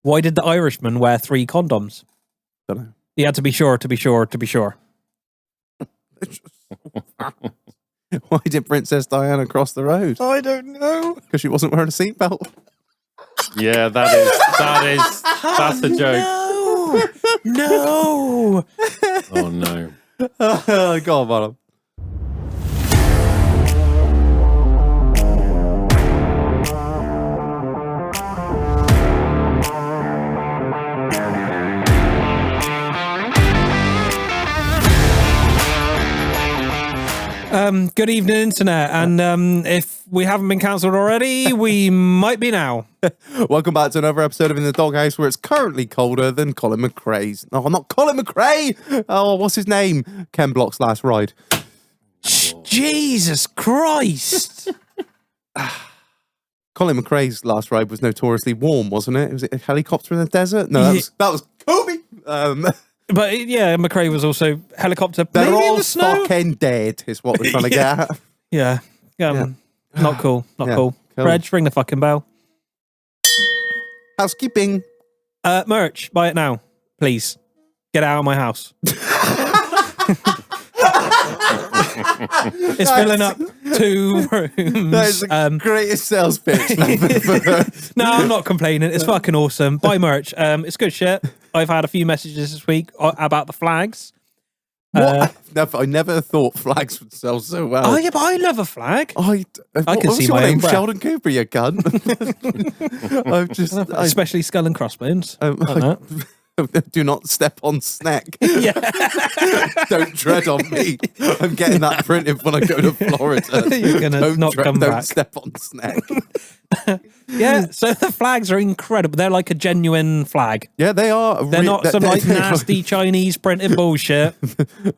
Why did the Irishman wear 3 condoms? Don't know. He had to be sure, to be sure, to be sure. Why did Princess Diana cross the road? I don't know. Because she wasn't wearing a seatbelt. Yeah, that's the joke. No. Oh no. Go on, Madam. Good evening, Internet. And if we haven't been cancelled already, we might be now. Welcome back to another episode of In the Doghouse, where it's currently colder than Colin McRae's. No, not Colin McRae. Oh, what's his name? Ken Block's last ride. Jesus Christ. Colin McRae's last ride was notoriously warm, wasn't it? Was it a helicopter in the desert? No, that was Kobe. But yeah, McRae was also helicopter. They're maybe in all the snow. fucking dead, is what we're trying to get at. Yeah. Not cool. Not cool. Cool. Reg, ring the fucking bell. Housekeeping. Merch, buy it now, please. Get it out of my house. It's filling up 2 rooms. That is the greatest sales pitch. No, I'm not complaining. It's fucking awesome. Buy merch. It's good shit. I've had a few messages this week about the flags. What? I never thought flags would sell so well. Oh yeah, but I love a flag. I can see my own breath. Sheldon Cooper, you cunt. Especially skull and crossbones. Do not step on snack. Yeah. Don't tread on me. I'm getting that printed when I go to Florida. You're gonna not come back. Don't step on snack. Yeah, so the flags are incredible. They're like a genuine flag. Yeah, they are. They're not some like nasty Chinese printed bullshit.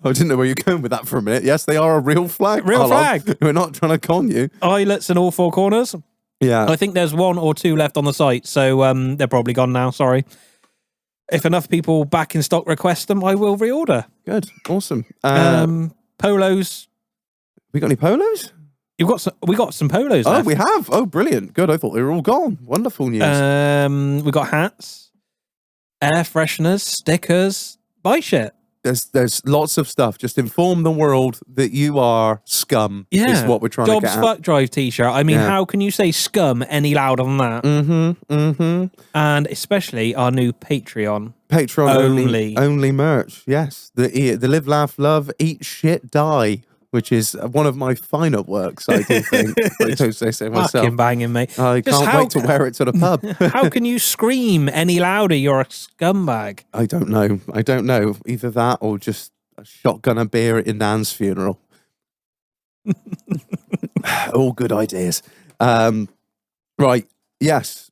I didn't know where you're going with that for a minute. Yes, they are a real flag. Real flag. We're not trying to con you. Eyelets in all 4 corners. Yeah. I think there's 1 or 2 left on the site, so they're probably gone now. Sorry. If enough people back in stock request them, I will reorder. Good. Awesome. Polos. We got any polos? We got some polos Oh, left. we have. Oh, brilliant. Good. I thought they were all gone. Wonderful news. We got hats, air fresheners, stickers. Buy shit. There's lots of stuff. Just inform the world that you are scum. Yeah. Is what we're trying to Jobs get at. fuck drive t-shirt. I mean, how can you say scum any louder than that? And especially our new Patreon. Patreon only merch. Yes. The Live, Laugh, Love, Eat, Shit, Die, which is one of my finer works, I do think. I don't say so myself. Fucking banging, mate. I can't wait to wear it to the pub. How can you scream any louder? You're a scumbag. I don't know. Either that or just a shotgun a beer at Nan's funeral. All good ideas. Right. Yes.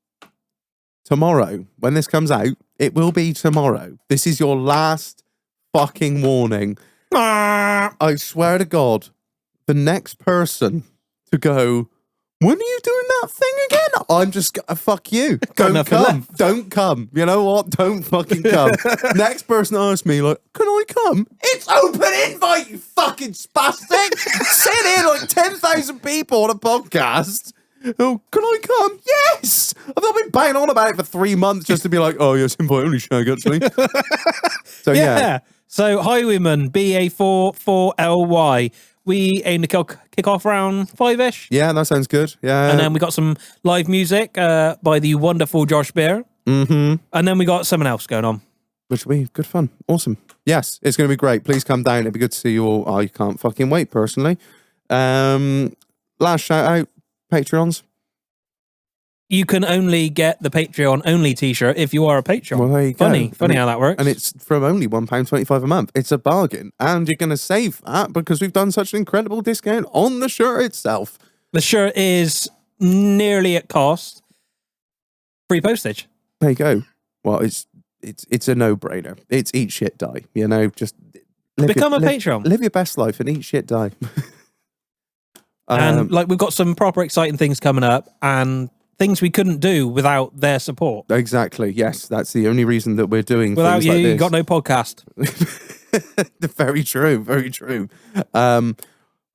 Tomorrow, when this comes out, it will be tomorrow. This is your last fucking warning. I swear to God, the next person to go, when are you doing that thing again? I'm just fuck you. Don't come. Don't come. You know what? Don't fucking come. Next person asks me, like, can I come? It's open invite, you fucking spastic. Sit here like 10,000 people on a podcast. Oh, can I come? Yes! I've been banging on about it for 3 months just to be like, oh, yes, invite only shag, actually. So, yeah. So, Highwayman, BA44LY. We aim to kick off around 5-ish. Yeah, that sounds good. Yeah. And then we got some live music by the wonderful Josh Beer. Mm-hmm. And then we got something else going on. Which will be good fun. Awesome. Yes, it's going to be great. Please come down. It'd be good to see you all. I can't fucking wait, personally. Last shout out. Patreons. You can only get the Patreon only t-shirt if you are a Patreon. Well, there you go. Funny how that works. And it's from only £1.25 a month. It's a bargain. And you're going to save that because we've done such an incredible discount on the shirt itself. The shirt is nearly at cost. Free postage. There you go. Well, it's a no-brainer. It's eat, shit, die. You know, just become a Patreon. Live your best life and eat, shit, die. And like we've got some proper exciting things coming up and things we couldn't do without their support. Exactly. Yes, that's the only reason that we're doing without things you, like this. You got no podcast. Very true. Very true.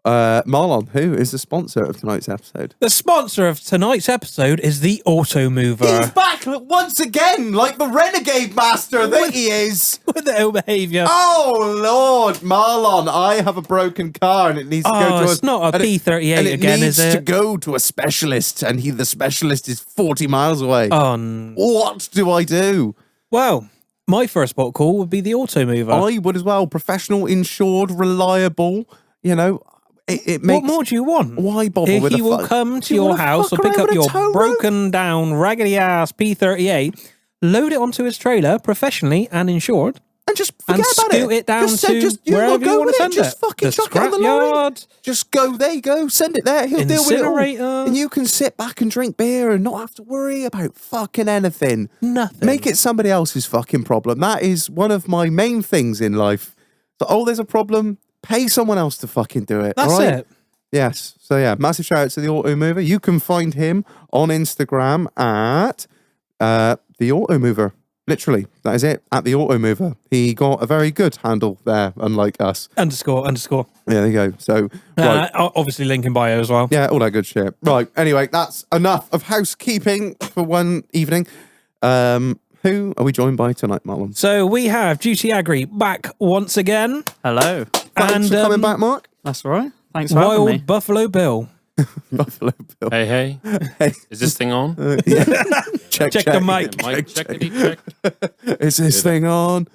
Marlon, who is the sponsor of tonight's episode? The sponsor of tonight's episode is the Auto Mover. He's back once again, like the renegade master that he is. With the ill behaviour. Oh, Lord, Marlon, I have a broken car and it needs to go to it's not a P38 again, is it needs to it? go to a specialist, and the specialist is 40 miles away. What do I do? Well, my first port call would be the Auto Mover. I would as well. Professional, insured, reliable, you know. It makes, what more do you want? Why bother with He will come to your house or pick up your broken down, raggedy ass P38, load it onto his trailer professionally and insured, and just forget about scoot it down to wherever you want to send it. Just fucking chuck it on the lorry. Just go, there you go, send it there. He'll deal with it all. And you can sit back and drink beer and not have to worry about fucking anything. Nothing. Make it somebody else's fucking problem. That is one of my main things in life. So, there's a problem. Pay someone else to fucking do it. That's it. Yes. So yeah, massive shout out to the Auto Mover. You can find him on Instagram at the Auto Mover. Literally, that is it. At the Auto Mover. He got a very good handle there, unlike us. __. Yeah, there you go. So right. Obviously link in bio as well. Yeah, all that good shit. Right. Anyway, that's enough of housekeeping for one evening. Who are we joined by tonight, Marlon? So we have Duty Agri back once again. Hello. Thanks for coming back, Mark. That's all right. Thanks for having me. Wild Buffalo Bill. Buffalo Bill. Hey. Is this thing on? Yeah. check the mic. Check. Is this thing on?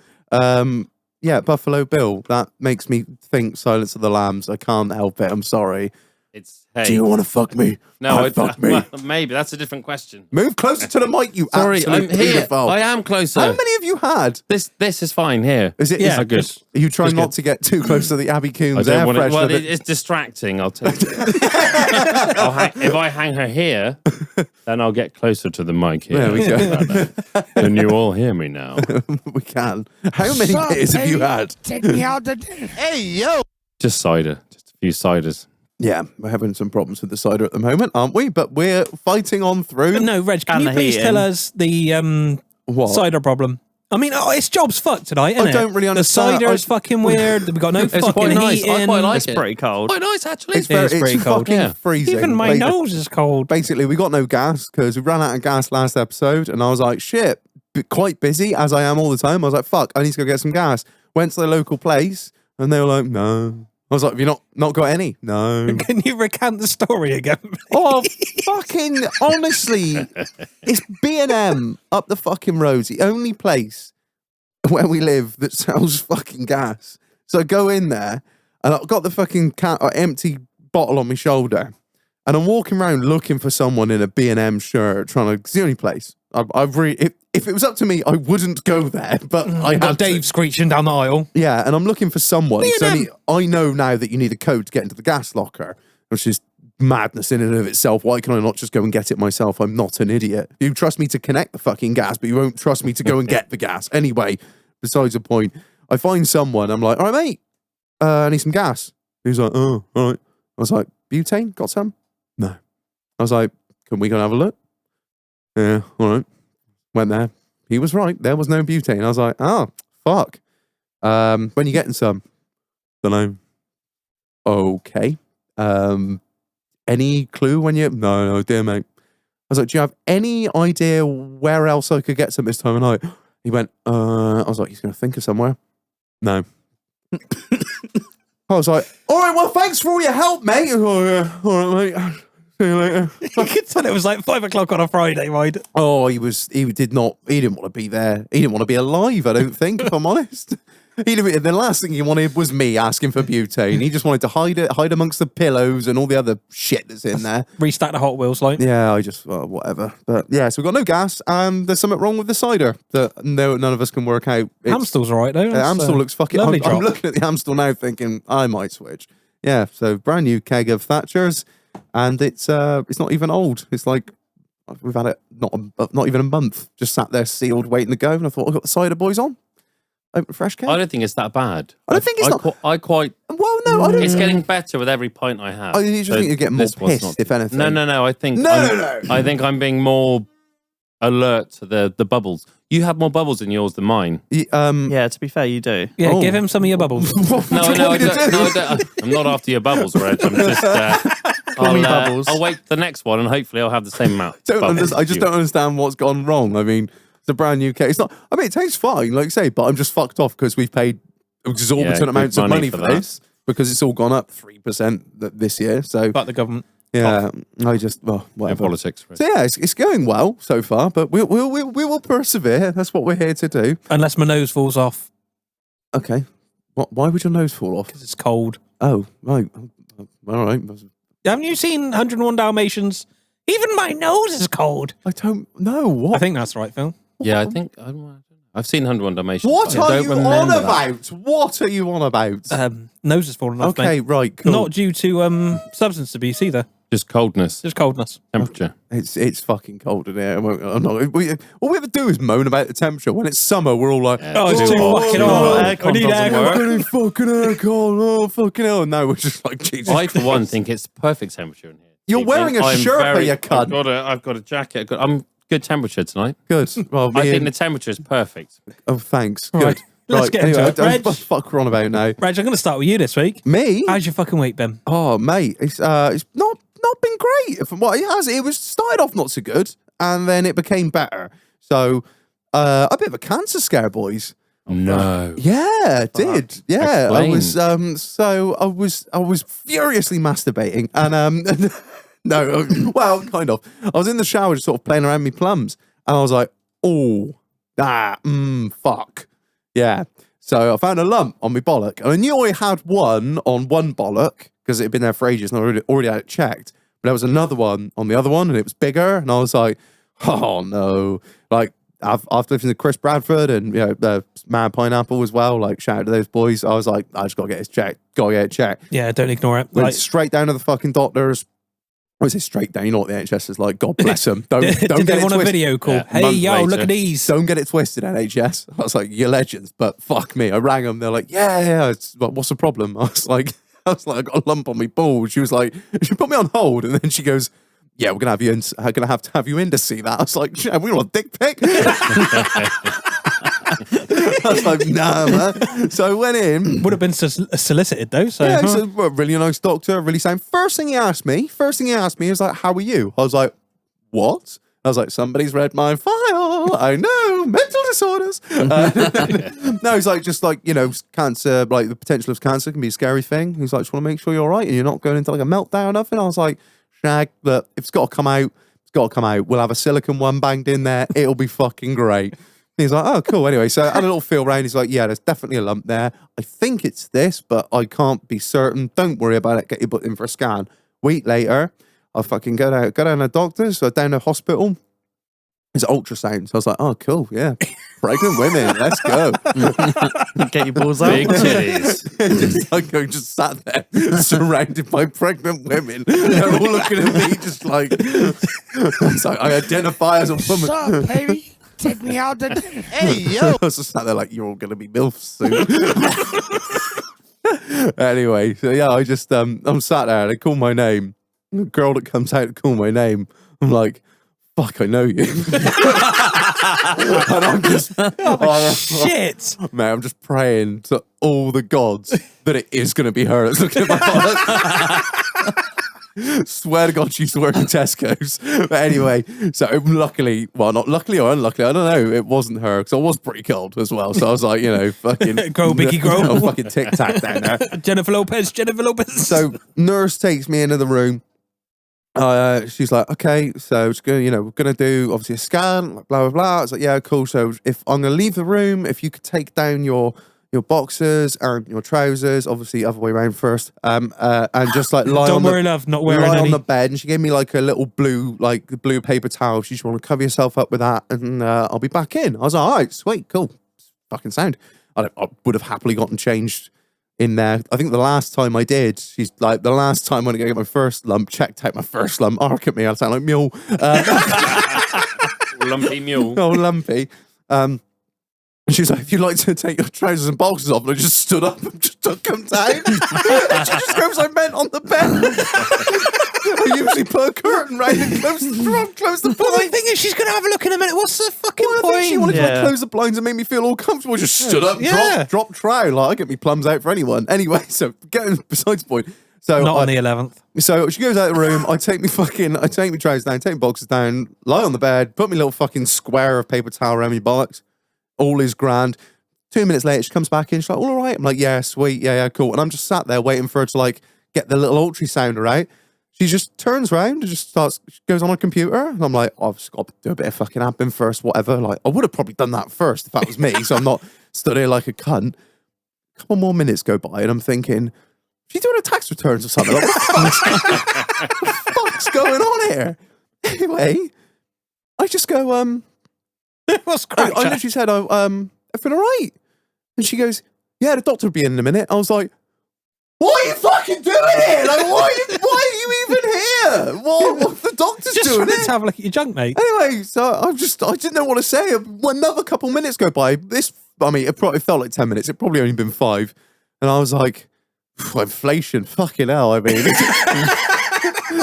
Yeah, Buffalo Bill. That makes me think Silence of the Lambs. I can't help it. I'm sorry. It's hey. Do you want to fuck me? No, fuck me. Maybe that's a different question. Move closer to the mic, you Sorry, I'm absolute here. pedophile. I am closer. How many have you had? This is fine here. Is it? Yeah, is good. Are you trying Just not good. to get too close to the Abbey Coombs I air don't want freshener? it. Well, it's distracting. I'll tell you. If I hang her here, then I'll get closer to the mic here. There we go. Can you all hear me now? We can. How many beers have you had? Take me out to dinner. Hey, yo! Just cider. Just a few ciders. Yeah, we're having some problems with the cider at the moment, aren't we? But we're fighting on through. But no, Reg, can And you the please heating. tell us the What? cider problem? I mean, its job's fucked tonight, isn't it? don't really understand. The cider's fucking weird. We've got no It's fucking quite nice. heating. I quite like It's it. pretty cold. Quite nice, actually. It's pretty cold. Fucking Yeah. freezing. Even my nose is cold. Basically, we got no gas because we ran out of gas last episode, and I was like, shit, quite busy as I am all the time. I was like, fuck, I need to go get some gas. Went to the local place, and they were like, no. I was like, have you not got any? No. Can you recount the story again? Oh, fucking honestly, it's B&M up the fucking road. The only place where we live that sells fucking gas. So I go in there, and I've got the fucking empty bottle on my shoulder, and I'm walking around looking for someone in a B&M shirt, trying to. It's the only place. I've really. If it was up to me, I wouldn't go there, but I Got had Dave to. screeching down the aisle. Yeah, and I'm looking for someone. B&M. So I know now that you need a code to get into the gas locker, which is madness in and of itself. Why can I not just go and get it myself? I'm not an idiot. You trust me to connect the fucking gas, but you won't trust me to go and get the gas. Anyway, besides the point, I find someone. I'm like, all right, mate, I need some gas. He's like, oh, all right. I was like, butane, got some? No. I was like, can we go and have a look? Yeah, all right. Went there. He was right. There was no butane. I was like, oh, fuck. When you getting some? Don't know. Okay. Any clue when you... No, dear mate. I was like, do you have any idea where else I could get some this time of night? He went, I was like, he's going to think of somewhere. No. I was like, all right, well, thanks for all your help, mate. Oh, yeah. All right, mate. See you later. You could tell it was like 5 o'clock on a Friday, right? Oh, he didn't want to be there. He didn't want to be alive, I don't think, if I'm honest. The last thing he wanted was me asking for butane. He just wanted to hide amongst the pillows and all the other shit that's in there. Restack the Hot Wheels, like. Yeah, whatever. But yeah, so we've got no gas, and there's something wrong with the cider that none of us can work out. Amstel's all right, though. Amstel looks fucking... lovely I'm drop. looking at the Amstel now thinking, I might switch. Yeah, so brand new keg of Thatcher's, and it's not even old. It's like we've had it not even a month, just sat there sealed, waiting to go. And I thought, I've got the cider boys on. Open a fresh keg. I don't think it's that bad. I don't think it's not. I quite. Well, no, I don't. It's getting better with every pint I have. I just think you're getting more this one's pissed, if anything. No. I think. No. I think I'm being more. alert to the bubbles. You have more bubbles in yours than mine. Yeah, to be fair, you do. Yeah, Oh. give him some of your bubbles. No, I don't. I'm not after your bubbles, Reg. I'm just. Call me Bubbles. I'll wait for the next one, and hopefully I'll have the same amount. I just don't understand what's gone wrong. I mean, it's a brand new case. It's not. I mean, it tastes fine, like you say, but I'm just fucked off because we've paid exorbitant good amounts of money for that. this because it's all gone up 3% this year. So But the government. yeah, I just In whatever. politics. Reg. So yeah, it's going well so far, but we will persevere. That's what we're here to do. Unless my nose falls off Okay. Why would your nose fall off? because it's cold. Oh, right. All right. Haven't you seen 101 Dalmatians? Even my nose is cold. I don't know what. I think that's right, Phil. Yeah, I think I've seen 101 Dalmatians. What but I are don't you on remember that. about? What are you on about? Nose has fallen off, Okay, mate. right, cool. Not due to substance abuse either. Just coldness, Just coldness. temperature. It's fucking cold in here. I'm not, all we ever do is moan about the temperature. When it's summer, we're all like, Oh, it's too oh, fucking no, hot. aircon I need doesn't aircon. work. I need fucking aircon. Oh, fucking hell. No, we're just like, Jesus. I, for one, think it's perfect temperature in here. You're wearing a Sherpa, you cunt. I've got a jacket. I'm good temperature tonight. Good. Well, I me think and- the temperature is perfect. oh, thanks. Right. Good. Let's get into it. What Reg. the fuck we're on about now? Reg, I'm going to start with you this week. Me? How's your fucking week been? Oh, mate, it's not been great. From what it has, it was started off not so good, and then it became better. So, a bit of a cancer scare, boys. No. Yeah, it did. Yeah, Explain. I was furiously masturbating, and no, well, kind of. I was in the shower, just sort of playing around with my plums, and I was like, oh, fuck, yeah. So I found a lump on my bollock, and I knew I had one on one bollock because it had been there for ages, and I already had it checked. But there was another one on the other one, and it was bigger, and I was like, oh no, like. After listening to Chris Bradford and Mad Pineapple as well, like shout out to those boys. I was like, I just gotta get this checked. Gotta get it checked. Yeah, don't ignore it. Went Like, straight down to the fucking doctors. I say straight down. You know what the NHS is like. God bless them. Don't did get they it want a twisted. video call? Yeah, Hey, month yo, later. look at these. Don't get it twisted, NHS. I was like, you're legends, but fuck me. I rang them. They're like, yeah. It's, like, what's the problem? I was like, I got a lump on my ball. She was like, she put me on hold, and then she goes, yeah, we're gonna have you in. I'm gonna have to have you in to see that. I was like, shit, we want a dick pic. I was like, nah, man. So I went in. Would have been solicited though. So Yeah, he's a really nice doctor, really sound. First thing he asked me was like, how are you? I was like, what? I was like, somebody's read my file. I know, mental disorders. No, he's like, just like, cancer, like the potential of cancer can be a scary thing. He's like, just want to make sure you're all right and you're not going into like a meltdown or nothing. I was like, Shag, look, if it's got to come out, it's got to come out. We'll have a silicone one banged in there. It'll be fucking great. He's like, oh, cool. Anyway, so I had a little feel around. He's like, yeah, there's definitely a lump there. I think it's this, but I can't be certain. Don't worry about it. Get your butt in for a scan. Week later, I fucking go down to the doctors, so down to hospital. It's ultrasound. So I was like, oh, cool. Yeah. Pregnant women. Let's go. Get your balls out. Big titties. I just sat there surrounded by pregnant women. They're all looking at me just like, it's like I identify as a woman. What's up, baby? Take me out to dinner. Hey, yo. I was just sat there like, you're all going to be MILFs soon. Anyway, so yeah, I just, I'm sat there and they call my name. The girl that comes out to call my name, I'm like, fuck, I know you. And I'm just, shit. man, I'm just praying to all the gods that it is going to be her that's looking at my wallet. Swear to God, she's working Tesco's. But anyway, so luckily, well, not luckily or unluckily, I don't know, it wasn't her because I was pretty cold as well. So I was like, fucking Grow, Biggie, grow. Oh, fucking tic tac down there. Jennifer Lopez. So nurse takes me into the room. She's like, okay, so it's gonna, we're gonna do obviously a scan, like blah blah blah. I was like, yeah, cool. So if I'm gonna leave the room, if you could take down your boxers and your trousers, obviously other way around first, and just like lie Don't on worry, the love. Not wearing lie any. on the bed. And she gave me like a little blue paper towel. She just want to cover yourself up with that, and I'll be back in. I was like, all right, sweet, cool, fucking sound. I would have happily gotten changed in there. I think the last time I did, she's like, the last time when I get my first lump, checked out my first lump, arc at me, I sound like mule. Lumpy mule. Oh, lumpy. And she's like, if you'd like to take your trousers and boxers off, and I just stood up and just took them down. And she just goes, I meant on the bed. I usually put a curtain round and close the Well, the blinds. thing is, she's going to have a look in a minute. What's the fucking Well, I point? think she wanted to Yeah. close the blinds and make me feel all comfortable. Just stood up, Yeah. drop trow. Like, I get me plums out for anyone. Anyway, so getting besides the point. So Not on the 11th. So she goes out of the room. I take me trousers down, take my boxes down, lie on the bed, put my little fucking square of paper towel around my bollocks. All is grand. 2 minutes later, she comes back in. She's like, all right. I'm like, yeah, sweet. Yeah, cool. And I'm just sat there waiting for her to like get the little ultrasounder out. She just turns around and just goes on her computer. And I'm like, I've just got to do a bit of fucking admin first, whatever. Like, I would have probably done that first if that was me. So I'm not stood here like a cunt. A couple more minutes go by and I'm thinking, she's doing her tax returns or something. Like, what the fuck's going on here? Anyway, I just go, What's I crack? literally said, everything all right? And she goes, yeah, the doctor will be in a minute. I was like, what are you fucking doing here? Like, why are you even here? What the doctor's Just doing wanted it? to have a look at your junk, mate. Anyway, so I didn't know what to say. Another couple minutes go by. It felt like 10 minutes. It probably only been 5. And I was like, inflation, fucking hell. I mean,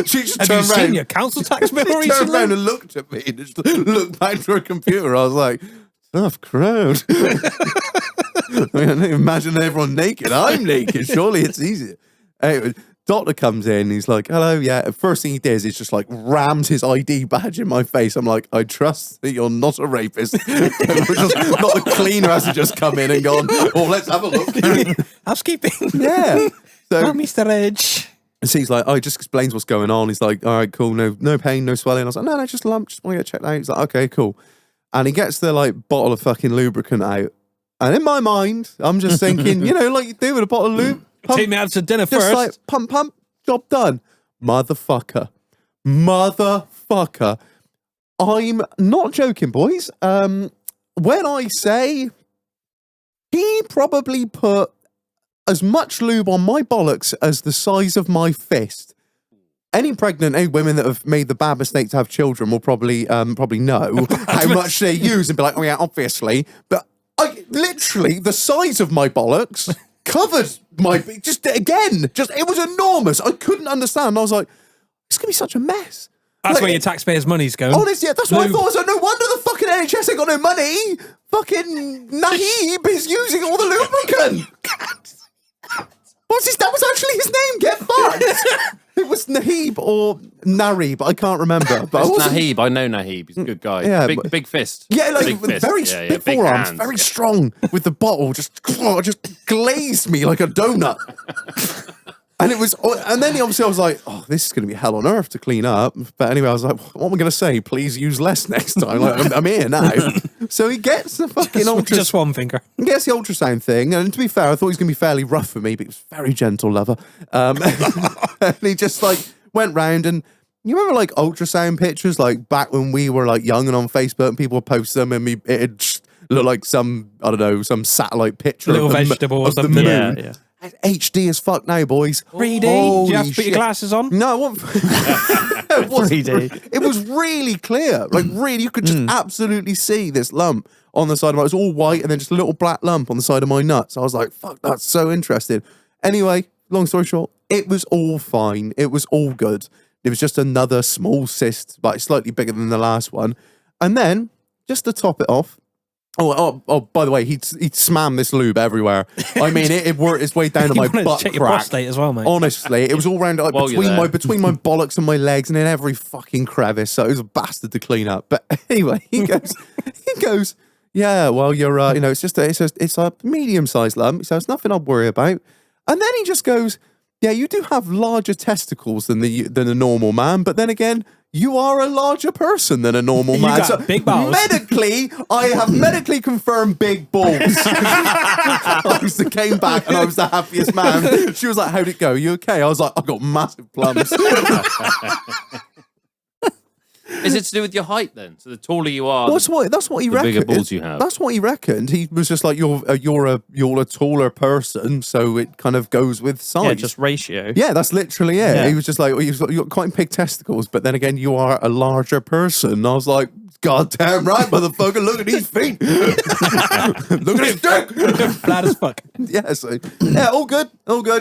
she just Have you turned seen around. your council tax bill She turned recently? around and looked at me and just looked back to her computer. I was like, tough crowd. I mean, imagine everyone naked. I'm naked. Surely it's easier. Anyway, doctor comes in. He's like, hello, yeah. First thing he does is just like rams his ID badge in my face. I'm like, I trust that you're not a rapist. Not the cleaner hasn't just come in and gone, oh, let's have a look. Housekeeping. Yeah. So Oh, Mr. Edge. so he's like, oh, he just explains what's going on. He's like, all right, cool, no pain, no swelling. I was like, no, just a lump, just want to get checked out. He's like, okay, cool. And he gets the like bottle of fucking lubricant out. And in my mind, I'm just thinking, like you do with a bottle of lube. Take me out to dinner Just first. like pump, job done. Motherfucker. I'm not joking, boys. When I say he probably put as much lube on my bollocks as the size of my fist. Any women that have made the bad mistake to have children will probably know how much they use and be like, oh yeah, obviously. But I literally, the size of my bollocks covered it was enormous. I couldn't understand. I was like, it's going to be such a mess. That's Like, where your taxpayers' money's going. honestly, yeah, that's what I Lube. thought. I was like, no wonder the fucking NHS ain't got no money. Fucking Nahib is using all the lubricant. That was actually his name. Get fucked. It was Nahib or Nari, but I can't remember. But I It's wasn't- Nahib. I know Nahib. He's a good guy. Yeah, big, big fist. Yeah, like big fist. very yeah, big big forearms, hands. very strong with the bottle, just glazed me like a donut. And then obviously I was like, oh, this is going to be hell on earth to clean up. But anyway, I was like, what am I going to say? Please use less next time. Like, I'm here now. So he gets the fucking Just one finger. he gets the ultrasound thing, and to be fair, I thought he was going to be fairly rough for me, but he was a very gentle lover. And he just like went round, and you remember like ultrasound pictures, like back when we were like young and on Facebook, and people would post them, and it'd just look like some satellite picture, Little of the, vegetable or of the something. moon. Yeah. HD as fuck now, boys. 3D. Do Holy you have to put shit. your glasses on? No, I want. it, was, 3D. it was really clear. Like, really, you could just absolutely see this lump on the side of my. It was all white and then just a little black lump on the side of my nuts. I was like, fuck, that's so interesting. Anyway, long story short, it was all fine. It was all good. It was just another small cyst, like slightly bigger than the last one. And then, just to top it off, Oh! By the way, he'd smam this lube everywhere. I mean, it worked its way down to You my wanna butt check your crack. prostate as well, mate. Honestly, it was all round like, While you're between my bollocks and my legs, and in every fucking crevice. So it was a bastard to clean up. But anyway, he goes, yeah. Well, you're, it's a medium-sized lump, so it's nothing I'd worry about. And then he just goes, yeah, you do have larger testicles than a normal man, but then again, you are a larger person than a normal You man. got big balls. Medically, I have medically confirmed big balls. I came back and I was the happiest man. She was like, how'd it go? You okay? I was like, I got massive plums. Is it to do with your height then? So the taller you are, That's what he the reckoned. bigger balls you have. That's what he reckoned. He was just like, you're a taller person, so it kind of goes with size. Yeah, just ratio. Yeah, that's literally it. Yeah. He was just like, well, you've got quite big testicles, but then again, you are a larger person. And I was like, God damn right, motherfucker, look at these feet. Look at his dick. Flat as fuck. Yeah, so, yeah, all good,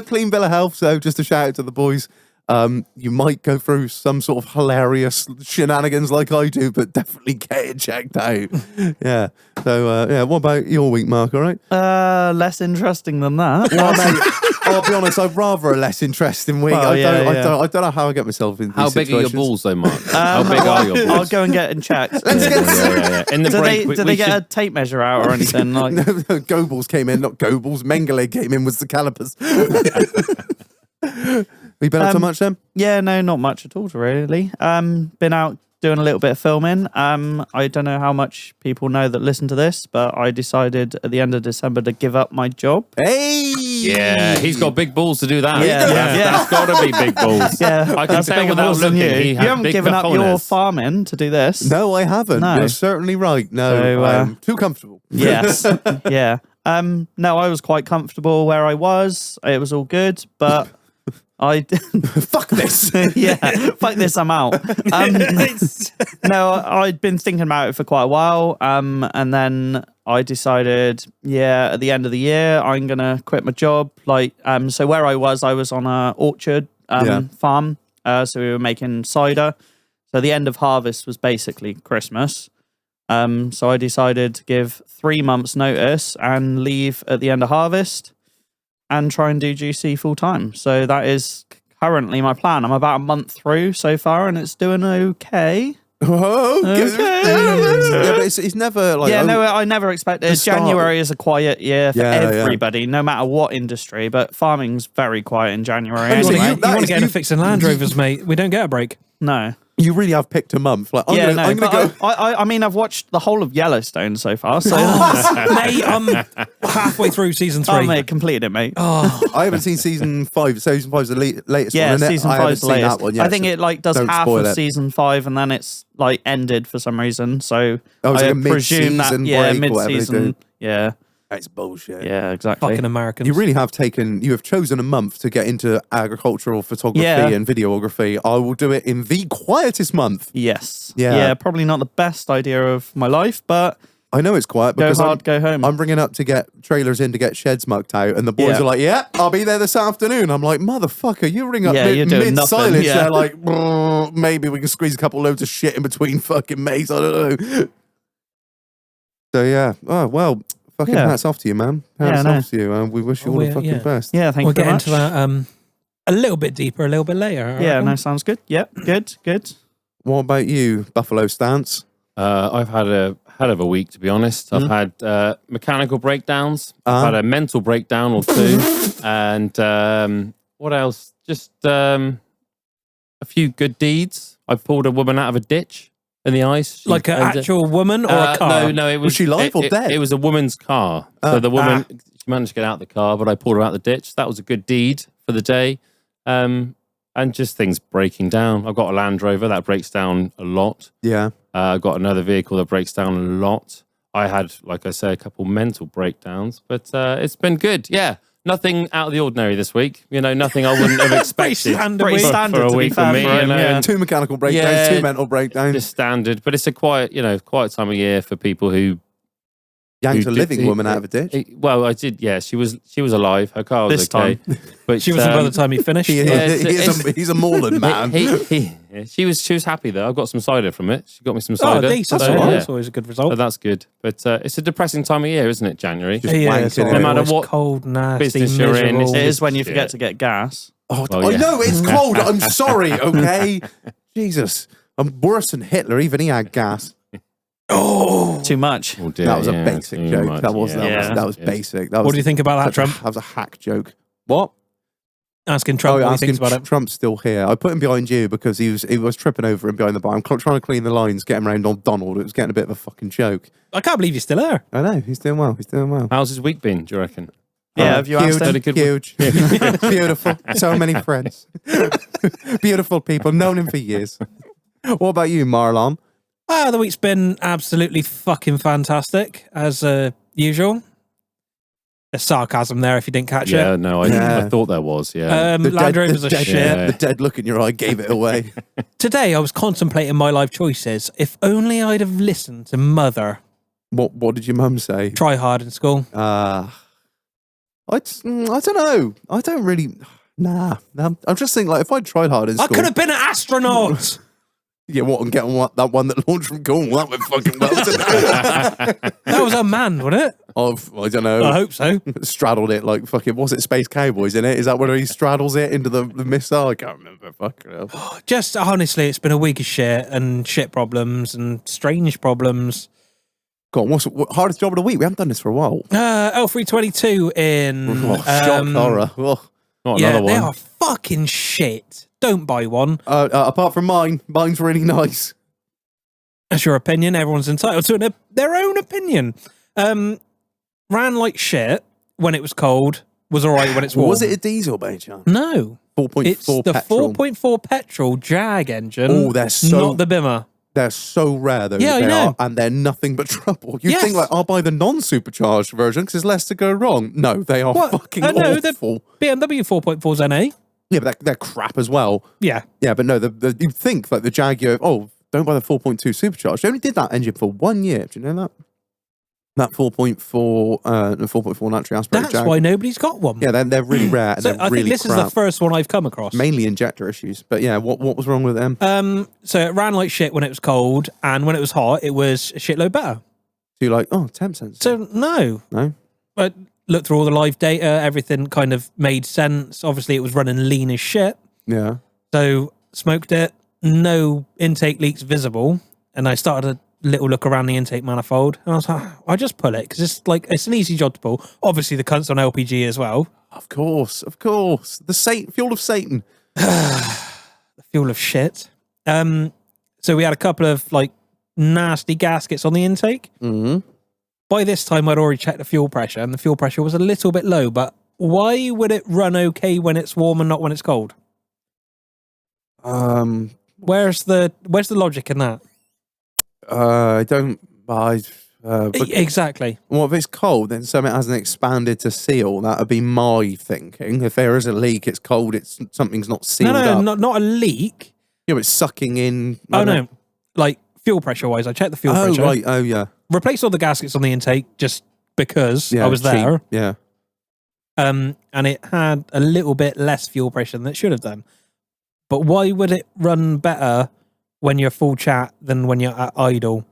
clean bill of health. So just a shout out to the boys. You might go through some sort of hilarious shenanigans like I do, but definitely get it checked out. Yeah. So, yeah, what about your week, Mark? All right? Less interesting than that. Well, mate, I'll be honest, I'd rather a less interesting week. Well, I don't know how I get myself into How these big are your situations. balls, though, Mark? How big are your balls? I'll go and get them checked. Let's get Yeah. In the Do break, they, do they get a tape measure out or anything? Like, Goebbels came in, not Goebbels. Mengele came in, was the calipers. We been up so much then? yeah, no, not much at all, really. Been out doing a little bit of filming. I don't know how much people know that listen to this, but I decided at the end of December to give up my job. Hey! Yeah, he's got big balls to do that. Yeah. That's got to be big balls. Yeah, I can that's tell bigger without balls than looking. you. He You had haven't big given up your cojones. farming to do this. No, I haven't. No. You're certainly right. No, So, I'm too comfortable. Yes. Yeah. No, I was quite comfortable where I was. It was all good, but Fuck this. yeah, fuck this, I'm out. No, I'd been thinking about it for quite a while. And then I decided, at the end of the year, I'm gonna quit my job. So where I was on a orchard farm. So we were making cider. So the end of harvest was basically Christmas. So I decided to give 3 months notice and leave at the end of harvest and try and do GC full time. So that is currently my plan. I'm about a month through so far and it's doing okay. Oh, yeah, but it's never like. I never expected. January is a quiet year for everybody, no matter what industry, but farming's very quiet in January. You Anyway. want to get into fixing Land Rovers, mate. We don't get a break. No. You really have picked a month. Like, I'm gonna go. I mean, I've watched the whole of Yellowstone so far, so Mate, I'm halfway through season 3. oh, mate, completed it, mate. I haven't seen season 5. Season 5's the latest Yeah, one, isn't it? season I haven't 5's the seen latest. that one yet. I think so it like does don't half spoil of it. season 5 and then it's like ended for some reason. So Oh, it's I like a presume that mid-season break or whatever they mid-season. do. Yeah, That's bullshit. yeah, exactly. Fucking Americans. You really have you have chosen a month to get into agricultural photography and videography. I will do it in the quietest month. Yes. Yeah. Probably not the best idea of my life, but I know it's quiet go because hard, go home. I'm bringing up to get trailers in to get sheds mucked out, and the boys Yeah. are like, "Yeah, I'll be there this afternoon." I'm like, "Motherfucker, you ring up you're doing mid nothing, silence." yeah. They're like, "Maybe we can squeeze a couple loads of shit in between fucking mates." I don't know. So yeah, oh well, fucking hats off to you, man. Hats off to you. We wish you all the fucking best. yeah, thank We'll you very get much. into that a little bit deeper, a little bit later. I Yeah, reckon. no, sounds good. Yep, good. What about you, Buffalo Stance? I've had a hell of a week, to be honest. I've had mechanical breakdowns. I've had a mental breakdown or two. And what else? Just a few good deeds. I pulled a woman out of a ditch in the ice. Like an actual woman or a car? No, it was. Was she live or dead? It was a woman's car. So the woman, she managed to get out of the car, but I pulled her out of the ditch. That was a good deed for the day. And just things breaking down. I've got a Land Rover that breaks down a lot. Yeah. I've got another vehicle that breaks down a lot. I had, like I say, a couple mental breakdowns, but it's been good. Yeah, nothing out of the ordinary this week. You know, nothing I wouldn't have expected. Pretty standard for a to be week fair for me. for him, You know, yeah. and 2 mechanical breakdowns, Yeah. 2 mental breakdowns. just standard. But it's a quiet time of year for people who Yanked a did- living woman out of a ditch. Well, I did. Yeah, she was alive. Her car was This okay. time. But She wasn't by the time he finished. He's a Moreland man. She was happy though. I got some cider from it. She got me some Oh, cider. decent. So, That's, yeah. that's always a good result. So that's good. But it's a depressing time of year, isn't it? January. Just Yeah, wanking it's it. always No matter what cold, nasty, business you're in, miserable. It is when you Yeah. forget to get gas. Oh, Well, I yeah. know it's cold. I'm sorry. Okay, Jesus, I'm worse than Hitler. Even he had gas. Oh, Too much. Oh dear, That was a yeah, basic too joke. much, That was yeah. that was Yeah. basic. That was, what do you think about that, such a- Trump? That was a hack joke. What? Asking Trump what he asking thinks about it. Trump's still here. I put him behind you because he was tripping over him behind the bar. I'm trying to clean the lines, get him around on Donald. It was getting a bit of a fucking joke. I can't believe he's still there. I know he's doing well. He's doing well. How's his week been? Do you reckon? Yeah, have you asked him? Huge, beautiful. So many friends, beautiful people. Known him for years. What about you, Marlon? The week's been absolutely fucking fantastic, as usual. There's sarcasm there if you didn't catch Yeah, it. no, Yeah. I thought there was. Yeah. Land Rovers are dead, shit. Yeah. The dead look in your eye gave it away. Today I was contemplating my life choices. If only I'd have listened to Mother. What did your mum say? Try hard in school. I don't know. I don't really. Nah. I'm just thinking, like, if I'd tried hard in I school. could have been an astronaut. Yeah, what, and get on that one that launched from Cornwall? That went fucking well, didn't it? That was unmanned, wasn't it? I don't know. I hope so. Straddled it like fucking, was it Space Cowboys in it? Is that where he straddles it into the missile? I can't remember. Fucking hell. Just honestly, it's been a week of shit and shit problems and strange problems. God, what's hardest job of the week? We haven't done this for a while. L322 in. Shock horror. Oh. Not Yeah, another they one. are fucking shit. Don't buy one. Apart from mine's really nice. That's your opinion. Everyone's entitled to their own opinion. Ran like shit when it was cold. Was all right when it's warm. Was it a diesel by any chance? No. 4.4 It's the petrol. 4.4 petrol Jag engine. Oh, they're so not the Bimmer. They're so rare though. Yeah, that I they know. are, and they're nothing but trouble. You Yes. think like I'll buy the non-supercharged version because there's less to go wrong. No, they are What? fucking No, awful. the BMW 4.4's NA. Yeah, but they're crap as well. Yeah. Yeah, but no, you'd think like the Jaguar. Oh, don't buy the 4.2 supercharged. They only did that engine for 1 year. Do you know that? That 4.4, the 4.4 naturally aspirated That's Jag. why nobody's got one. Yeah, they're really rare and So they're I really think this crap. is the first one I've come across. Mainly injector issues. But yeah, what was wrong with them? So it ran like shit when it was cold, and when it was hot, it was a shitload better. So you're like, oh, temp sensor. So no. No? But looked through all the live data, everything kind of made sense. Obviously, it was running lean as shit. Yeah. So smoked it, no intake leaks visible, and I started a little look around the intake manifold, and I was like, I just pull it because it's an easy job to pull. Obviously, the cunt's on LPG as well. Of course. The fuel of Satan. The fuel of shit. So we had a couple of like nasty gaskets on the intake. Mm-hmm. By this time, I'd already checked the fuel pressure, and the fuel pressure was a little bit low. But why would it run okay when it's warm and not when it's cold? Where's the logic in that? I don't. Exactly. Well, if it's cold, then something hasn't expanded to seal. That would be my thinking. If there is a leak, it's cold. Something's not sealed up. Not a leak. Yeah, but it's sucking in. Oh no, like fuel pressure wise, I checked the fuel pressure. Oh right. Oh yeah. Replaced all the gaskets on the intake just because Yeah. I was cheap. there. Yeah. And it had a little bit less fuel pressure than it should have done. But why would it run better when you're full chat than when you're at idle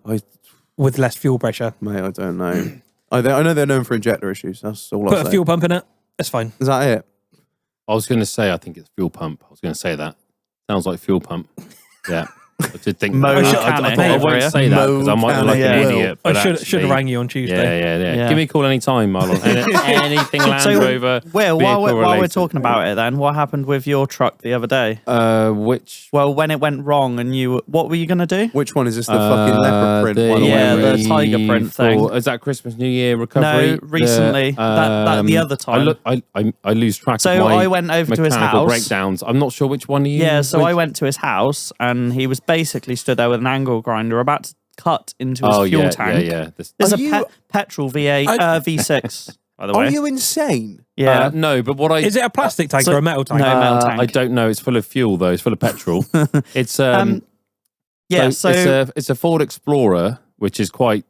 with less fuel pressure? Mate, I don't know. I know they're known for injector issues. That's all Put I'll a say. fuel pump in it. That's fine. Is that it? I was going to say, I think it's fuel pump. I was going to say that. Sounds like fuel pump. Yeah. I did think Mo that. mechanic I over won't here. say that because I might look like Mechanic. an idiot. I but should have actually- rang you on Tuesday. Yeah. Give me a call anytime, Marlon. Anything Land Rover. Will, while we're vehicle-related. talking about it then, what happened with your truck the other day? Which? Well, when it went wrong and what were you going to do? Which one is this? The fucking leopard print one? or yeah, whatever it the is? tiger print thing. Is that Christmas New Year recovery? No, recently. That the other time. I lose track So of my I went over to his mechanical house. breakdowns. I'm not sure which one you. Yeah, so I went to his house and he was basically stood there with an angle grinder about to cut into his fuel tank. Yeah. It's Are a you- petrol V8, V6, by the Are way. you insane? Yeah. No, but what I Is it a plastic tank so- or a metal tank? No, metal tank. I don't know. It's full of fuel though. It's full of petrol. It's Yeah, so it's a Ford Explorer, which is quite.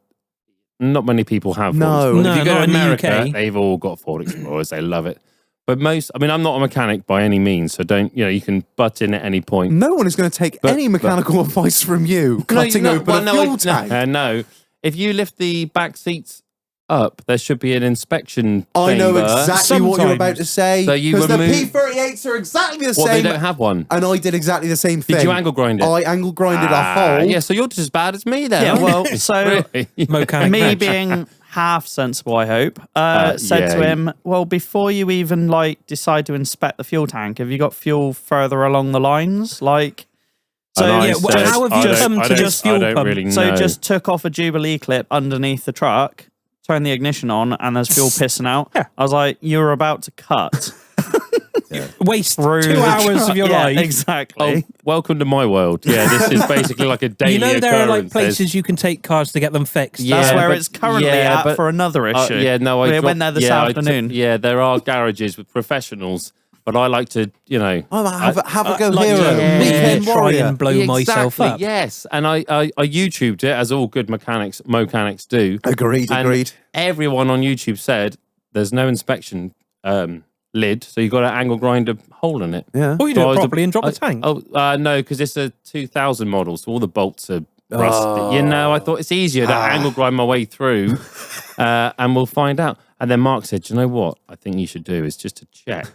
Not many people have. No. Fords. No, If you go not to in the America, UK. they've all got Ford Explorers. They love it. But I'm not a mechanic by any means, so don't, you can butt in at any point. No one is going to take But- any mechanical advice from you. Cutting open a fuel tank. No, if you lift the back seats up, there should be an inspection I know chamber. exactly what you're about to say. So you Because the remove- P38s are exactly the Well, they same. don't have one. And I did exactly the same thing. Did you angle grind it? I angle grinded a hole. Yeah, so you're just as bad as me then. yeah, well, so Really? Mechanic me match. being half sensible, I hope, said yeah. to him, well, before you even decide to inspect the fuel tank, have you got fuel further along the lines? And So I yeah, said, how have you come to just fuel I don't pump? really So know. just took off a Jubilee clip underneath the truck, turned the ignition on, and there's fuel pissing out. Yeah. I was like, you're about to cut Waste through 2 the hours truck. of your Yeah, life. Exactly. Oh, welcome to my world. Yeah, this is basically like a daily You know there are like occurrence. There's- places you can take cars to get them fixed. Yeah, That's where but- it's currently yeah, at but- for another issue. yeah, no, We I went there this afternoon. there are garages with professionals, but I like to, Oh, have a go like hero. yeah, Weekend try warrior. and blow myself exactly, up. yes. And I YouTubed it, as all good mechanics do. Agreed. And everyone on YouTube said there's no inspection lid, so you got an angle grinder hole in it. Yeah. Or you So do I it was properly and drop the tank. No, because it's a 2000 model, so all the bolts are rusty. You know, I thought it's easier to angle grind my way through, and we'll find out. And then Mark said, "Do you know what? I think you should do is just to check."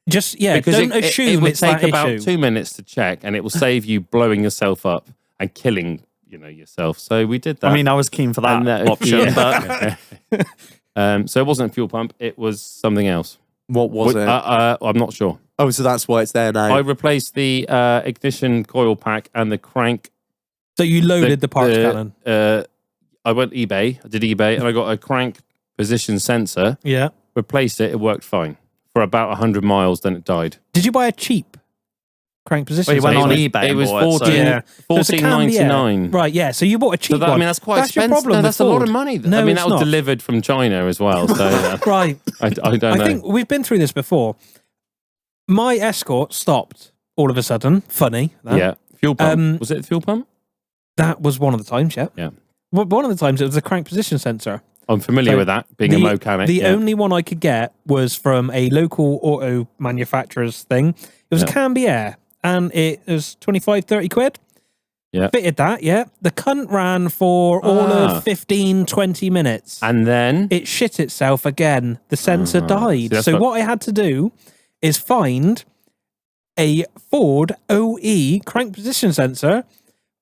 Just Because don't it assume would it's take that about issue. 2 minutes to check, and it will save you blowing yourself up and killing, yourself. So we did that. I mean, I was keen for that And option, yeah. but So it wasn't a fuel pump; it was something else. What was it? I'm not sure. Oh, so that's why it's there now. I replaced the ignition coil pack and the crank. So you loaded the parts cannon. I went eBay. I did eBay, and I got a crank position sensor. Yeah. Replaced it. It worked fine for about 100 miles. Then it died. Did you buy a cheap crank position? Well, you went sensor? on eBay. It and was bought it, so- Yeah. So it's a Cambier. $14.99. Right, yeah. So you bought a cheap So that, I one. mean, that's quite That's expensive. your problem. No, with that's a lot of Ford. money. No, I mean, it's that was not. delivered from China as well. So Right. I don't know. I think we've been through this before. My Escort stopped all of a sudden. Funny. That. Yeah. Fuel pump. Was it a fuel pump? That was one of the times, yeah. Yeah. One of the times it was a crank position sensor. I'm familiar So with that, being a mechanic. The yeah. only one I could get was from a local auto manufacturer's thing. It was a Cambier, and it was 25, 30 quid. Yeah. Fitted that, yeah. The cunt ran for all of 15, 20 minutes. And then It shit itself again. The sensor died. that's So what- what I had to do is find a Ford OE crank position sensor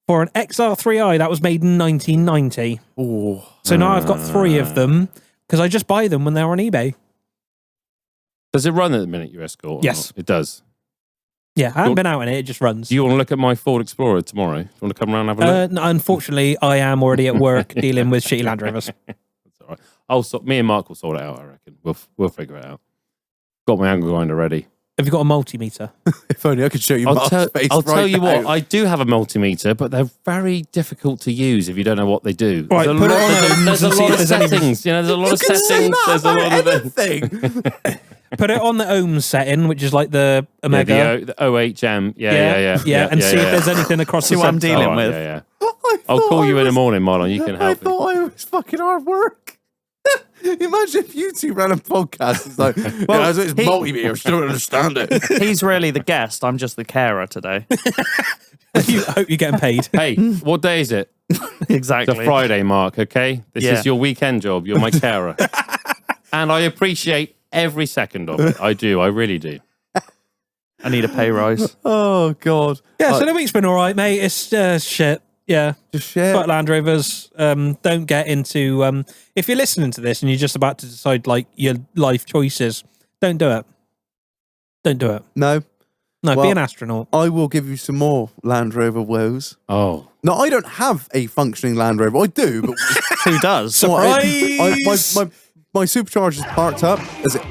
for an XR3i that was made in 1990. Oh, So now I've got 3 of them because I just buy them when they're on eBay. does it run at the minute, your Escort? or Yes. not? It does. Yeah, I haven't been out in it. It just runs. Do you want to look at my Ford Explorer tomorrow? Do you want to come around and have a look? No, unfortunately, I am already at work dealing with shitty Land Rovers. That's all right. Me and Mark will sort it out, I reckon. We'll figure it out. Got my angle grinder ready. Have you got a multimeter? if only I could show you I'll Mark's face tell right you what, now. I do have a multimeter, but they're very difficult to use if you don't know what they do. Right, There's a put it lot- on there's a- Ohms there's a and see lot if of there's any- settings. There's a lot of You can say settings. that There's a about lot of anything. Put it on the ohms setting, which is like the Omega. the OHM. Yeah. And see if there's anything across See the what I'm sensor. dealing All right, with. Yeah. I I'll thought call I you in the was- morning, Marlon. You can I help me. thought I was fucking hard work. Imagine if you two ran a podcast. It's like, it's he- multimeter. I still don't understand it. He's really the guest. I'm just the carer today. I hope you're getting paid. Hey, what day is it? Exactly. It's a Friday, Mark, okay? This Yeah. is your weekend job. You're my carer. And I appreciate every second of it. I do. I really do. I need a pay rise. Oh God. Yeah, so the week's been all right, mate. It's shit. Yeah. Just shit. But Land Rovers, don't get into... if you're listening to this and you're just about to decide like your life choices, don't do it. Don't do it. No, No, Well- be an astronaut. I will give you some more Land Rover woes. Oh. No, I don't have a functioning Land Rover. I do, but Who does? Surprise! my supercharger's parked up. Is it?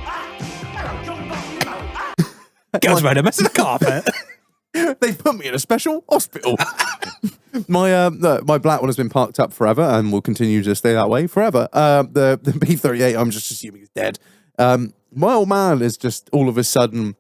Goes around a mess of the carpet. They put me in a special hospital. My black one has been parked up forever and will continue to stay that way forever. The B38, I'm just assuming is dead. My old man is just all of a sudden,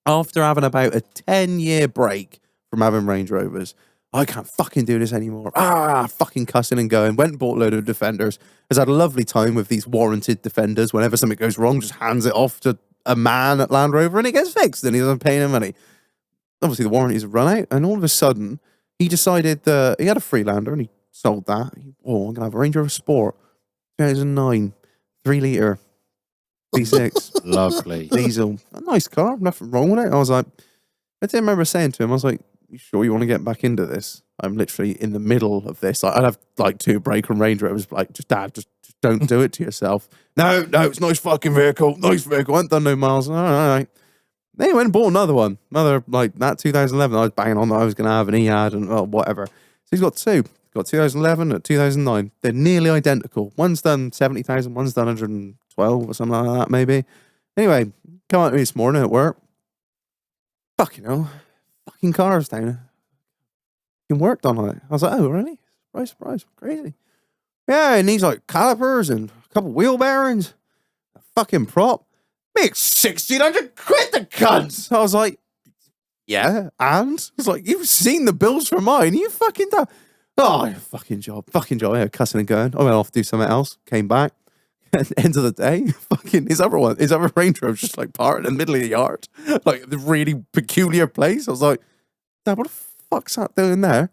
after having about a 10-year break from having Range Rovers, I can't fucking do this anymore. Fucking cussing and going. Went and bought a load of Defenders. Has had a lovely time with these warranted Defenders. Whenever something goes wrong, just hands it off to a man at Land Rover and it gets fixed and he doesn't pay any money. Obviously, the warranties have run out, and all of a sudden, he decided he had a Freelander and he sold that. I'm going to have a Range Rover Sport 2009, 3-litre V6 Lovely. diesel. A nice car, nothing wrong with it. I was like, I did remember saying to him, I was like, you sure you want to get back into this? I'm literally in the middle of this. I'd have like 2 break and Range Rovers, like, Dad, just don't do it to yourself. No, it's a nice fucking vehicle. Nice vehicle. I haven't done no miles. All right. Then he went and bought another one. Another, like, that 2011. I was banging on that I was going to have an EAD and whatever. So he's got 2. Got 2011 and 2009. They're nearly identical. One's done 70,000, one's done 112 or something like that, maybe. Anyway, come out to me this morning at work. Fucking hell. Fucking car's down. Fucking work done on it. I was like, oh, really? Surprise. Crazy. Yeah, it needs like calipers and a couple wheel bearings. A fucking prop. Makes 1,600 quid the cunts. I was like, yeah, and? I was like, you've seen the bills for mine. You fucking done. Oh, fucking job. Yeah, cussing and going. I went off to do something else. Came back. At the end of the day, fucking his other Range Rover's just like parked in the middle of the yard, like the really peculiar place. I was like, Dad, what the fuck's that doing there?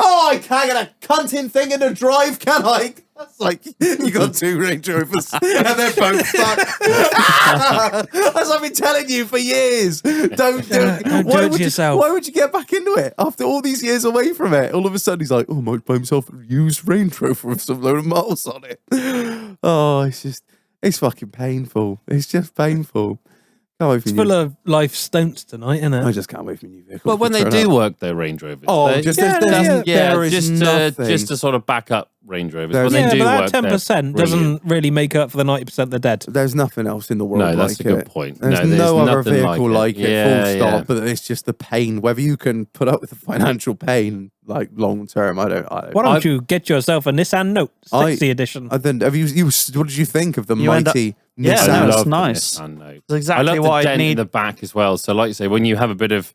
Oh, I can't get a cunting thing in the drive, can I? That's like, you got 2 Range Rovers and they're both fucked. As I've been telling you for years. Don't do it. Don't do it to yourself. Why would you get back into it after all these years away from it? All of a sudden he's like, oh, I might buy himself a used Range Rover with some load of miles on it. Oh, it's fucking painful. It's just painful. Can't wait for It's full of life stunts tonight, isn't it? I just can't wait for new vehicles. Well, when they to do turn up. work their Range Rovers. Oh, just Yeah, there is nothing. just to sort of back up Range Rovers. There's- When Yeah, they do but work, that they're 10% brilliant. doesn't really make up for the 90% they're dead. There's nothing else in the world No, like that's a good it. point. There's No, there's no other nothing vehicle like it, Yeah, full yeah. stop. But it's just the pain. Whether you can put up with the financial pain, like long term, I don't. Why don't you get yourself a Nissan Note, sexy edition? Then have you? What did you think of the You end up- mighty Yeah, Nissan? no, I it's love the nice. Nissan Note. It's exactly I love what the I dent need. in the back as well. So, like you say, when you have a bit of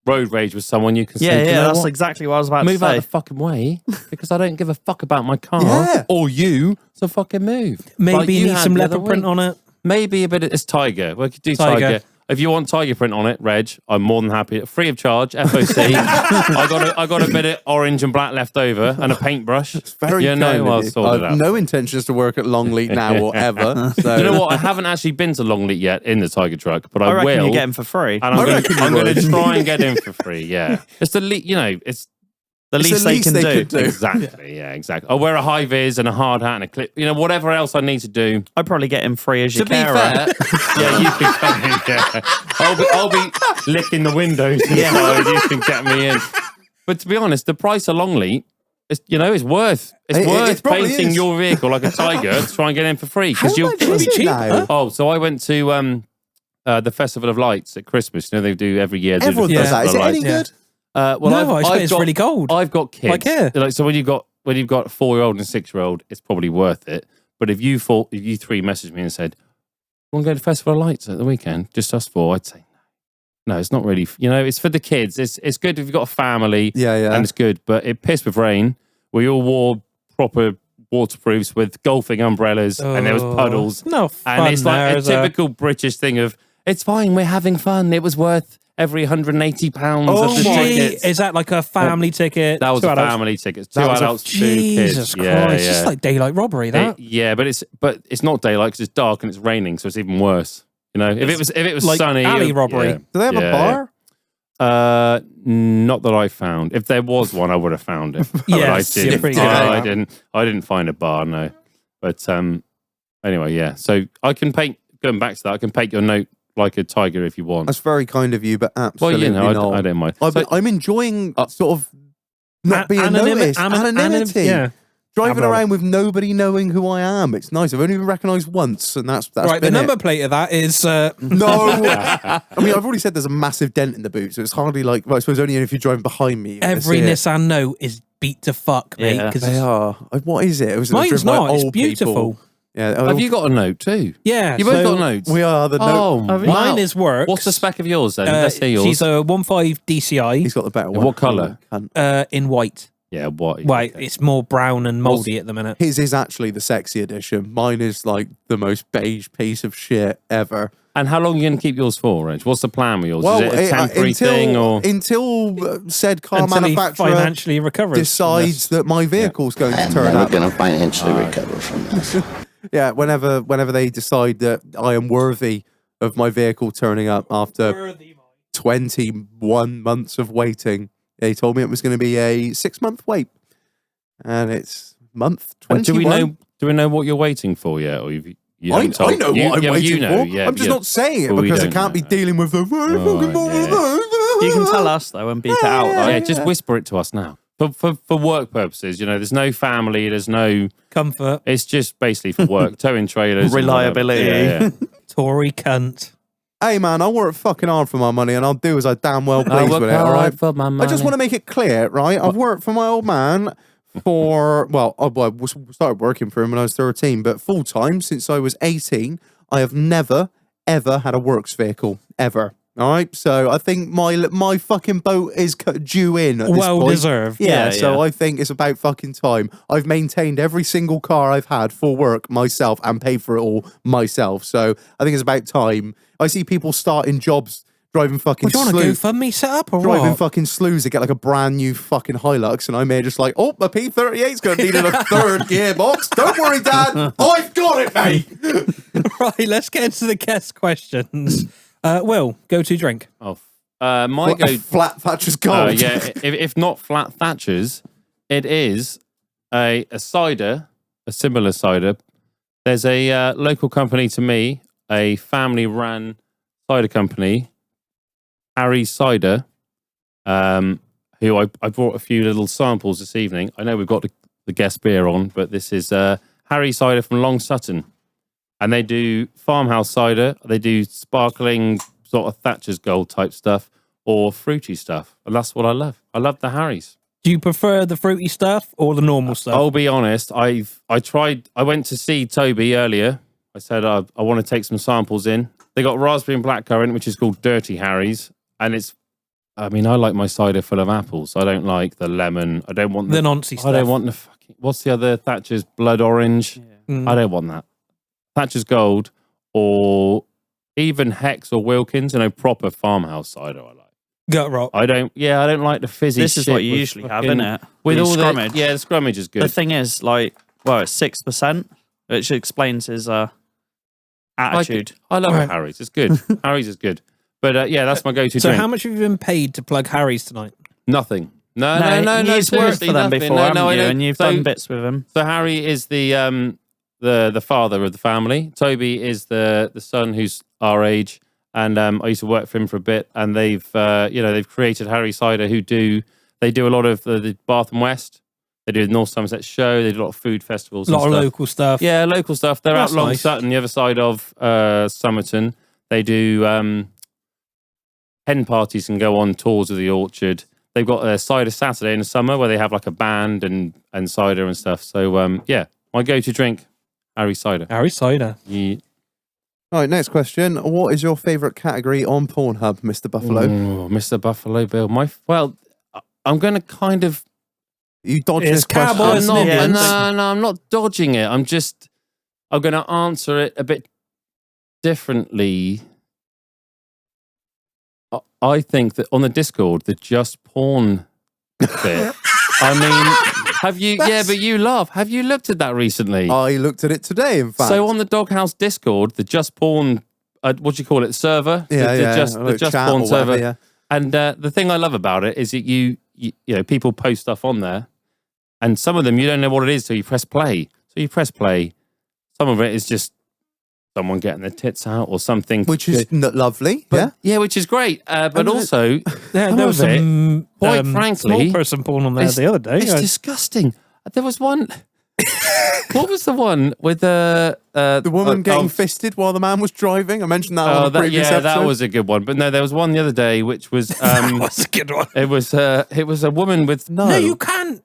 road rage with someone, you can say, Yeah, "Do you yeah, know that's what? exactly what I was about Move to out say. the fucking way because I don't give a fuck about my car Yeah. or you. So fucking move. Maybe Like you you need had some the other leopard print week. on it. Maybe a bit of it's Tiger. We could do Tiger. Tiger. If you want Tiger print on it, Reg, I'm more than happy. Free of charge, FOC. I got a bit of orange and black left over and a paintbrush. Very you know, kind I'll of you. sort it I've out. no intentions to work at Longleat now or ever. So You know what? I haven't actually been to Longleat yet in the Tiger truck, but I, I reckon will. you get him for free. and I'm I going reckon you I'm going would. to try and get him for free. Yeah, it's the it's The It's least the they least can they do. could do. exactly exactly. I'll wear a high vis and a hard hat and a clip. You know, whatever else I need to do. I'd probably get him free as your To be carer. fair, yeah, you can come in. Yeah, I'll be licking the windows inside. You can get me in. But to be honest, the price of Longleat, it's worth It probably painting is. your vehicle like a Tiger to try and get in for free How because you. much is it cheap, now? huh? Oh, so I went to the Festival of Lights at Christmas. You know they do every year. They do Everyone the does that. Is it Festival of any Lights. good? Well, No, I bet it's really gold. I've got kids. Like here. So when you've got a 4-year-old and a 6-year-old, it's probably worth it. But if you three messaged me and said, "Want to go to Festival of Lights at the weekend? Just us 4," I'd say no. It's not really. It's for the kids. It's good if you've got a family. Yeah. And it's good, but it pissed with rain. We all wore proper waterproofs with golfing umbrellas, and there was puddles. No fun And it's like there, a is there? typical British thing of, it's fine, we're having fun. It was worth every £180 Oh of the my- tickets. Is that like a family ticket? That was Two a adults? family ticket. 2 That was a- adults, 2 Jesus kids. Christ! It's just like daylight robbery. That But it's not daylight because it's dark and it's raining, so it's even worse. If it was like sunny, alley robbery. yeah. Do they have a Yeah, bar? Not that I found. If there was one, I would have found it. But Yes, I you're didn't. pretty I good. didn't find a bar. No. But anyway, yeah. So I can paint. Going back to that, I can paint your note like a tiger if you want. That's very kind of you, but Well, absolutely not. I don't mind. I'm enjoying sort of not being noticed. Anonymity. Yeah. Driving Abro. around with nobody knowing who I am. It's nice. I've only been recognised once, and that's Right. The been number it. plate of that is No, I mean I've already said there's a massive dent in the boot, so it's hardly like. Well, I suppose only if you're driving behind me. you're gonna every see it. Nissan Note is beat to fuck, mate. Yeah. 'cause They are. What is it? It was mine's driven by not. It's old beautiful. people. Yeah. Have you got a note too? Yeah. You both so, got notes. We are the. Oh, note. wow. Mine is works. What's the spec of yours then? Let's hear yours. She's a 1.5 DCI He's got the better Yeah, one. what colour? Cunt. in white. Yeah, what? White. okay. It's more brown and mouldy at the minute. His is actually the sexy edition. Mine is like the most beige piece of shit ever. And how long are you going to keep yours for, Reg? What's the plan with yours? Is it a temporary thing or? until said car Until he manufacturer financially recovers. decides that my vehicle's going to I'm turn never up. going to financially recover from this. Yeah, whenever they decide that I am worthy of my vehicle turning up after 21 months of waiting, they told me it was going to be a 6-month wait, and it's month 21. Do we know what you're waiting for yet, or you I haven't told? know what I'm yeah, waiting you know, for. Yeah, I'm just yeah. not saying it Well, we because I don't can't be know. dealing with the. You can tell us though and beat it out. Though. Yeah, just whisper it to us now. For work purposes, there's no family, there's no. Comfort. It's just basically for work, towing trailers, and Reliability. whatever. Yeah. Tory cunt. Hey man, I work fucking hard for my money, and I'll do as I damn well I please work with it. All right. hard for my money. I just want to make it clear, right? I've worked for my old man for I started working for him when I was 13, but full time since I was 18. I have never ever had a works vehicle ever. All right, so I think my fucking boat is due in at this Well point. deserved. Yeah, Yeah, so yeah. I think it's about fucking time. I've maintained every single car I've had for work myself and paid for it all myself. So I think it's about time. I see people starting jobs driving fucking What, do you want a GoFundMe set up or driving what? fucking slews to get like a brand new fucking Hilux, and I'm here just like, oh, my P38's going to need a third gearbox. Don't worry, Dad, I've got it, mate. Right, let's get into the guest questions. Will, go to drink. Oh, my go. Flat Thatcher's Gold. Yeah, if not flat Thatchers, it is a cider, a similar cider. There's a local company to me, a family-run cider company, Harry Cider, who I brought a few little samples this evening. I know we've got the guest beer on, but this is Harry Cider from Long Sutton. And they do farmhouse cider, they do sparkling sort of Thatcher's Gold type stuff, or fruity stuff. And that's what I love. I love the Harry's. Do you prefer the fruity stuff or the normal stuff? I'll be honest, I went to see Toby earlier. I said I want to take some samples in. They got raspberry and blackcurrant, which is called Dirty Harry's. And I like my cider full of apples. I don't like the lemon. I don't want the noncy stuff. I don't want the fucking, what's the other Thatcher's Blood Orange? Mm. I don't want that. Thatcher's Gold or even Hex or Wilkins, proper farmhouse cider I like. Gut rock. I don't like the fizzy This is shit what you with usually have, fucking- innit? With The all scrummage. the scrummage is The good. thing is, it's 6%, which explains his attitude. I love Right. Harry's. It's good. Harry's is good. But that's my go-to So drink. how much have you been paid to plug Harry's tonight? Nothing. No. You've worked Seriously, for them nothing. before, No, haven't I you? don't. And you've done bits with him. So Harry is the father of the family. Toby is the son who's our age, and I used to work for him for a bit. And they've created Harry Cider, who do a lot of the Bath and West. They do the North Somerset show. They do a lot of food festivals. A lot and of stuff. local stuff. Yeah, local stuff. They're That's out Long nice. Sutton, the other side of Somerton. They do hen parties and go on tours of the orchard. They've got a cider Saturday in the summer where they have like a band and cider and stuff. So my go-to drink, Harry Cider. Harry Cider. Yeah. All right, next question. What is your favourite category on Pornhub, Mr. Buffalo? Oh, Mr. Buffalo Bill. I'm going to kind of. You dodging It's this question? cowboys, I'm not, Indians. no, I'm not dodging it. I'm going to answer it a bit differently. I think that on the Discord, the just porn bit. Have you? Yeah, but you laugh. Have you looked at that recently? I looked at it today, in fact. So on the Doghouse Discord, the just porn, what do you call it, server? yeah, the just chat porn or server. whatever, yeah. And the thing I love about it is that you people post stuff on there, and some of them you don't know what it is till you press play. So you press play. Some of it is just someone getting their tits out or something, Which is lovely, But- yeah. yeah, which is great. But And also, There some was of it, some quite frankly, small person porn on there it's- the other day. it's disgusting. There was one. What was the one with The woman getting fisted while the man was driving. I mentioned that on the previous episode. that was a good one. But no, there was one the other day which was That's a good one. it was a woman with No, you can't.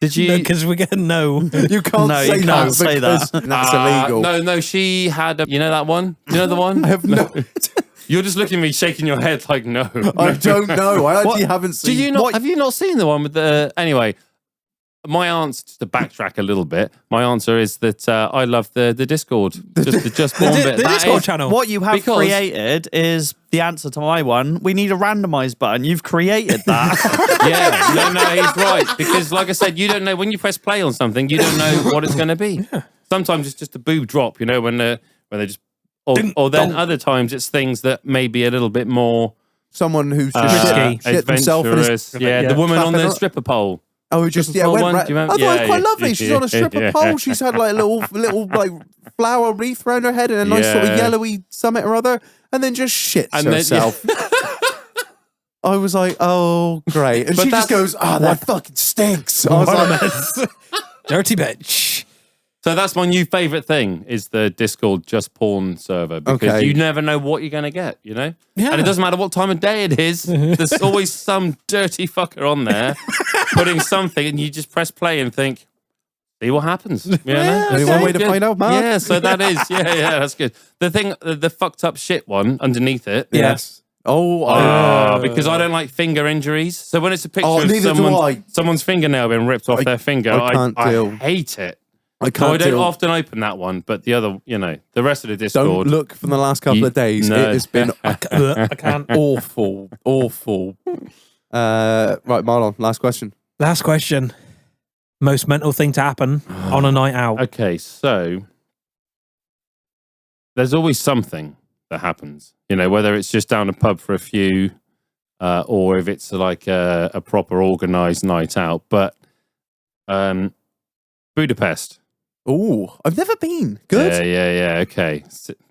Did you? Because we're getting no. You can't No, say you no can't say because that. that's illegal. No, she had. You know that one? You know the one? I have no. You're just looking at me, shaking your head like no. I don't know. I actually haven't Do seen. you not? Have you not seen the one with the? Anyway, my answer, just to backtrack a little bit, my answer is that I love the Discord, just the just born bit. The That Discord is- channel. What you have Because- created is the answer to my one. We need a randomize button. You've created that. Yeah, no, he's right. Because, like I said, you don't know when you press play on something, you don't know what it's going to be. Sometimes it's just a boob drop, when they just, or then other times it's things that may be a little bit more Someone who's just Risky. shit themselves in his. adventurous. Yeah, Yeah. the woman on the Clapping up. stripper pole. Oh, just Stripper pole went one, right. do you remember? I thought it was Yeah, quite yeah, lovely. She's on a stripper yeah. pole. She's had like a little like flower wreath around her head and a nice sort of Yeah. yellowy summit or other, and then just shits And then- herself. I was like, oh, great. And But she just that's- goes, oh, that fucking stinks. I was like, Dirty bitch. So that's my new favourite thing is the Discord just porn server because Okay. you never know what you're going to get, Yeah. And it doesn't matter what time of day it is. There's always some dirty fucker on there putting something and you just press play and think, see what happens. You know? Yeah, Only one way to Good. find out, Mark. Yeah, so that is, that's good. The thing, the fucked up shit one underneath it. Yes. Oh, Because I don't like finger injuries. So when it's a picture of neither do I. someone's fingernail being ripped off their finger, I can't deal. I hate it. I So I can't don't deal. often open that one, but the other, the rest of the Discord. Don't look from the last couple of days. No. It has been I can't. awful. Right, Marlon, last question. Last question. Most mental thing to happen on a night out. Okay, so there's always something that happens, whether it's just down a pub for a few, or if it's like a proper organised night out. But Budapest. Oh, I've never been. Good. Yeah. Okay,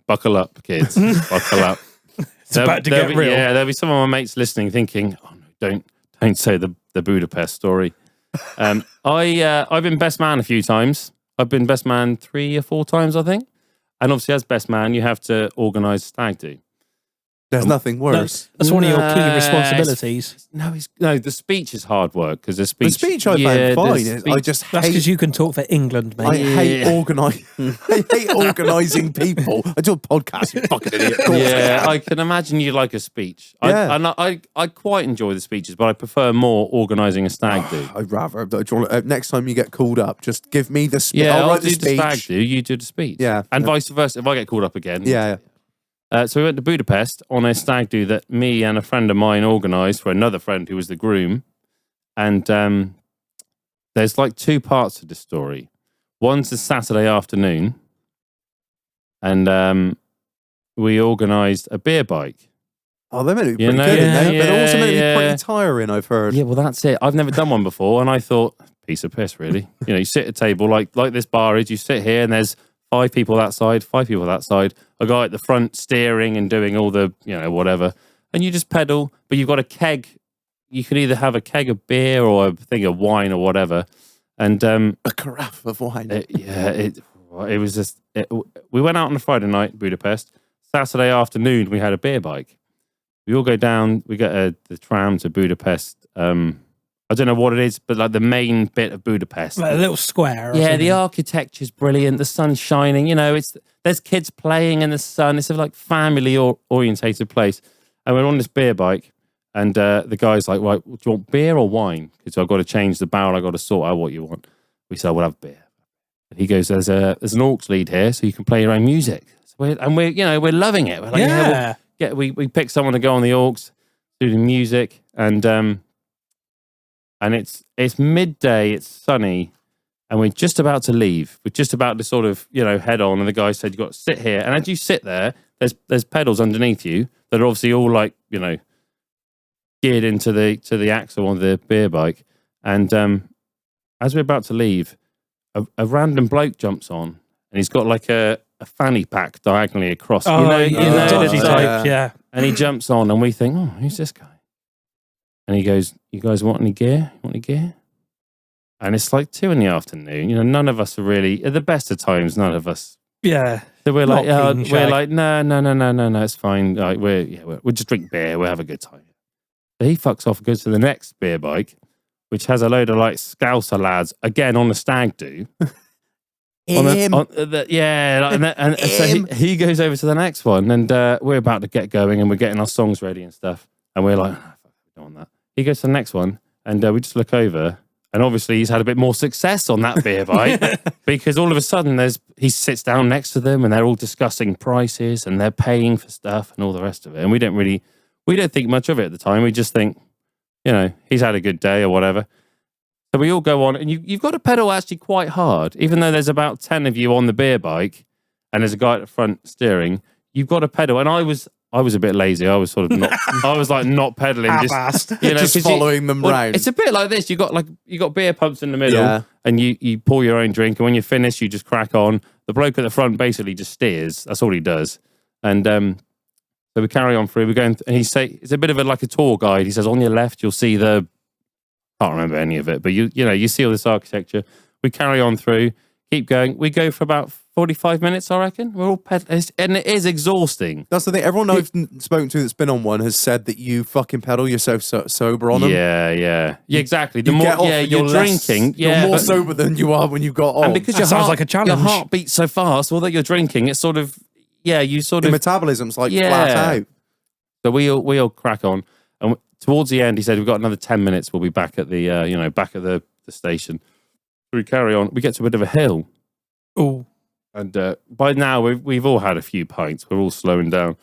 buckle up, kids. Buckle up. It's about to get real. Yeah, there'll be some of my mates listening, thinking, "Oh no, don't say the Budapest story." I've been best man a few times. I've been best man 3 or 4 times, I think. And obviously, as best man, you have to organise stag do. There's nothing worse. That's one of your key No, responsibilities. No, the speech is hard work because the speech. The speech I find fine. I just That's because hate. you can talk for England, mate. I hate organising people. I do a podcast. You fucking idiot. Of course I Yeah, can. I can imagine you like a speech. Yeah. I quite enjoy the speeches, but I prefer more organising a stag do. I'd rather. Next time you get called up, just give me the speech. Yeah, I'll I'll write do the the speech. stag do, you do the speech. Yeah. And vice versa, if I get called up again. Yeah. So we went to Budapest on a stag do that me and a friend of mine organised for another friend who was the groom. And there's like 2 parts to this story. One's the Saturday afternoon, and we organised a beer bike. Oh, they're meant to be You pretty know, good, yeah, aren't they? They're also meant to be yeah. pretty tiring, I've heard. Yeah, well, that's it. I've never done one before, and I thought, piece of piss, really. You sit at a table like this bar is. You sit here, and there's 5 people that side, 5 people that side. A guy at the front steering and doing all the, whatever. And you just pedal, but you've got a keg. You can either have a keg of beer or a thing of wine or whatever. And A carafe of wine. it was just. We went out on a Friday night, Budapest. Saturday afternoon, we had a beer bike. We all go down. We get the tram to Budapest. I don't know what it is, but like the main bit of Budapest. Like a little square. Or Yeah, something. the architecture's brilliant. The sun's shining. There's kids playing in the sun. It's a like family orientated place. And we're on this beer bike, and the guy's like, "Right, do you want beer or wine? Because I've got to change the barrel. I've got to sort out what you want." We said, "We'll have beer." And he goes, "There's an aux lead here, so you can play your own music." So we're loving it. We're like, Yeah. we pick someone to go on the aux, do the music, and it's midday. It's sunny. And we're just about to leave. We're just about to sort of, head on. And the guy said, "You've got to sit here." And as you sit there, there's pedals underneath you that are obviously all like, geared into the axle on the beer bike. And as we're about to leave, a random bloke jumps on, and he's got like a fanny pack diagonally across. Oh, the dodgy type. type. Yeah. And he jumps on, and we think, "Oh, who's this guy?" And he goes, "You guys want any gear? Want any gear?" And it's like 2 PM. None of us are really, at the best of times, none of us. Yeah. So we're like, Not keen, shag. No, it's fine. Like we'll just drink beer. We'll have a good time. So he fucks off and goes to the next beer bike, which has a load of like Scouser lads again on the stag do. And so he goes over to the next one, and we're about to get going, and we're getting our songs ready and stuff, and we're like, "Oh, fuck, we don't want that." He goes to the next one, and we just look over. And obviously he's had a bit more success on that beer bike because all of a sudden he sits down next to them and they're all discussing prices and they're paying for stuff and all the rest of it. And we don't think much of it at the time. We just think, he's had a good day or whatever. So we all go on, and you've got to pedal actually quite hard, even though there's about 10 of you on the beer bike and there's a guy at the front steering. You've got to pedal. And I was a bit lazy. I was sort of not. I was like not pedaling, Half-assed. Just following them round. It's a bit like this. You got beer pumps in the middle, Yeah. and you pour your own drink, and when you finish, you just crack on. The bloke at the front basically just steers. That's all he does. And so we carry on through. We're going, and it's a bit of like a tour guide. He says, "On your left, you'll see the." Can't remember any of it, but you see all this architecture. We carry on through, keep going. We go for about 45 minutes, I reckon. We're all pedaling, and it is exhausting. That's the thing. Everyone I've spoken to that's been on one has said that you fucking pedal yourself sober on them. Yeah, exactly. The You more get off, you're drinking, you're more sober than you are when you got on. and because That sounds like a challenge. Your heart beats so fast, although you're drinking, it's sort of you sort your of metabolism's like flat out. So we all crack on, and towards the end, he said, "We've got another 10 minutes. We'll be back at the back at the station." So we carry on. We get to a bit of a hill. Oh, And by now, we've all had a few pints. We're all slowing down.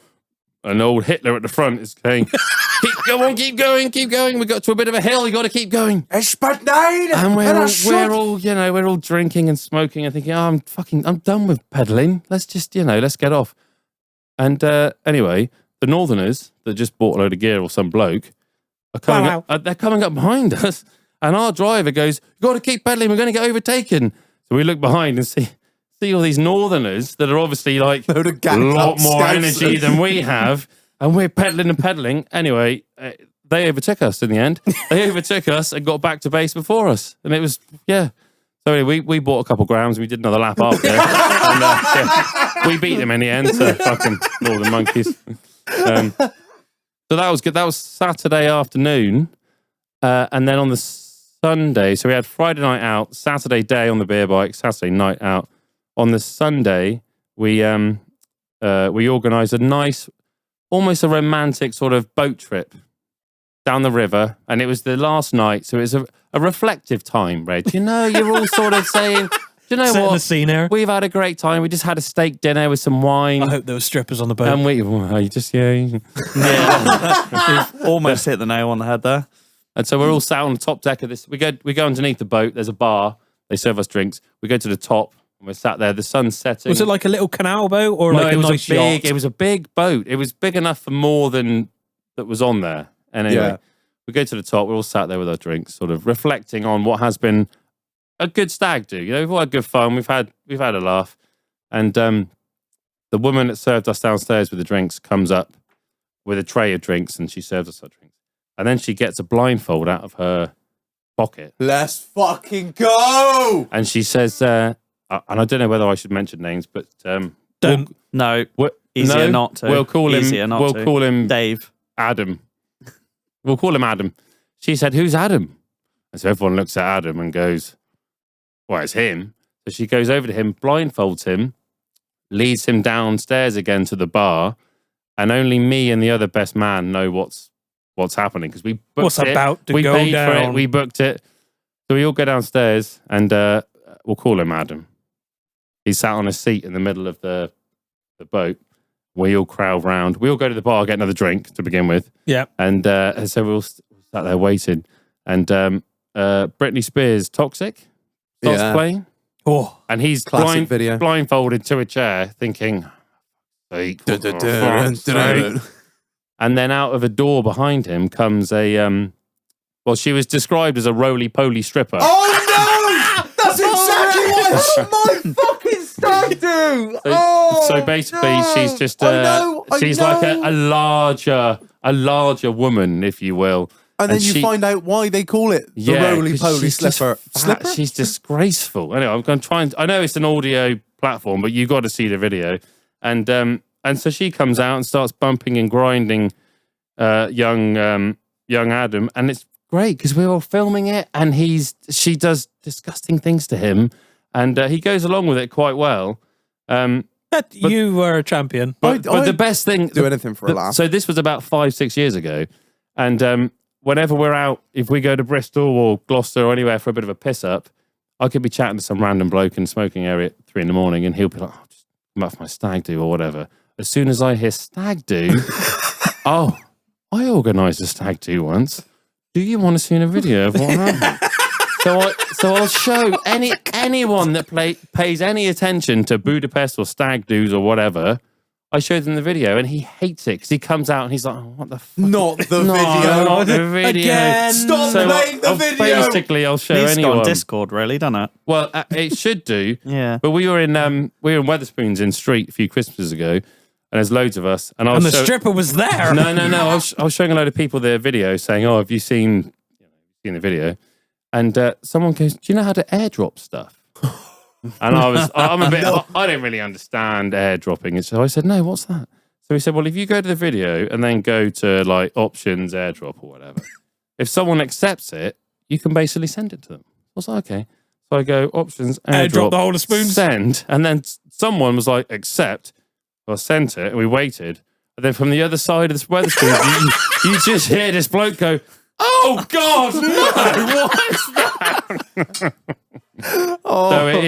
And old Hitler at the front is saying, keep going. We got to a bit of a hill. You got to keep going. And we're all drinking and smoking and thinking, I'm done with pedaling. Let's just, let's get off. And anyway, the Northerners that just bought a load of gear or some bloke are coming up. They're coming up behind us. And our driver goes, you got to keep pedaling. We're going to get overtaken. So we look behind and see all these Northerners that are obviously like a lot more energy than we have, and we're pedaling. Anyway, they overtook us in the end. They overtook us and got back to base before us, and it was So anyway, we bought a couple grams. And we did another lap after, and we beat them in the end. So fucking Northern monkeys. So that was good. That was Saturday afternoon, and then on the Sunday, so we had Friday night out, Saturday day on the beer bike, Saturday night out. On the Sunday, we organised a nice, almost a romantic sort of boat trip down the river, and it was the last night, so it was a reflective time, Reg. You're all sort of saying, do you know setting what? the scene here. We've had a great time. We just had a steak dinner with some wine. I hope there were strippers on the boat. And You've almost hit the nail on the head there. And so we're all sat on the top deck of this. We go underneath the boat. There's a bar. They serve us drinks. We go to the top. And we're sat there, the sun's setting. Was it like a little canal boat or No, like it was not a big. yacht? It was a big boat. It was big enough for more than that was on there. And anyway, we go to the top. We're all sat there with our drinks, sort of reflecting on what has been a good stag do. We've all had good fun. We've had a laugh. And the woman that served us downstairs with the drinks comes up with a tray of drinks, and she serves us our drinks. And then she gets a blindfold out of her pocket. Let's fucking go! And she says, and I don't know whether I should mention names, but Don't. Easier not to. We'll call him. Easier not We'll to. call him Dave. Adam. We'll call him Adam. She said, "Who's Adam?" And so everyone looks at Adam and goes, "Well, it's him." So she goes over to him, blindfolds him, leads him downstairs again to the bar, and only me and the other best man know what's happening because we booked What's it. about to We go paid for it. down. We booked it. So we all go downstairs, and we'll call him Adam. He's sat on a seat in the middle of the boat. We all crowd round. We all go to the bar, get another drink to begin with. Yeah. And so we're all sat there waiting. And Britney Spears' Toxic starts playing. Oh, And he's Classic video. blindfolded to a chair thinking, "Sake, for fuck's sake." And then out of a door behind him comes a, she was described as a roly-poly stripper. Oh no! That's exactly what my fucking stag do! So basically, she's just she's like a larger woman, if you will. And then you find out why they call it the 'cause roly-poly she's just slipper. fat. She's disgraceful. Anyway, I'm going to try and... I know it's an audio platform, but you got to see the video. And so she comes out and starts bumping and grinding young Adam, and it's great because we're all filming it, and she does disgusting things to him, and he goes along with it quite well. you were a champion. But the best thing... Do anything for a laugh. So this was about 5-6 years ago, and whenever we're out, if we go to Bristol or Gloucester or anywhere for a bit of a piss up, I could be chatting to some random bloke in the smoking area at 3 a.m, and he'll be like, "Oh, just come out for my stag do or whatever." As soon as I hear stag do, I organised a stag do once. Do you want to see a video of what happened? So I'll show anyone that pays any attention to Budapest or stag do's or whatever. I showed them the video, and he hates it because he comes out and he's like, "Oh, what the fuck?" Not the No, video. not the video. Again. Stop playing the video. Basically, I'll show Needs to go anyone. on Discord, really, doesn't it? Well, it should do. Yeah. But we were in Wetherspoons in Street a few Christmases ago, and there's loads of us. And And the stripper was there. No. I was showing a load of people their video, saying, "Oh, have you seen the video?" And someone goes, "Do you know how to airdrop stuff?" And I'm a bit, I don't really understand airdropping. And so I said, no, what's that? So he said, well, if you go to the video and then go to like options, airdrop or whatever, if someone accepts it, you can basically send it to them. I was like, okay. So I go options, airdrop the whole of spoons. send. And then someone was like, accept. I sent it and we waited. And then from the other side of the weather screen, you just hear this bloke go, oh God, no, what is that? So it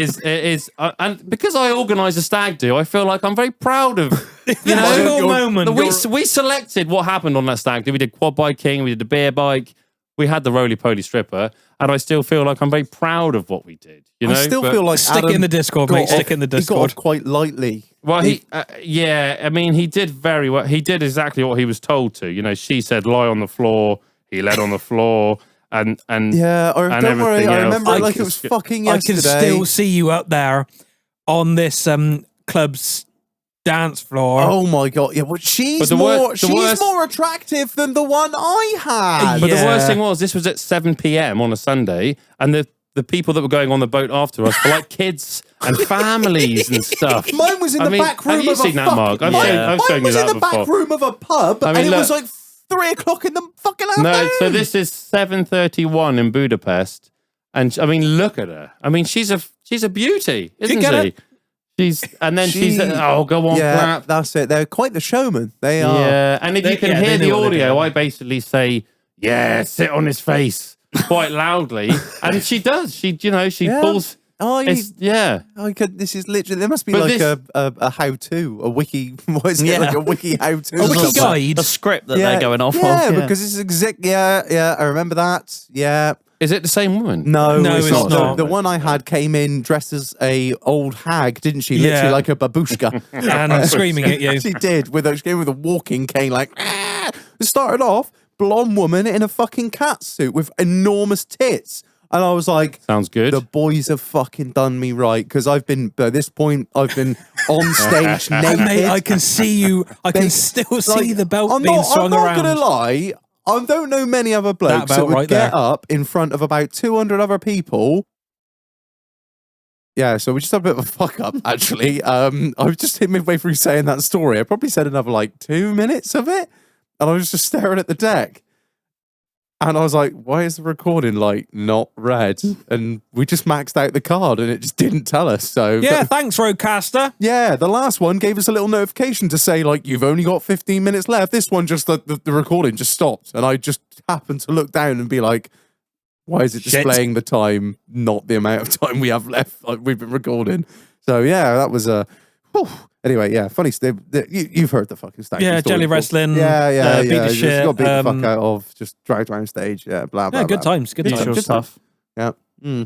is, and because I organised a stag do, I feel like I'm very proud of, you know, your moment. We selected what happened on that stag do. We did quad biking, we did the beer bike, we had the roly-poly stripper, and I still feel like I'm very proud of what we did. You know, I still feel like Stick it Adam in the Discord, got mate. off- Stick it in the He got Discord. off quite lightly. Well, yeah, I mean, he did very well. He did exactly what he was told to. You know, she said lie on the floor. He led on the floor, and Yeah, or and don't worry, everything I else. remember it like it Just- was fucking I yesterday. can still see you up there on this club's dance floor. Oh my god! Yeah, well, she's the more worst- attractive than the one I had. But the Yeah. worst thing was, this was at 7 p.m. on a Sunday, and the people that were going on the boat after us were like kids and families and stuff. Mine was in I the mean, back room have you of a seen that, fucking- Mark? I've Mine- shown- I've mine shown you was in that the back before. room of a pub, I mean, and it look- was like 3 o'clock in the fucking afternoon. No, so this is 7:31 in Budapest, and I mean, look at her. I mean, she's a beauty, isn't get she? She's she's oh, go on, yeah, clap. that's it. They're quite the showman. They are. Yeah, and if you can they hear the know what they're audio, doing. I basically say, "Yeah, sit on his face," quite loudly, and she does. She Yeah. pulls. Oh, Yeah. this is literally. There must be But like this- a how-to, a wiki. What is it? Yeah. Like a wiki how-to. A or wiki something. guide. A script that they're going off yeah, of. because it's exact. Yeah, I remember that. Yeah. Is it the same woman? No, No, it's it's not. not. The one I had came in dressed as a old hag, didn't she? Yeah. Literally like a babushka. And screaming at you. She did she came with a walking cane, like. Ah! It started off blonde woman in a fucking cat suit with enormous tits, and I was like, Sounds good. the boys have fucking done me right, because I've been at this point I've been on stage naked. Mate, I can see you. I can still see Like, the belt I'm being not, swung I'm not around. gonna lie. I don't know many other blokes that belt would right get there. up in front of about 200 other people. Yeah, so we just had a bit of a fuck up, actually. I was just hit midway through saying that story. I probably said another like 2 minutes of it, and I was just staring at the deck. And I was like, why is the recording like not red? And we just maxed out the card and it just didn't tell us. So Yeah, thanks, Roadcaster. yeah, the last one gave us a little notification to say, like, you've only got 15 minutes left. This one, just the recording just stopped. And I just happened to look down and be like, why is it Shit. displaying the time, not the amount of time we have left? Like, we've been recording. So, yeah, that was a... Anyway, yeah, funny stuff. You've heard the fucking story. Yeah, before. jelly wrestling, Yeah, beat the just shit, got beat the fuck out of, just dragged around stage. Yeah, blah, blah, Yeah, good blah. times. Good Good times. Usual stuff. Yeah. Mike?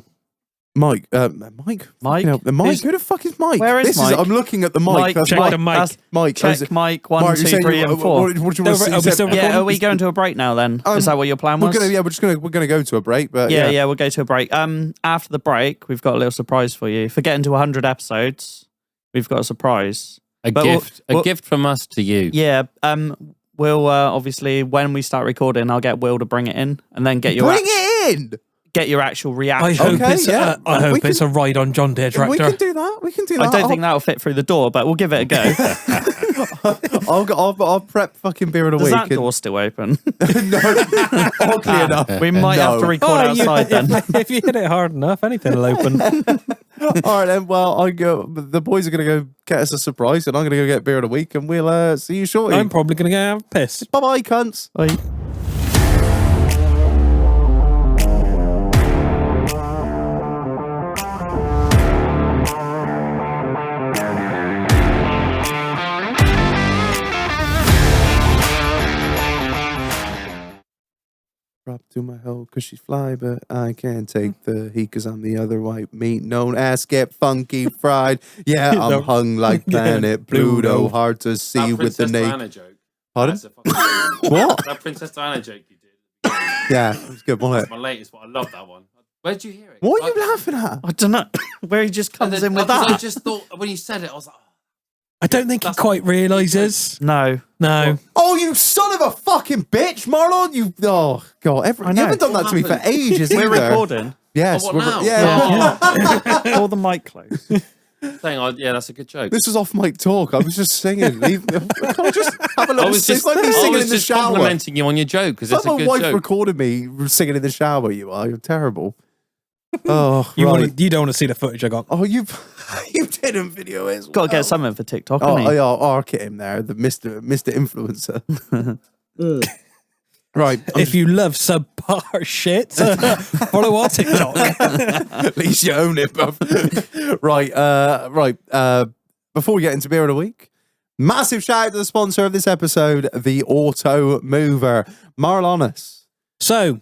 Mike? Fucking hell, Mike? Who's- Who the fuck is Mike? Where is this Mike? I'm looking at the mic. Mike, That's check Mike. the mic. That's- Mike. Check Mike 1, Mark, 2, you're saying 3, and 4. What do you want to Are say? we still Yeah, recording? are we going to a break now then? Is that what your plan was? We're gonna go to a break, but Yeah, we'll go to a break. After the break, we've got a little surprise for you. For getting to 100 episodes, we've got a surprise. A But gift. we'll- A gift from us to you. Yeah, we'll obviously when we start recording, I'll get Will to bring it in, and then get your bring it in. actual I reaction. hope Okay, it's. yeah. I We hope can- it's a ride on John Deere We tractor. can do that. We can do that. I don't think that'll fit through the door, but we'll give it a go. I'll prep fucking beer of the Does week. that door still open? No, oddly enough, We might have to no. record outside then. If you hit it hard enough, anything will open. All right, then. Well, the boys are gonna go get us a surprise, and I'm gonna go get beer of the week, and we'll see you shortly. I'm probably going to go have a piss. Bye, bye, cunts. Bye. Drop to my hoe cause she's fly, but I can't take the heat cause I'm the other white meat known as get funky fried. Yeah, I'm hung like planet Pluto, hard to see with the naked. joke. Pardon? What? That Princess Diana joke you did. Yeah, it was good, wasn't That's it? my latest one. I love that one. Where'd you hear it? What are you laughing at? I don't know where he just comes in with I that. just thought when you said it, I was like, I don't think he quite realises. No, No. Oh, you son of a fucking bitch, Marlon! You, oh god, you know. haven't done that to me for ages. we're either. recording. Yes. Oh, what now? Yeah. Hold the mic close. Saying, yeah, that's a good joke. This was off mic talk. I was just singing. Can't I just have a little sing? It's like me I singing was in the just shower. complimenting you on your joke because It's it's like a my good wife joke. recorded me singing in the shower. You're terrible. Oh, You right. you don't want to see the footage I got. Oh, you didn't video it. Got to get something for TikTok, Oh, haven't you? I'll arc it him there, the Mr. Influencer. Right. If you love subpar shit, follow our TikTok. At least you own it, bruv. Right. Before we get into beer of the week, massive shout out to the sponsor of this episode, the Auto Mover, Marlonis. So,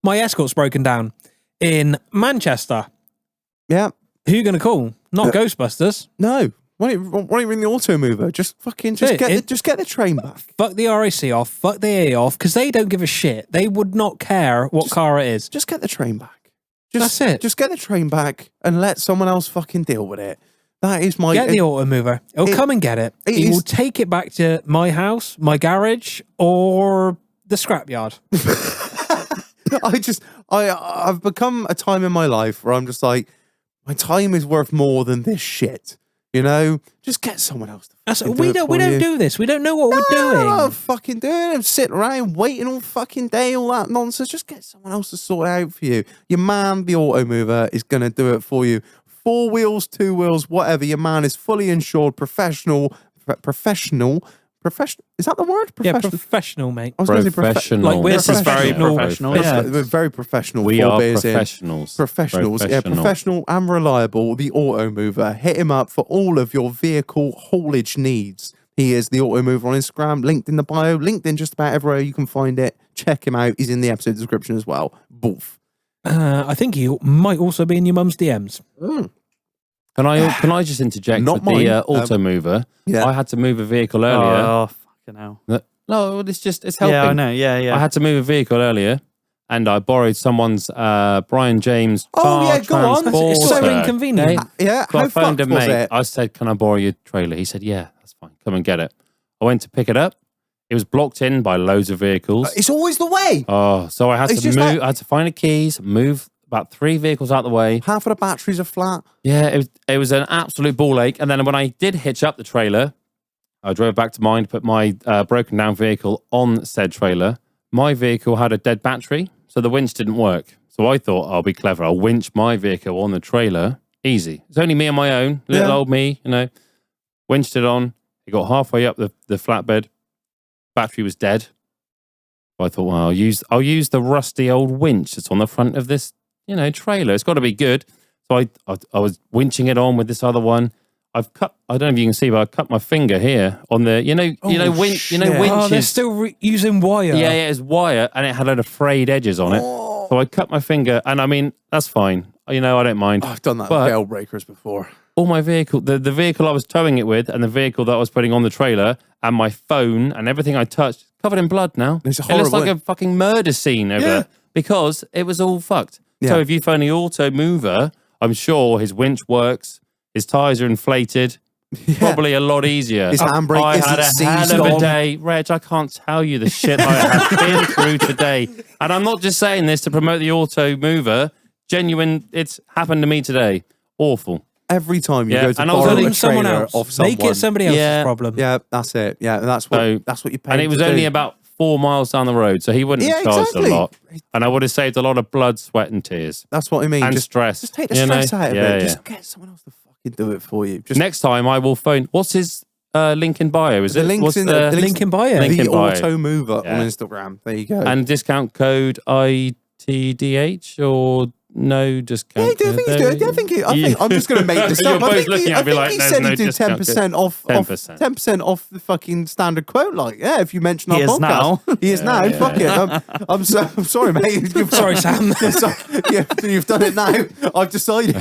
my escort's broken down in Manchester. Yeah. Who are you going to call? Not Ghostbusters. No. Why don't you ring the Auto Mover? Just get the train back. Fuck the RAC off. Fuck the A off, because they don't give a shit. They would not care what car it is. Just get the train back. That's it. Just get the train back and let someone else fucking deal with it. That is my... Get the Auto Mover. He'll come and get it. He will take it back to my house, my garage, or the scrapyard. I've become a time in my life where I'm just like, my time is worth more than this shit. You know, just get someone else to We don't do this. We don't know what we're doing. I'm fucking doing it. I'm sitting around waiting all fucking day, all that nonsense. Just get someone else to sort it out for you. Your man, the Auto Mover, is going to do it for you. 4 wheels, 2 wheels, whatever. Your man is fully insured, professional. Is that the word? Yeah, professional, mate. I was going to say Professional. Like, we're This is very professional. Yeah. We're very professional. We 4 are beers in. professionals. Professionals, yeah, professional and reliable. The Auto Mover. Hit him up for all of your vehicle haulage needs. He is the Auto Mover on Instagram, linked in the bio, linked in just about everywhere you can find it. Check him out. He's in the episode description as well. Boof. I think he might also be in your mum's DMs. Can I just interject Not with mine. the Auto Mover? Yeah. I had to move a vehicle earlier. Oh, fucking hell. No, it's helping. Yeah, I know. Yeah. I had to move a vehicle earlier, and I borrowed someone's Brian James car go on. transporter. It's so inconvenient. Yeah, So how I phoned fucked a was mate. it? I said, "Can I borrow your trailer?" He said, "Yeah, that's fine. Come and get it." I went to pick it up. It was blocked in by loads of vehicles. It's always the way. Oh, so I had It's to just move. like- I had to find the keys, move about 3 vehicles out the way. Half of the batteries are flat. Yeah, it was an absolute ball ache. And then when I did hitch up the trailer, I drove back to mine, put my broken down vehicle on said trailer. My vehicle had a dead battery, so the winch didn't work. So I thought, I'll be clever. I'll winch my vehicle on the trailer. Easy. It's only me on my own, little old me, Winched it on. It got halfway up the flatbed. Battery was dead. I thought, well, I'll use the rusty old winch that's on the front of this, trailer. It's got to be good. So I was winching it on with this other one. I've cut. I don't know if you can see, but I cut my finger here on the. Winch. shit. Oh, they're Winches. still using wire. Yeah, it's wire, and it had a load of frayed edges on it. So I cut my finger, and I mean that's fine. I don't mind. I've done that But- with gale breakers before. All my vehicle, the vehicle I was towing it with, and the vehicle that I was putting on the trailer, and my phone, and everything I touched, covered in blood now. It's It looks horrible. like a fucking murder scene over there because it was all fucked. Yeah. So if you phone the Auto Mover, I'm sure his winch works, his tyres are inflated, probably a lot easier. His handbrake I isn't had a hell seized of a on. day. Reg, I can't tell you the shit I have been through today. And I'm not just saying this to promote the Auto Mover. Genuine, it's happened to me today. Awful. Every time you Yeah, go to and I was borrow telling a someone trailer else. off someone. Make it somebody else's Yeah. problem. Yeah, that's it. Yeah, that's what you pay. And it was only about 4 miles down the road, so he wouldn't have charged exactly. a lot. And I would have saved a lot of blood, sweat, and tears. That's what I mean. And Just stress. Just take the stress out of it. Yeah. Just get someone else to fucking do it for you. Just Next time I will phone. What's his link in bio? Is the it? link's What's in the the Link in bio. Link the in bio. Auto Mover Yeah. on Instagram. There you go. and discount code ITDH or no discount? yeah, I think he's doing. I think I'm just going to make this You're up. I both think looking he, at I me think like he there's said no he'd do discount 10% off. 10%. 10% off the fucking standard quote. Like, yeah, if you mention our He is podcast, now. he is now. Fuck it. I'm sorry, mate. Sorry, Sam. You've done it now. I've decided.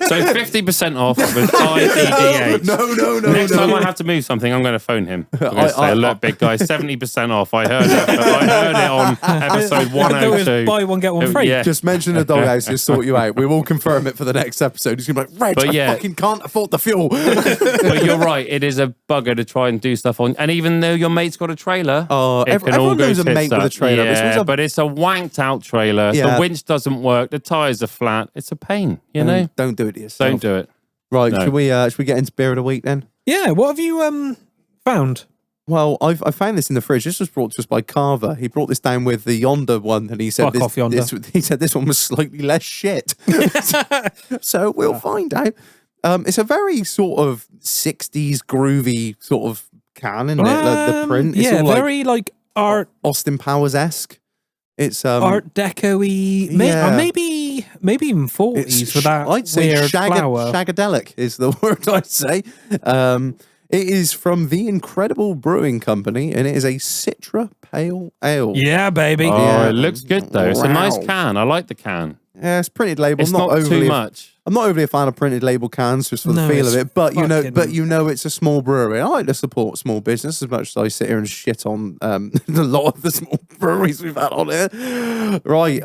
So 50% off with IEDH. No. Next time I have to move something, I'm going to phone him. I'm going to say, look, big guy, 70% off. I heard it on episode I thought it 102. was buy one, get one free. Yeah. Just mention the doghouse, just sort you out. We will confirm it for the next episode. He's going to be like, Reg, I fucking can't afford the fuel. But you're right. It is a bugger to try and do stuff on. And even though your mate's got a trailer, everyone knows a mate with a trailer. Yeah, but it's a wanked out trailer. Yeah. The winch doesn't work. The tyres are flat. It's a pain, you know? Don't do it to yourself. Don't do it. Right, No. should we get into beer of the week then? Yeah, what have you found? Well, I found this in the fridge. This was brought to us by Carver. He brought this down with the Yonder one, and he said Fuck off, Yonder. he said this one was slightly less shit. So we'll find out. It's a very sort of 60s groovy sort of can, isn't it? The print. It's yeah, all very like art Austin Powers-esque. It's Art Deco-y, yeah. maybe even 40s for that I'd say weird flower. shagadelic is the word I'd say. It is from the Incredible Brewing Company, and it is a Citra Pale Ale. Yeah, baby. Oh, Yeah. it looks good though. It's a nice Wow. can. I like the can. Yeah, it's printed label. It's not too much. I'm not overly a fan of printed label cans just for the No, feel it's of it, but fucking- you know it's a small brewery. I like to support small business as much as I sit here and shit on a lot of the small breweries we've had on here. Right,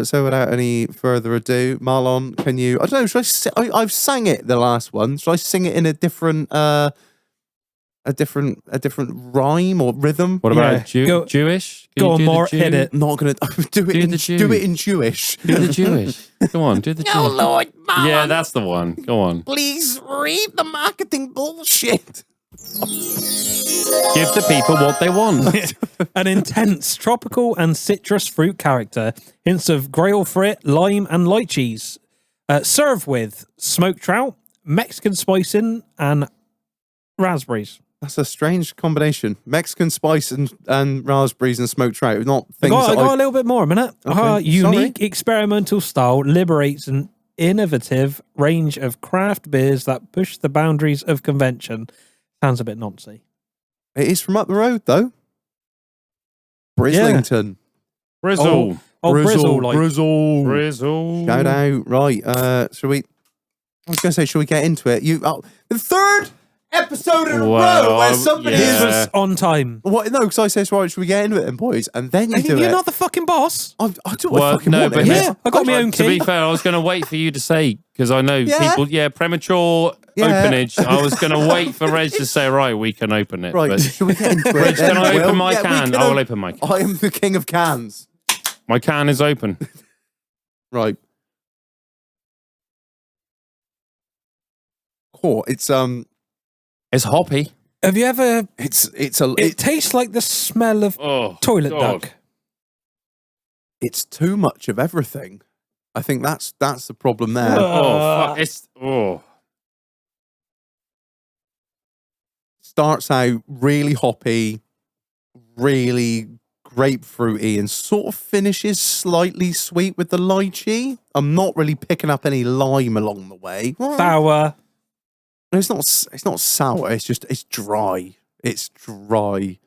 so without any further ado, Marlon, can you? I don't know. Should I've sang it the last one. Should I sing it in a different rhyme or rhythm? What about Go- Jewish? Can Go you on, do the more, Jew? hit it. Not gonna do it. the Jew. Do it in Jewish. Do the Jewish. Go on, do the Jewish. Oh Lord, Marlon, Yeah, that's the one. Go on. please read the marketing bullshit. Give the people what they want. An intense tropical and citrus fruit character, hints of grapefruit, lime, and lychees. Served with smoked trout, Mexican spicing, and raspberries. That's a strange combination. Mexican spice and raspberries and smoked trout. Not things I that got a little bit more a minute. Okay, Unique experimental style liberates an innovative range of craft beers that push the boundaries of convention. Sounds a bit noncy. It is from up the road, though. Brislington. Brizzle. Oh, Brizzle, like Brizzle. Brizzle. Shout out. Right. Shall we? I was going to say, shall we get into it? The third episode in a row where somebody this yeah. was on time. What? No, because I says, right, should we get into it then, boys? And then you do You're it. not the fucking boss. I do what I fucking want. but innit? Yeah, I got my own to be key. fair, I was going to wait for you to say, because I know Yeah. people, premature Yeah. openage. I was going to wait for Reg to say, right, we can open it. Right, But shall we get into it? Reg, then, can I Will? open my Yeah, we can? can I will open my can. I am the king of cans. My can is open. Right. Cool. It's It's hoppy. Have you ever? it tastes like the smell of Oh, toilet God. duck. it's too much of everything. I think that's the problem there. Oh, fuck. It's Starts out really hoppy, really grapefruity, and sort of finishes slightly sweet with the lychee. I'm not really picking up any lime along the way. Sour. It's not sour. It's dry. It's dry.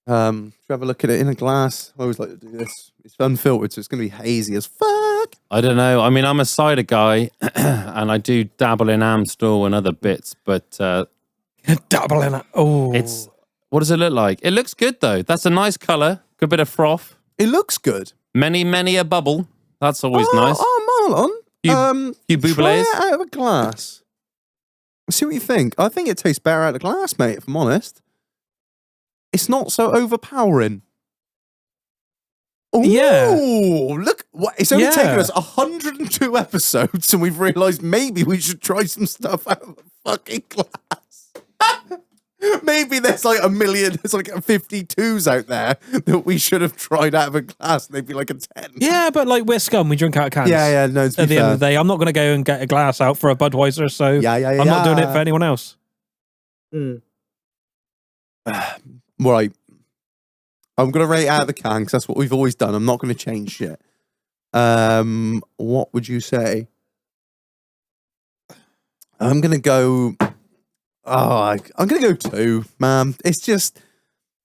Should we have a look at it in a glass? I always like to do this. It's unfiltered, so it's going to be hazy as fuck. I don't know. I mean, I'm a cider guy, and I do dabble in Amstel and other bits, but Double in it. Oh, it's what does it look like? It looks good though. That's a nice color. Good bit of froth. It looks good. Many a bubble. That's always nice. Oh, Marlon. You Try bublés. it out of a glass. See what you think. I think it tastes better out of glass, mate, if I'm honest. It's not so overpowering. Ooh, Yeah. Look, it's only Yeah. taken us 102 episodes, and we've realised maybe we should try some stuff out of a fucking glass. Maybe there's like there's like 52s out there that we should have tried out of a glass, and they'd be like a 10. yeah, but like we're scum. We drink out of cans. Yeah, no, to be At the end fair. of the day, I'm not going to go and get a glass out for a Budweiser, so Yeah, I'm not doing it for anyone else. Right. I'm going to rate it out of the can because that's what we've always done. I'm not going to change shit. What would you say? I'm going to go... I'm going to go 2, man. It's just...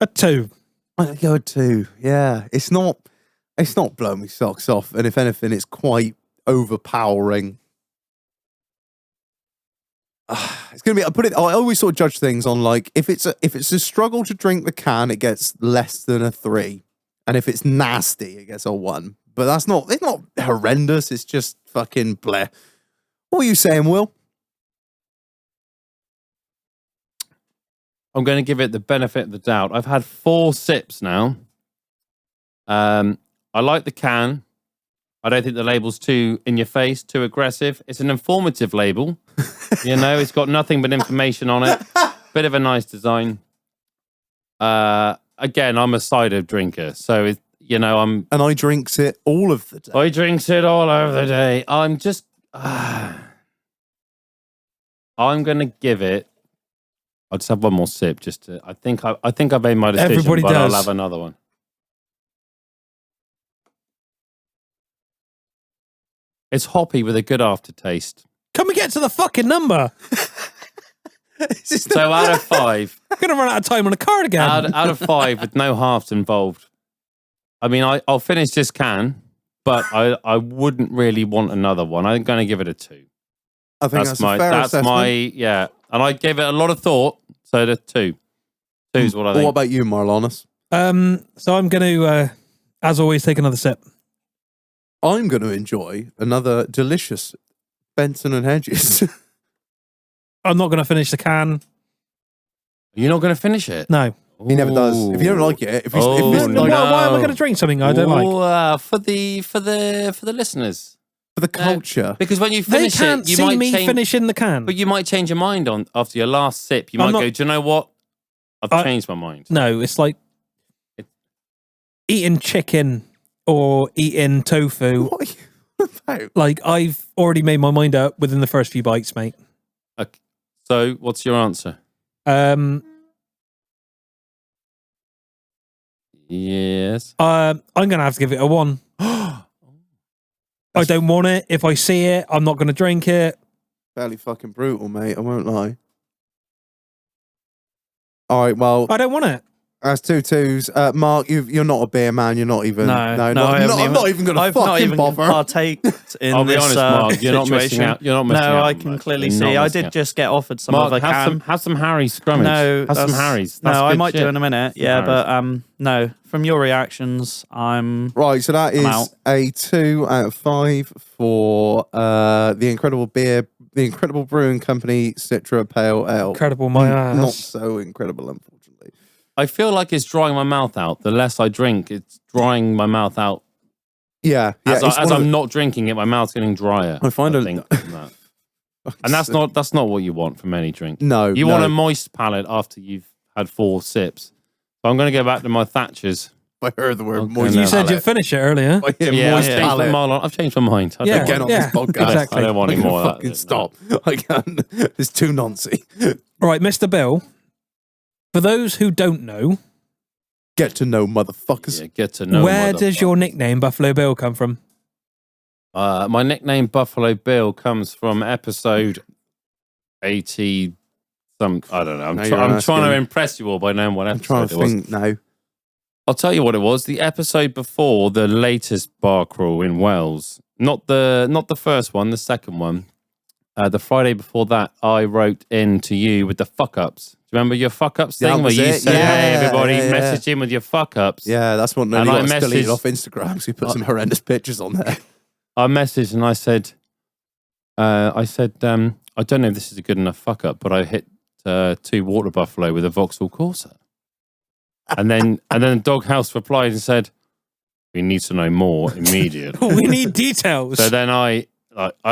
A 2. I'm going to go 2. Yeah. It's not blowing me socks off. And if anything, it's quite overpowering. it's gonna be. I always sort of judge things on like if it's a struggle to drink the can, it gets less than a 3, and if it's nasty, it gets a 1. But it's not horrendous. It's just fucking bleh. What are you saying, Will? I'm going to give it the benefit of the doubt. I've had 4 sips now. I like the can. I don't think the label's too in your face, too aggressive. It's an informative label. It's got nothing but information on it. Bit of a nice design. Again, I'm a cider drinker, so I'm. And I drinks it all of the day. I drinks it all over the day. I'm just. I'm gonna give it. I'll just have one more sip. Just to. I think I've made my decision. Everybody but does. I'll have another one. It's hoppy with a good aftertaste. Can we get to the fucking number? So out of 5, I'm gonna run out of time on a card again. out of 5 with no halves involved. I mean, I'll finish this can, but I wouldn't really want another one. I'm going to give it a 2. I think that's a fair assessment. Yeah. And I gave it a lot of thought, so the 2. 2 is what I think. What about you, Marlonis? So I'm going to, as always, take another sip. I'm going to enjoy another delicious Benson and Hedges. I'm not going to finish the can. You're not going to finish it? No. He never does. If you don't like it, if it's no. Why am I going to drink something I don't like? For the listeners, for the culture, because when you They finish can't it, you see might me finish in the can. But you might change your mind on after your last sip. You I'm might not- go, do you know what? I've changed my mind. No, it's like eating chicken or eating tofu. what are you about? Like, I've already made my mind up within the first few bites, mate. Okay. So, what's your answer? Yes. I'm going to have to give it a 1. I don't want it. If I see it, I'm not going to drink it. Fairly fucking brutal, mate. I won't lie. All right, well, I don't want it. that's 2 2s. Mark, you're not a beer man. You're not even. I'm not even going to I've not fucking even bother. partaked in I'll be this honest, Mark. You're not situation. missing out. You're not missing out. No, I on can much. clearly You're see. not I missing did out. just get offered some Mark, of a can. have some Harry's scrummage. No, have some Harry's. No, That's I good might shit. do in a minute. Some Yeah, Harry's. but no. From your reactions, I'm Right, so that out. is a 2 out of 5 for the Incredible Brewing Company Citra Pale Ale. Incredible, my ass. Not so incredible, unfortunately. I feel like it's drying my mouth out. The less I drink, it's drying my mouth out. Yeah, As it's one of I'm the- not drinking it, my mouth's getting drier. I find think from that. And that's not what you want from any drink. No, You no. want a moist palate after you've had 4 sips. So I'm going to go back to my Thatchers. I heard the word Okay, moist. no. You said palate. you'd finish it earlier. I hear Yeah, moist palate. I've changed my mind. I don't Yeah. want Again on Yeah, this podcast. exactly. I don't want I any can more of that. fucking stop. I can't. It's too noncy. Right, Mr. Bill. For those who don't know, Get to know motherfuckers. Yeah, get to know. where does your nickname Buffalo Bill come from? My nickname Buffalo Bill comes from episode 80. I don't know. I'm Now you're trying asking. to impress you all by knowing what I'm episode trying to it was. think now. I'll tell you what it was. The episode before the latest bar crawl in Wales. Not the first one, the second one. The Friday before that, I wrote in to you with the fuck ups. Do you remember your fuck ups That thing where was you it. said, "Hey, Yeah, everybody, yeah, yeah. message in with your fuck ups." Yeah, that's what nearly And I got us deleted messaged- off Instagram because we put some horrendous pictures on there. I messaged and I said, I don't know if this is a good enough fuck up, but I hit 2 water buffalo with a Vauxhall Corsa. And then Doghouse replied and said, "We need to know more immediately." We need details. So then I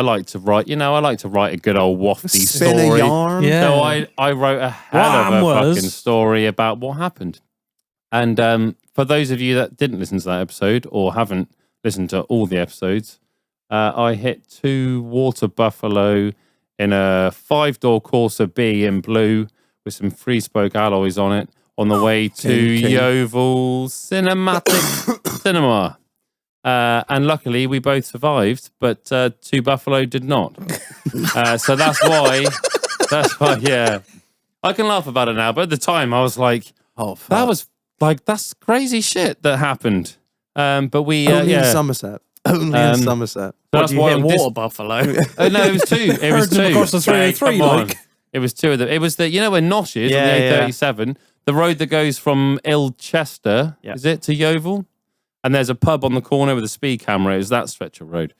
like to write, I like to write a good old wafty Spin a story. yarn. Yeah. So I wrote a hell of a fucking story about what happened. And for those of you that didn't listen to that episode or haven't listened to all the episodes, I hit 2 water buffalo in a 5-door Corsa B in blue with some 3-spoke alloys on it on the way to Kinky. Yeovil Cinematic Cinema. And luckily we both survived, but 2 buffalo did not. So that's why, yeah. I can laugh about it now, but at the time I was like, Oh, fuck. that was like, that's crazy shit that happened. But we, Only in yeah. Somerset. Only in Somerset. So that's why you I'm hit water buffalo. Oh, no, it was 2. It was Heard them 2. across the 303, Come on. like. It was two of them. It was the, where Nosh is on the A37, the road that goes from Ilchester, is it, to Yeovil? And there's a pub on the corner with a speed camera. It was that stretch of road.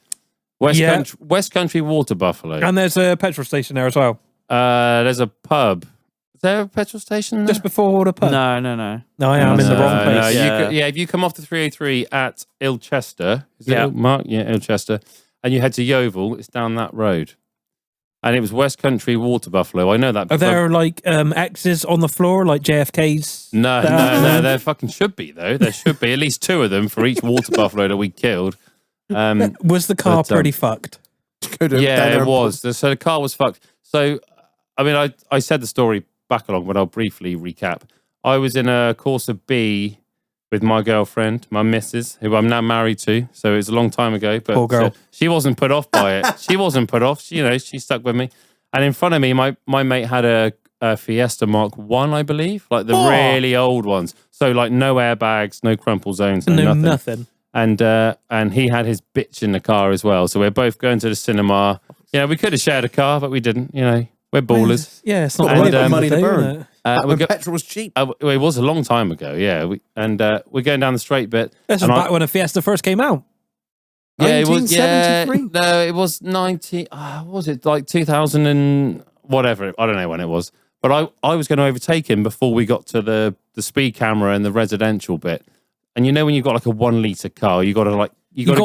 West Country Water Buffalo. And there's a petrol station there as well. There's a pub. Is there a petrol station there? Just before the pub? No. No, I am in the wrong place. No, if you come off the 303 at Ilchester, is it Mark? Yeah, Ilchester, and you head to Yeovil, it's down that road. And it was West Country Water Buffalo. I know that. Are there like X's on the floor, like JFK's? No, there fucking should be, though. There should be at least two of them for each water buffalo that we killed. Was the car pretty fucked? Yeah, it was. So the car was fucked. So, I mean, I said the story back along, but I'll briefly recap. I was in a Corsa B with my girlfriend, my missus, who I'm now married to. So it was a long time ago. But poor girl. She wasn't put off by it. She wasn't put off. She stuck with me. And in front of me, my mate had a Fiesta Mark 1, I believe, like the really old ones. So like no airbags, no crumple zones, nothing. And he had his bitch in the car as well. So we're both going to the cinema. We could have shared a car, but we didn't. We're ballers. Yeah, it's not right money to burn. When petrol was cheap. It was a long time ago, yeah. We're going down the straight bit. This was back when a Fiesta first came out. Yeah, it was. Yeah, no, it was 90. Was it like 2000 and whatever? I don't know when it was. But I was going to overtake him before we got to the speed camera and the residential bit. And when you've got like a 1 litre car, you got to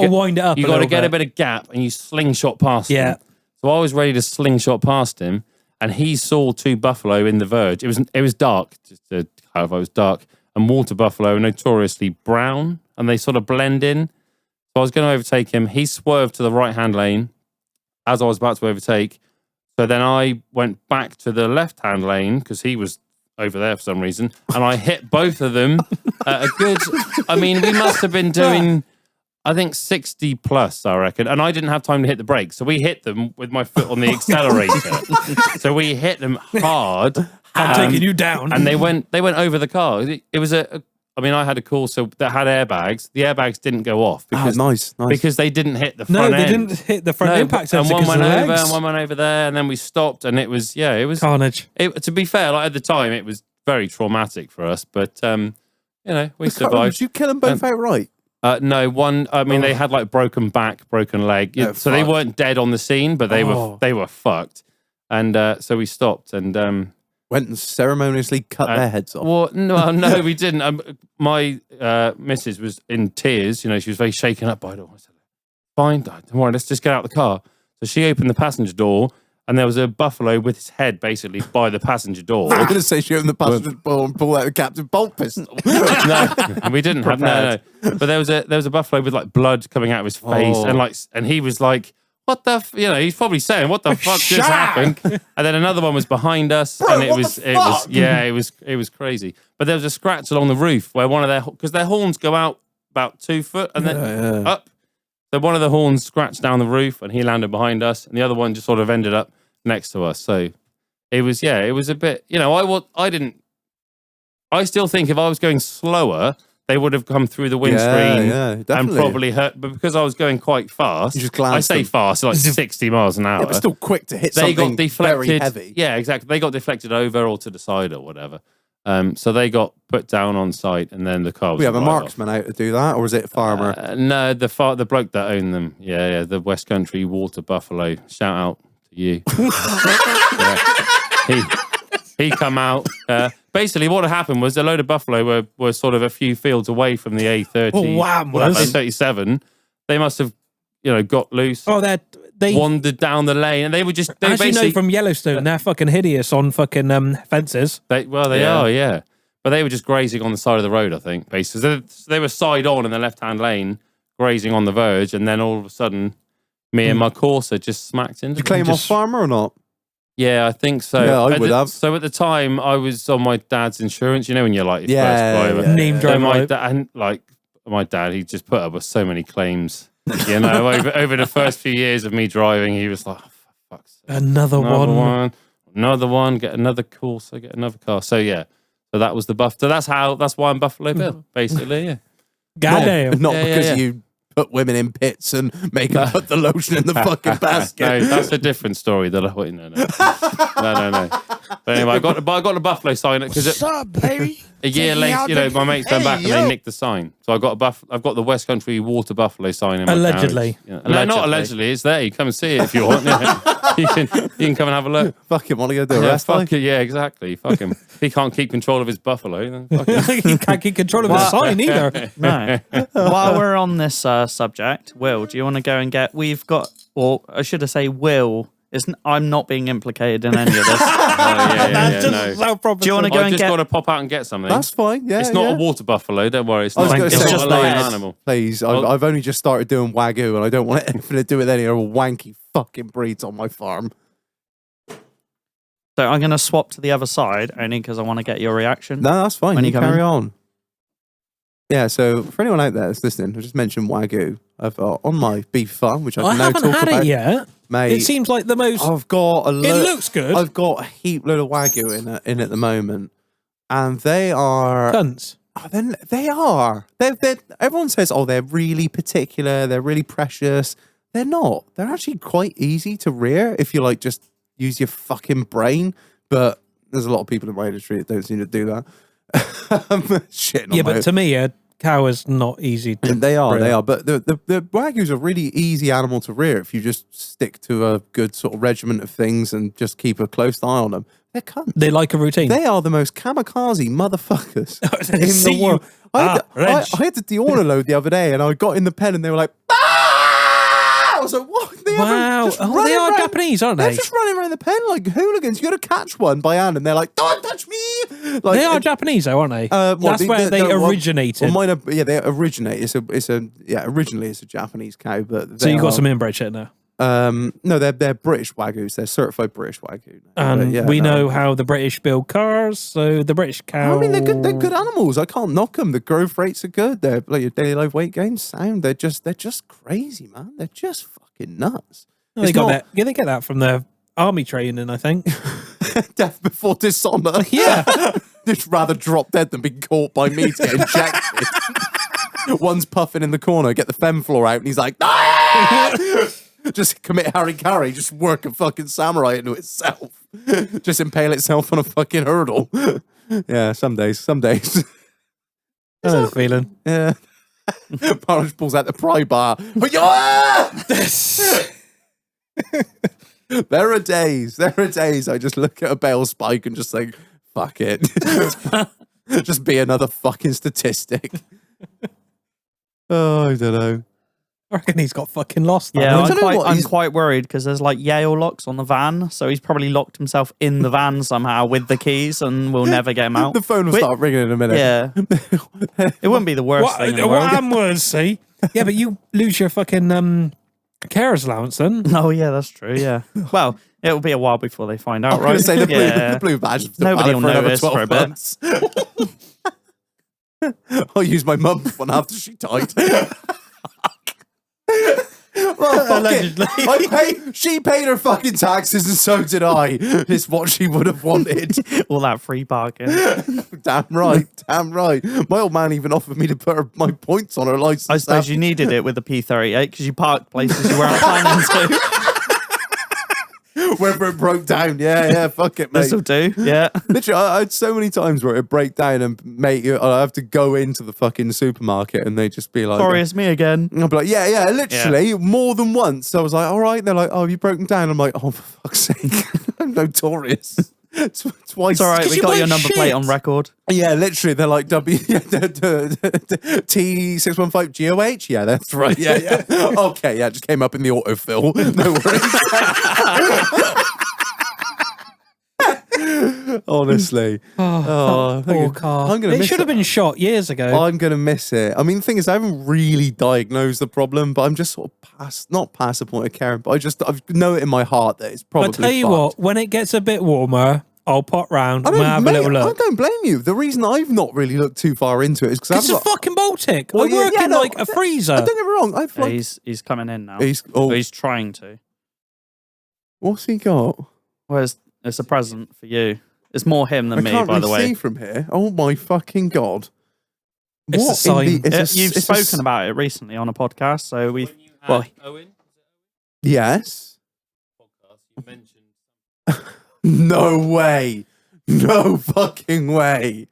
wind it up. You got to get a bit of gap, and you slingshot past him. So I was ready to slingshot past him. And he saw two buffalo in the verge. It was dark, it was dark. And water buffalo are notoriously brown, and they sort of blend in. So I was going to overtake him. He swerved to the right-hand lane as I was about to overtake. So then I went back to the left-hand lane because he was over there for some reason, and I hit both of them at a good. I mean, we must have been doing, I think 60 plus, I reckon. And I didn't have time to hit the brakes. So we hit them with my foot on the accelerator. So we hit them hard. I'm taking you down. And they went over the car. It was I had a Corsa that had airbags. The airbags didn't go off because nice. Because they didn't hit the front end. No, they didn't hit the front impact sensor. And one went over and one went over there, and then we stopped, and it was carnage. To be fair, like at the time, it was very traumatic for us, but we survived. Did you kill them both outright? No, one. I mean, they had like broken back, broken leg, so they weren't dead on the scene, but they were fucked. And so we stopped and went and ceremoniously cut their heads off. Well, no, we didn't. My missus was in tears. She was very shaken up by it all. I said, "Fine, don't worry. Let's just get out the car." So she opened the passenger door, and there was a buffalo with his head basically by the passenger door. I'm going to say she opened the passenger door and pulled out a Captain Bolt pistol. No, we didn't have no. But there was a buffalo with like blood coming out of his face, and he was like, "What the?" He's probably saying, "What the fuck just happened?" And then another one was behind us, and it was crazy. But there was a scratch along the roof where one of because their horns go out about 2 foot and then up. So one of the horns scratched down the roof, and he landed behind us, and the other one just sort of ended up next to us. So it was a bit. I still think if I was going slower, they would have come through the windscreen and probably hurt. But because I was going quite fast, I say fast, like 60 miles an hour. Yeah, but still quick to hit something very heavy. Yeah, exactly. They got deflected over or to the side or whatever. So they got put down on site, and then the car was we have a marksman out to do that, or is it a farmer? No, the bloke that owned them. Yeah, the West Country Water Buffalo. Shout out to you. He come out. Basically, what happened was a load of buffalo were sort of a few fields away from the A30. Oh, wow. A37. They must have, got loose. Oh, they wandered down the lane, and they were just. They as basically, you know from Yellowstone, they're fucking hideous on fucking fences. They are, yeah. But they were just grazing on the side of the road, I think. Basically, they were side on in the left-hand lane, grazing on the verge, and then all of a sudden, me and my Corsa just smacked into. Did you claim off farmer or not? Yeah, I think so. Yeah, I would have. So at the time, I was on my dad's insurance. When you're like your first driver, name driver. My dad, he just put up with so many claims. Over the first few years of me driving, he was like, oh, for fuck's sake. Another one. Get another Corsa, get another car. So yeah, so that was the buff. So that's why I'm Buffalo Bill, basically. Yeah. Goddamn. Not because you put women in pits and make them put the lotion in the fucking basket. No, that's a different story. No. But anyway, I got the buffalo sign because What's up, baby? a year later, my mates came back and they nicked the sign. So I got I've got the West Country water buffalo sign in my Allegedly. garage. No, not allegedly. It's there. You come and see it if you want. you can come and have a look. Fuck him, want to go do a Yeah, rest fuck it. Yeah, exactly. Fuck him. If he can't keep control of his buffalo, then fuck him. He can't keep control of his sign either. No. While we're on this subject, Will, do you want to go and get? We've got, or I should say, Will. I'm not being implicated in any of this. That doesn't sound proper. Do you want to go I and just get? got to pop out and get something. That's fine, yeah. It's not a water buffalo. Don't worry. It's I was not. gonna It's say, not just a live theirs. animal. Please, I've only just started doing Wagyu and I don't want anything to do with any of the wanky fucking breeds on my farm. So I'm going to swap to the other side only because I want to get your reaction. No, that's fine. When You you come carry in. on. Yeah, so for anyone out there that's listening, I just mentioned Wagyu. I've on my beef farm, which I I can now haven't talk had about. it yet. Mate, It seems like the most. I've got a It load. looks good. I've got a heap load of Wagyu in at the moment, and they are. Cunts. Oh, then they are. They're. Everyone says, "Oh, they're really particular. They're really precious." They're not. They're actually quite easy to rear if you like just use your fucking brain. But there's a lot of people in my industry that don't seem to do that. Shit. Yeah, but to me, a cow is not easy to. They are, rear. they are. But the Wagyu's a really easy animal to rear if you just stick to a good sort of regiment of things and just keep a close eye on them. They're cunts. They like a routine. They are the most kamikaze motherfuckers They in see the world. you. I Reg. had to deorder load the other day and I got in the pen and they were like, "Ah!" I was like, what? They Wow. just Oh, running they are around- Japanese, aren't They're they? just running around the pen like hooligans. You got to catch one by hand and they're like, "Don't touch me!" Like, They are Japanese, though, aren't they? well, That's where they well, originated. Well, mine are, yeah, they originate. Originally it's a Japanese cow, but So you got are- some inbred shit now. No, they're British Wagyus. They're certified British Wagyu. And But yeah, we no. know how the British build cars, so the British cow. I mean, they're good. They're good animals. I can't knock them. The growth rates are good. They're like your daily life weight gain sound. They're just crazy, man. They're just fucking nuts. They It's got not- that. Yeah, they get that from their army training, I think. Death before dishonor. Yeah. Just rather drop dead than be caught by me to get injected. One's puffing in the corner, get the fem floor out, and he's like, "Ah!" Just commit Harry Carey, just work a fucking samurai into itself. Just impale itself on a fucking hurdle. Yeah, some days. I know the feeling. Yeah. Polish pulls out the pry bar. But yeah! There are days I just look at a bale spike and just think, fuck it. Just be another fucking statistic. Oh, I don't know. I reckon he's got fucking lost. Yeah, I don't know what I'm he's- quite worried because there's like Yale locks on the van, so he's probably locked himself in the van somehow with the keys, and we'll never get him out. The phone will Wait- start ringing in a minute. Yeah, it wouldn't be the worst thing in the What world. happened was, see? Yeah, but you lose your fucking carer's allowance then. Oh yeah, that's true. Yeah. Well, it'll be a while before they find out, I'm going right? to say yeah. the blue badge is still Nobody valid will for another notice 12 for a bit. months. I'll use my mum's one after she died. Well, fuck Allegedly. it. She paid her fucking taxes and so did I. It's what she would have wanted. All that free parking. Damn right. My old man even offered me to put my points on her license. I suppose you needed it with the P38 because you parked places you weren't planning to. Wherever it broke down. Yeah, fuck it, mate. This'll do. Yeah. Literally, I had so many times where it break down and mate, I have to go into the fucking supermarket and they just be like, Sorry, it's me again. I'll be like, yeah, literally more than once. I was like, all right. They're like, oh, have you broken down? I'm like, oh, for fuck's sake. I'm notorious. Twice. It's all right. We you got buy your number plate shit. on record. Yeah, literally. They're like, T615 GOH? Yeah, that's right. Yeah. Okay, yeah, it just came up in the autofill. No worries. Honestly. Oh, Poor car. I'm gonna It miss should have been shot years ago. I'm going to miss it. I mean, the thing is, I haven't really diagnosed the problem, but I'm just sort of not past the point of caring, but I know it in my heart that it's probably But tell you fucked. what, when it gets a bit warmer, I'll pop round and we'll have a little I look. don't blame you. The reason I've not really looked too far into it is because It's a fucking Baltic. Well, I work in like a freezer. Don't get me wrong. I've Yeah, like, he's coming in now. he's Trying to. what's he got? Well, it's a present for you. It's more him than I me, can't by the really see way. from here. Oh my fucking god! It's a What sign. in the- it's a- You've it's a spoken about it recently on a podcast, so we've. When you had Well, Owen Yes. podcast, you mentioned. No way. No fucking way.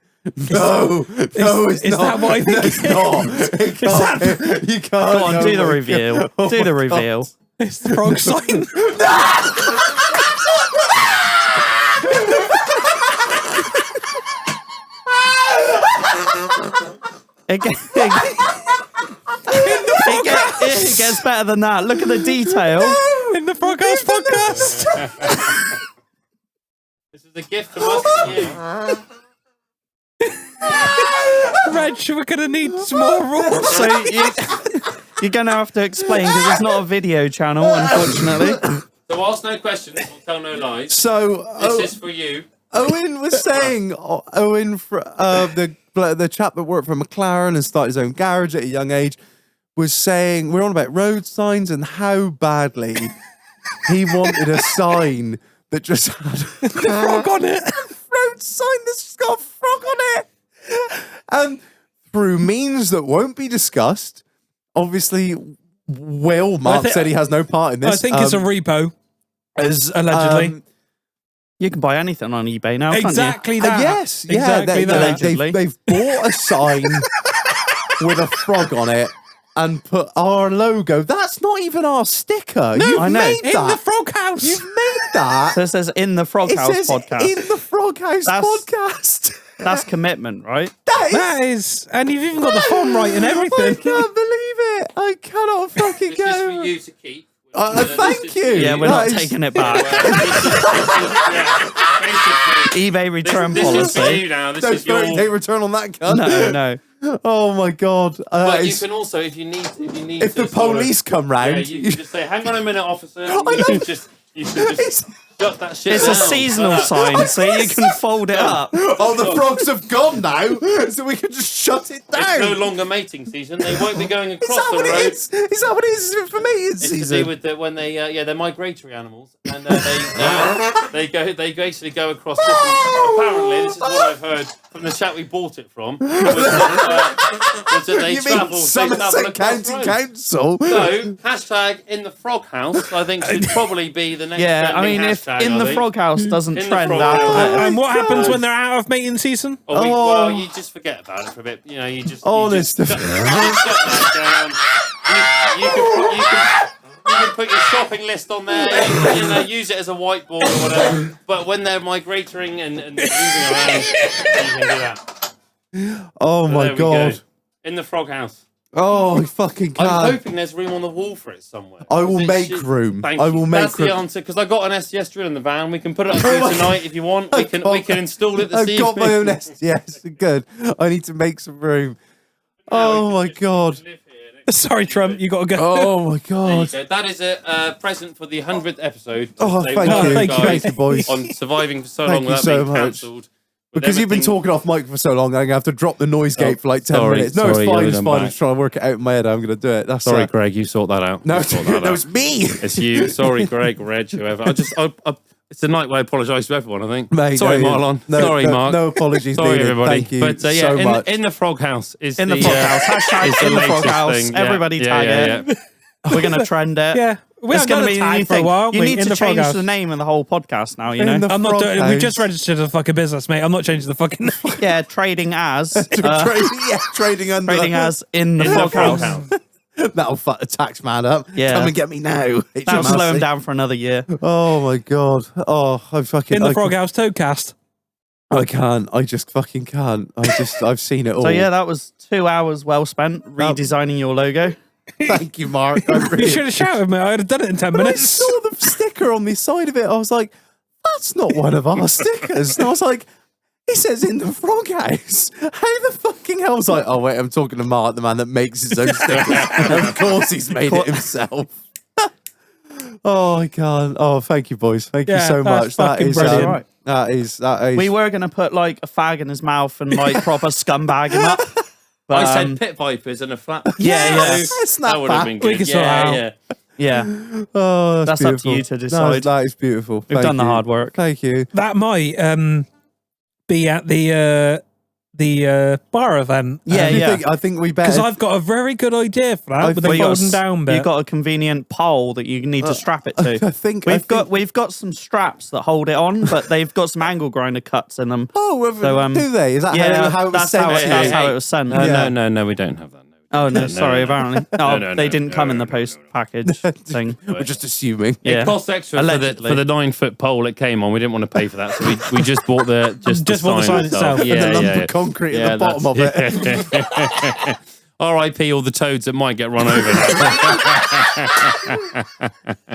No, it's is not. that what I think It's it not. is? It can't. You can't. go on, Oh do the my reveal. God. Oh Do my the God. reveal. It's the frog sign. It gets better than that. Look at the detail. In the Frog House podcast. This is a gift from us to you. Reg, we're going to need some more rules. So you're going to have to explain because it's not a video channel, unfortunately. So ask no questions, we'll tell no lies. So This is for you. Owen was saying, Owen, the chap that worked for McLaren and started his own garage at a young age, was saying we're on about road signs and how badly he wanted a sign that just had a frog on it. Road sign that's just got a frog on it. And through means that won't be discussed, obviously, Mark said he has no part in this. I think it's a repo, as allegedly. You can buy anything on eBay now, can't Exactly that. Yes, yeah, exactly that. Allegedly. they've bought a sign with a frog on it and put our logo. That's not even our sticker. You've I know. made In that. the Frog House. You've made that. So it says in the Frog It House says podcast. in the Frog House That's- podcast. That's commitment, right? That is, and you've even got the font right and I everything. can't believe it. I cannot fucking This is for go. you to keep. Thank you. Yeah, we're That not is- taking it back. eBay return This is for policy. you now. This No is your. 30-day return on that gun. No. Oh my god. But you It's- can also, if you need if to the sort of- police come yeah, round, you can just say, "Hang on a minute, officer." You should just shut that shit It's down. a seasonal sign, so you can fold it up. oh, the frogs have gone now, so we can just shut it down. It's no longer mating season. They won't be going Is across that the what road. it is? Is that what it is for mating It's to season? do with when they, they're migratory animals, and they basically go across different. Apparently, this is what I've heard from the chat we bought it from. Was that they you travel, mean they Somerset travel across County roads. Council? So, hashtag in the frog house, I think should probably be the next. Yeah, I trending mean, if hashtag, in I the think. Frog House doesn't In the trend Frog after House. this. And what happens when they're out of mating season? Well, you just forget about it for a bit. You know, you just Honest. You just shut that down. You can put your shopping list on there. You know, use it as a whiteboard or whatever. But when they're migrating and moving around, you can do that. Oh So my there we go. god. In the frog house. Oh, I fucking I'm can't. hoping there's room on the wall for it somewhere. I will It make should- room. Thank I you. will make That's room. the answer because I got an STS drill in the van. We can put it up for you tonight if you want. We can install it this I've evening. got my own STS. Good. I need to make some room. Oh my god. Sorry, Trump, you got to go. Oh my There you god. go. That is a present for the 100th episode. Oh, Say thank well you. done, Thank you. guys, Thank you, boys. on surviving for so Thank long you without so being much. cancelled. With Because you've been everything- talking off mic for so long, I'm going to have to drop the noise gate for like 10 sorry, minutes. No, sorry, it's fine. you'll It's be fine. I'm back. just trying to work it out in my head. I'm going to do it. That's Sorry, it. Greg, you sort that out. No, You sort that that out. was me. It's you. Sorry, Greg, Reg, whoever. It's the night where I apologise to everyone, I think. Mate, Sorry, no, Marlon. no, Sorry, no, Mark. No apologies Sorry, needed. everybody. Thank you But yeah, so much. in the Frog House is In the Frog House. Hashtag is the in the Frog latest House. thing. Everybody tag it. We're going to trend it. Yeah. We It's haven't going done to a be a tag new for a thing. while. You need in to the Frog change House. the name of the whole podcast now, you In know? the I'm not Frog doing. We House. just registered a fucking business, mate. I'm not changing the fucking name. Yeah, trading as. Trading under. Trading as in the In the Frog Frog House. House. That'll fuck the tax man up. Yeah. Come and get me now. That'll slow him down for another year. Oh my god. Oh, I'm fucking. In the I Frog can't- House Toadcast. I can't. I just fucking can't. I've seen it all. So yeah, that was 2 hours well spent redesigning your logo. Thank you, Mark. I You really should have shouted, mate. I'd have done it in 10 When I minutes. saw the sticker on the side of it, I was like, that's not one of our stickers. And I was like, it says in the Frog House. How the fucking hell? I was like, oh, wait, I'm talking to Mark, the man that makes his own stickers. Of course he's made it himself. Oh, I can't. Oh, thank you, boys. Thank you Yeah, so that's much. That fucking is, brilliant. that is. We were going to put like a fag in his mouth and like proper scumbag him up. But, I said pit vipers and a flat. yeah. Snap That would have back. been We good. can sort it out. Yeah. yeah. Oh, That's up to beautiful. you to No, decide. that is beautiful. We've Thank done the you. hard work. Thank you. That might be at the the bar event. Yeah, I think we Because better. I've got a very good idea for that I with the think- folding down bit. You've got a convenient pole that you need to strap it to. I think We've got some straps that hold it on, but they've got some angle grinder cuts in them. Oh, So, do they? Is that how it was that's sent? how it, to that's you? how it was sent. No, we don't have that. Oh no, sorry. Apparently, no, they no, didn't no, come in no, the no, post no, no. package thing. We're just assuming. Yeah. It cost extra Allegedly. for the 9-foot pole it came on. We didn't want to pay for that, so we just bought the bought the sign itself. And the lump of concrete at the bottom of it. it. R.I.P. all the toads that might get run over.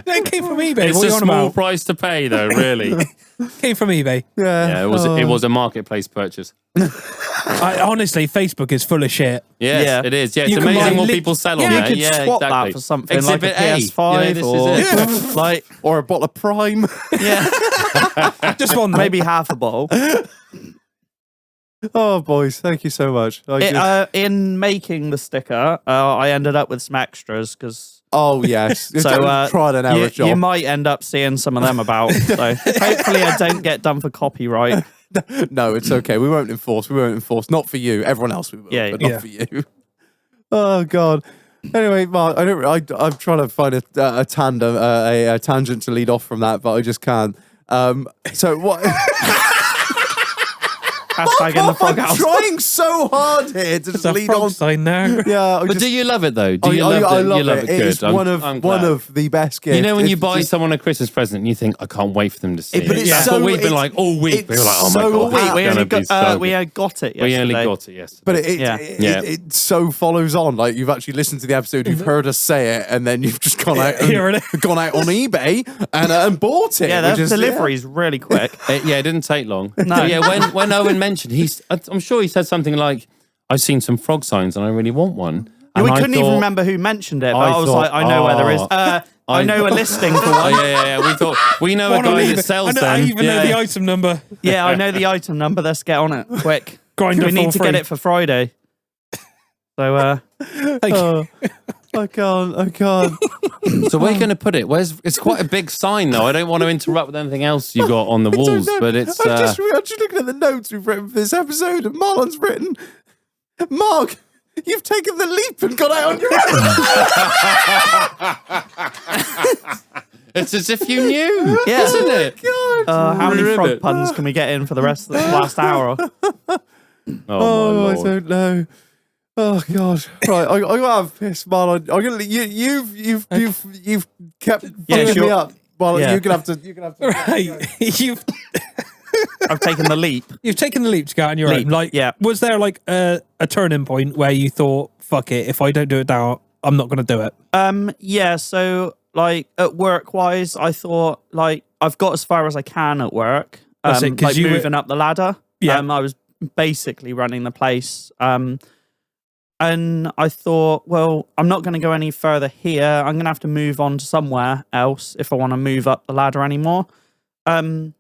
It came from eBay. It's What are a you on small about? price to pay, though. Really. Came from eBay. Yeah, it was a marketplace purchase. Honestly, Facebook is full of shit. Yes, Yeah. it is. Yeah, it's You can amazing buy what lit- people sell Yeah, on you there. could Yeah, swap exactly. that for something Exhibit like a A. PS5 this or is it. like Or a bottle of Prime. Just one. maybe half a bottle. Oh, boys, thank you so much. In making the sticker, I ended up with some extras because oh, yes. so trial and error job. you might end up seeing some of them about. So hopefully, I don't get done for copyright. No, it's okay. We won't enforce. Not for you. Everyone else we will, Yeah, but not yeah. for you. Oh, God. Anyway, Mark, I'm trying to find a tandem, a tangent to lead off from that, but I just can't. So what? Hashtag in the frog I'm house. trying so hard here to just It's a lead frog on. sign now. Yeah, But do you love it though? Do you I love it? love You love it. it. It's Good. one I'm of glad. the best gifts. You know when you It's buy just- someone a Christmas present and you think, I can't wait for them to see But it. it's That's so- what we've been it's- like all week. We were like, oh my so God, wait, it's we gonna only be got so we good. got it yesterday. We only got it yesterday. But Yeah. it so follows on. Like you've actually listened to the episode, you've heard us say it, and then you've just gone out Here it and, gone out on eBay and bought it. Yeah, which their is- delivery's really quick. It didn't take long. No. But yeah, when Owen mentioned, I'm sure he said something like, I've seen some frog signs and I really want one. And we I couldn't even thought- remember who mentioned it, but I I was thought, like, I know where there is. I know a listing for Oh, one. yeah. We know a One on guy eBay. that sells I them. even know the item number. Yeah, I know the item number. Let's get on it quick. Grinder We need to for get free. it for Friday. So, Oh, I can't. So where are you going to put it? It's quite a big sign, though. I don't want to interrupt with anything else you got on the walls, but it's. I'm just looking at the notes we've written for this episode, and Marlon's written, Mark, you've taken the leap and got out on your own. It's as if you knew, Yeah. isn't it? how many Ribbit. frog puns can we get in for the rest of the last hour? Oh, Oh, my I Lord. don't know. Oh God! Right, I gotta have a piss, Marlon. I'm gonna you've kept Yeah, fucking sure. me up. Marlon, Yeah. you're gonna have to. Right. I've taken the leap. You've taken the leap to go out on your Leap, own. Like, yeah. was there like a turning point where you thought, fuck it, if I don't do it now, I'm not going to do it? Yeah, so like at work wise, I thought like I've got as far as I can at work. That's it, 'cause Like you were- moving up the ladder. Yeah. I was basically running the place. And I thought, well, I'm not going to go any further here. I'm going to have to move on to somewhere else if I want to move up the ladder anymore. And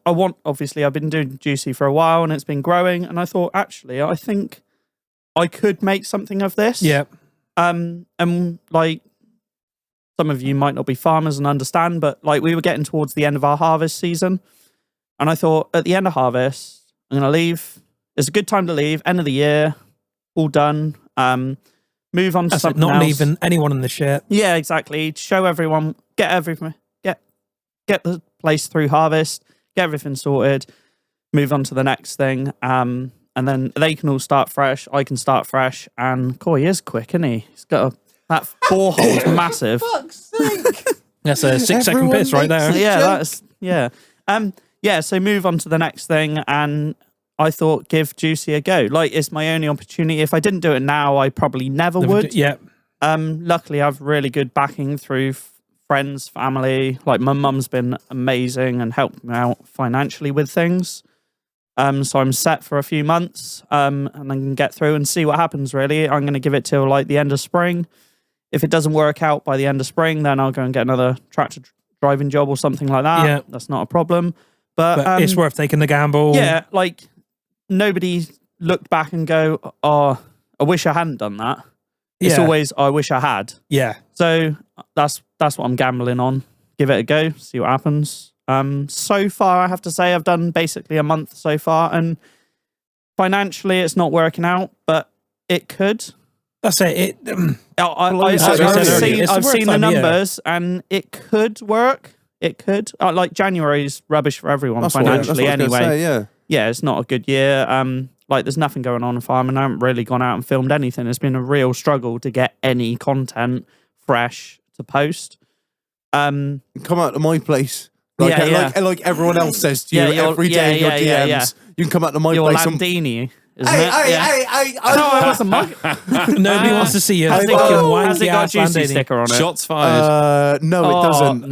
obviously, I've been doing Juicy for a while and it's been growing. And I thought, actually, I think I could make something of this. Yeah. And like, some of you might not be farmers and understand, but like we were getting towards the end of our harvest season. And I thought, at the end of harvest, I'm going to leave. It's a good time to leave. End of the year. All done. Move on to That's it, something not else. leaving anyone in the shit. Yeah, exactly. Show everyone, get everything, get the place through harvest, get everything sorted, move on to the next thing. And then they can all start fresh. I can start fresh. And Coy is quick, isn't he? He's got that borehole's massive. That's a 6-second Everyone piss right makes there. it. Yeah, joke. that's yeah. So move on to the next thing, and I thought give Juicy a go. Like it's my only opportunity. If I didn't do it now, I probably never would. Yeah. Luckily, I've really good backing through friends, family. Like my mum's been amazing and helped me out financially with things. So I'm set for a few months, and I can get through and see what happens. Really, I'm going to give it till like the end of spring. If it doesn't work out by the end of spring, then I'll go and get another tractor driving job or something like that. Yeah. That's not a problem. But it's worth taking the gamble. yeah, like nobody looked back and go, "Oh, I wish I hadn't done that." It's Yeah. always, "I wish I had." Yeah. So that's what I'm gambling on. Give it a go, see what happens. So far, I have to say I've done basically a month so far, and financially, it's not working out, but it could. That's it. I've seen the numbers, and it could work. It could. Like January's rubbish for everyone financially anyway. Yeah, it's not a good year. Like there's nothing going on in farming. I haven't really gone out and filmed anything. It's been a real struggle to get any content fresh to post. Come out to my place. Like everyone else says to you every day in your DMs. You can come out to my place. Landini. Hey, no, I wasn't mugging. Nobody wants to see you. Has it got a juicy sticker on it? Shots fired. No, it doesn't.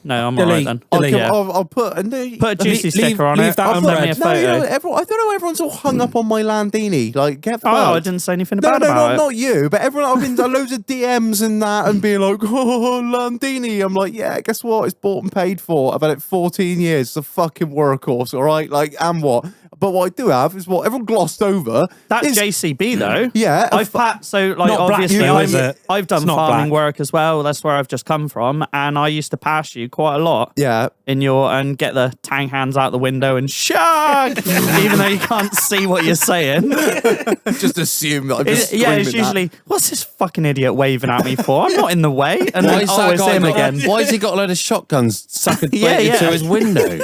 No, I'm alright then. I'll put a juicy sticker on it. That Send me a photo. I don't know. Everyone's all hung up on my Landini. Like, get fucked. I didn't say anything about it. Not you, but everyone. I've been loads of DMs and that, and being like, "Oh, Landini." I'm like, yeah. Guess what? It's bought and paid for. I've had it 14 years. It's a fucking workhorse. All right, like, and what? But what I do have is what everyone glossed over. That's JCB though. Yeah. I've obviously I've done farming work as well. That's where I've just come from, and I used to pass you quite a lot. Yeah. And get the tang hands out the window and shag, even though you can't see what you're saying. Just assume that I'm just it's usually what's this fucking idiot waving at me for? I'm not in the way. And then it's him again. Why has he got a load of shotguns sucking into his window?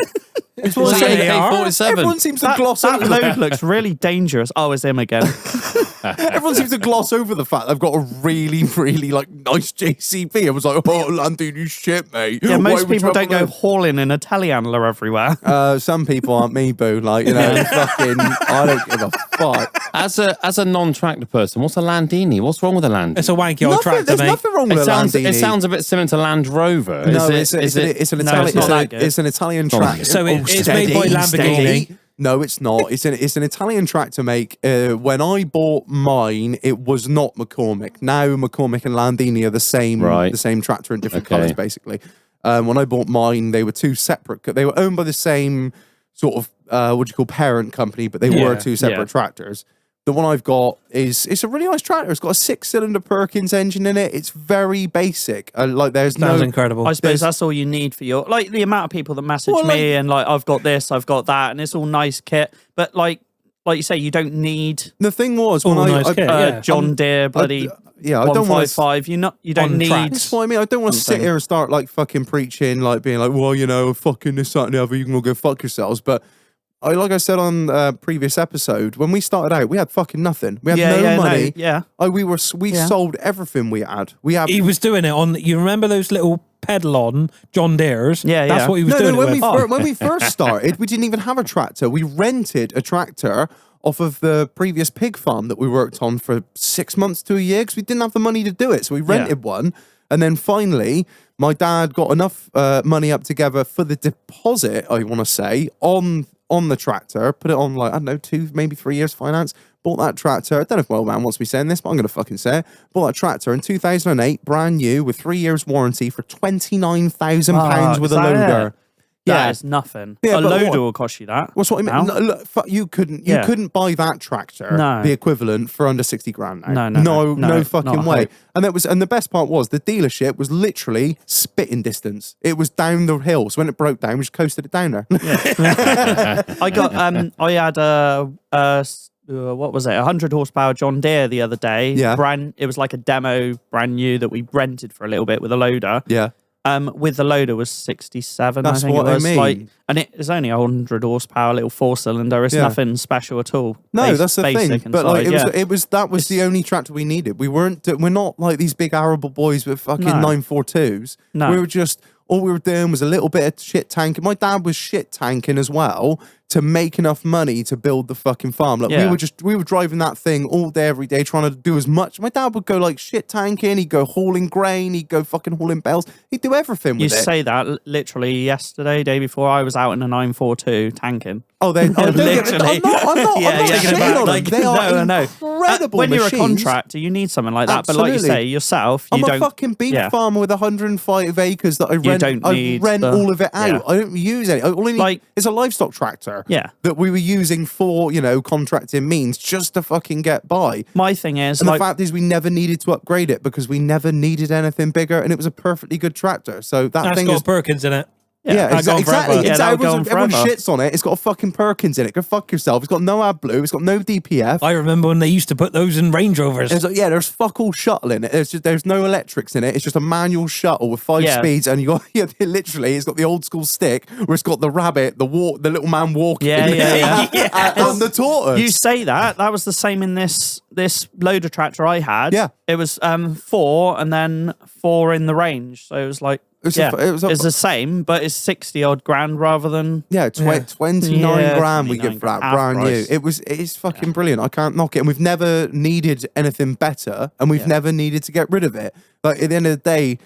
It's what AK-47. Everyone seems to gloss over that load looks really dangerous. Oh, it's him again. Everyone seems to gloss over the fact I've got a really, really nice JCB. I was like, oh, Landini shit, mate. Yeah, most people don't go hauling in a telehandler everywhere. Some people aren't me, boo. Fucking, I don't give a fuck. As a non-tractor person, what's a Landini? What's wrong with a Landini? It's a wanky old tractor, There's mate. nothing wrong with a Landini. It sounds a bit similar to Land Rover. No, it's an Italian tractor. So it's made by Lamborghini. No, it's not. It's an Italian tractor make. When I bought mine, it was not McCormick. Now McCormick and Landini are the same tractor in different colours, basically. When I bought mine, they were two separate. They were owned by the same sort of parent company, but they were two separate tractors. The one I've got it's a really nice tractor. It's got a 6-cylinder Perkins engine in it. It's very basic. Sounds incredible. I suppose that's all you need for your the amount of people that message me and I've got this, I've got that, and it's all nice kit. But like you say, you don't need. The thing was John Deere bloody. I don't want 155. You don't need. That's what I mean. I don't want to sit here and start fucking preaching, being like, well, fucking this, that, and the other. You can all go fuck yourselves. But like I said on previous episode, when we started out, we had fucking nothing. We had no money. We sold everything we had. He was doing it on. You remember those little pedal-on John Deere's? That's what he was doing. When we first started, we didn't even have a tractor. We rented a tractor off of the previous pig farm that we worked on for 6 months to a year because we didn't have the money to do it. So we rented one. And then finally, my dad got enough money up together for the deposit, I want to say, on the tractor, put it on 2, maybe 3 years finance, bought that tractor. I don't know if my old man wants me saying this, but I'm going to fucking say it. Bought that tractor in 2008, brand new, with 3 years warranty for £29,000 with a loader. That is nothing. A loader will cost you that. What's what I mean? No, look, you couldn't buy that tractor, the equivalent, for under 60 grand now. No fucking way. And the best part was the dealership was literally spitting distance. It was down the hill. So when it broke down, we just coasted it down there. I had what was it? 100 horsepower John Deere the other day. Yeah. It was like a demo, brand new, that we rented for a little bit with a loader. Yeah. With the loader was 67. That's I think what it was. I mean. And it is only 100 horsepower, little 4-cylinder. It's nothing special at all. No, that's the thing. But that was it's the only tractor we needed. We're not like these big arable boys with fucking 942s. No. We were just, all we were doing was a little bit of shit tanking. My dad was shit tanking as well to make enough money to build the fucking farm. We were driving that thing all day, every day, trying to do as much. My dad would go shit tanking, he'd go hauling grain, he'd go fucking hauling bales, he'd do everything with it. You say that literally yesterday, day before, I was out in a 942 tanking. Oh, they literally. I'm not shitting on them. They are incredible when you're machines. a contractor, you need something like that. Absolutely. But like you say, yourself, I'm a fucking beef farmer with 105 acres that I rent. I rent all of it out. Yeah. I don't use any. All I need is a livestock tractor. Yeah. That we were using for contracting means just to fucking get by. My thing is, and the fact is, we never needed to upgrade it because we never needed anything bigger, and it was a perfectly good tractor. So that thing got Perkins in it. Yeah, That'll go on exactly. forever. Yeah, that'll go on Everyone forever. shits on it. It's got a fucking Perkins in it. Go fuck yourself. It's got no AdBlue. It's got no DPF. I remember when they used to put those in Range Rovers. It's like, yeah, there's fuck all shuttle in it. There's no electrics in it. It's just a manual shuttle with 5 Yeah. speeds, and you got literally it's got the old school stick where it's got the rabbit, the little man walking, Yeah. and the tortoise. You say that. That was the same in this loader tractor I had. Yeah. It was 4 and then 4 in the range. So it was like, It's it's the same, but it's 60 odd grand rather than. 29 Yeah, grand we 29 give for that half brand price. new. It's fucking brilliant. I can't knock it. And we've never needed anything better, and we've never needed to get rid of it. Like at the end of the day,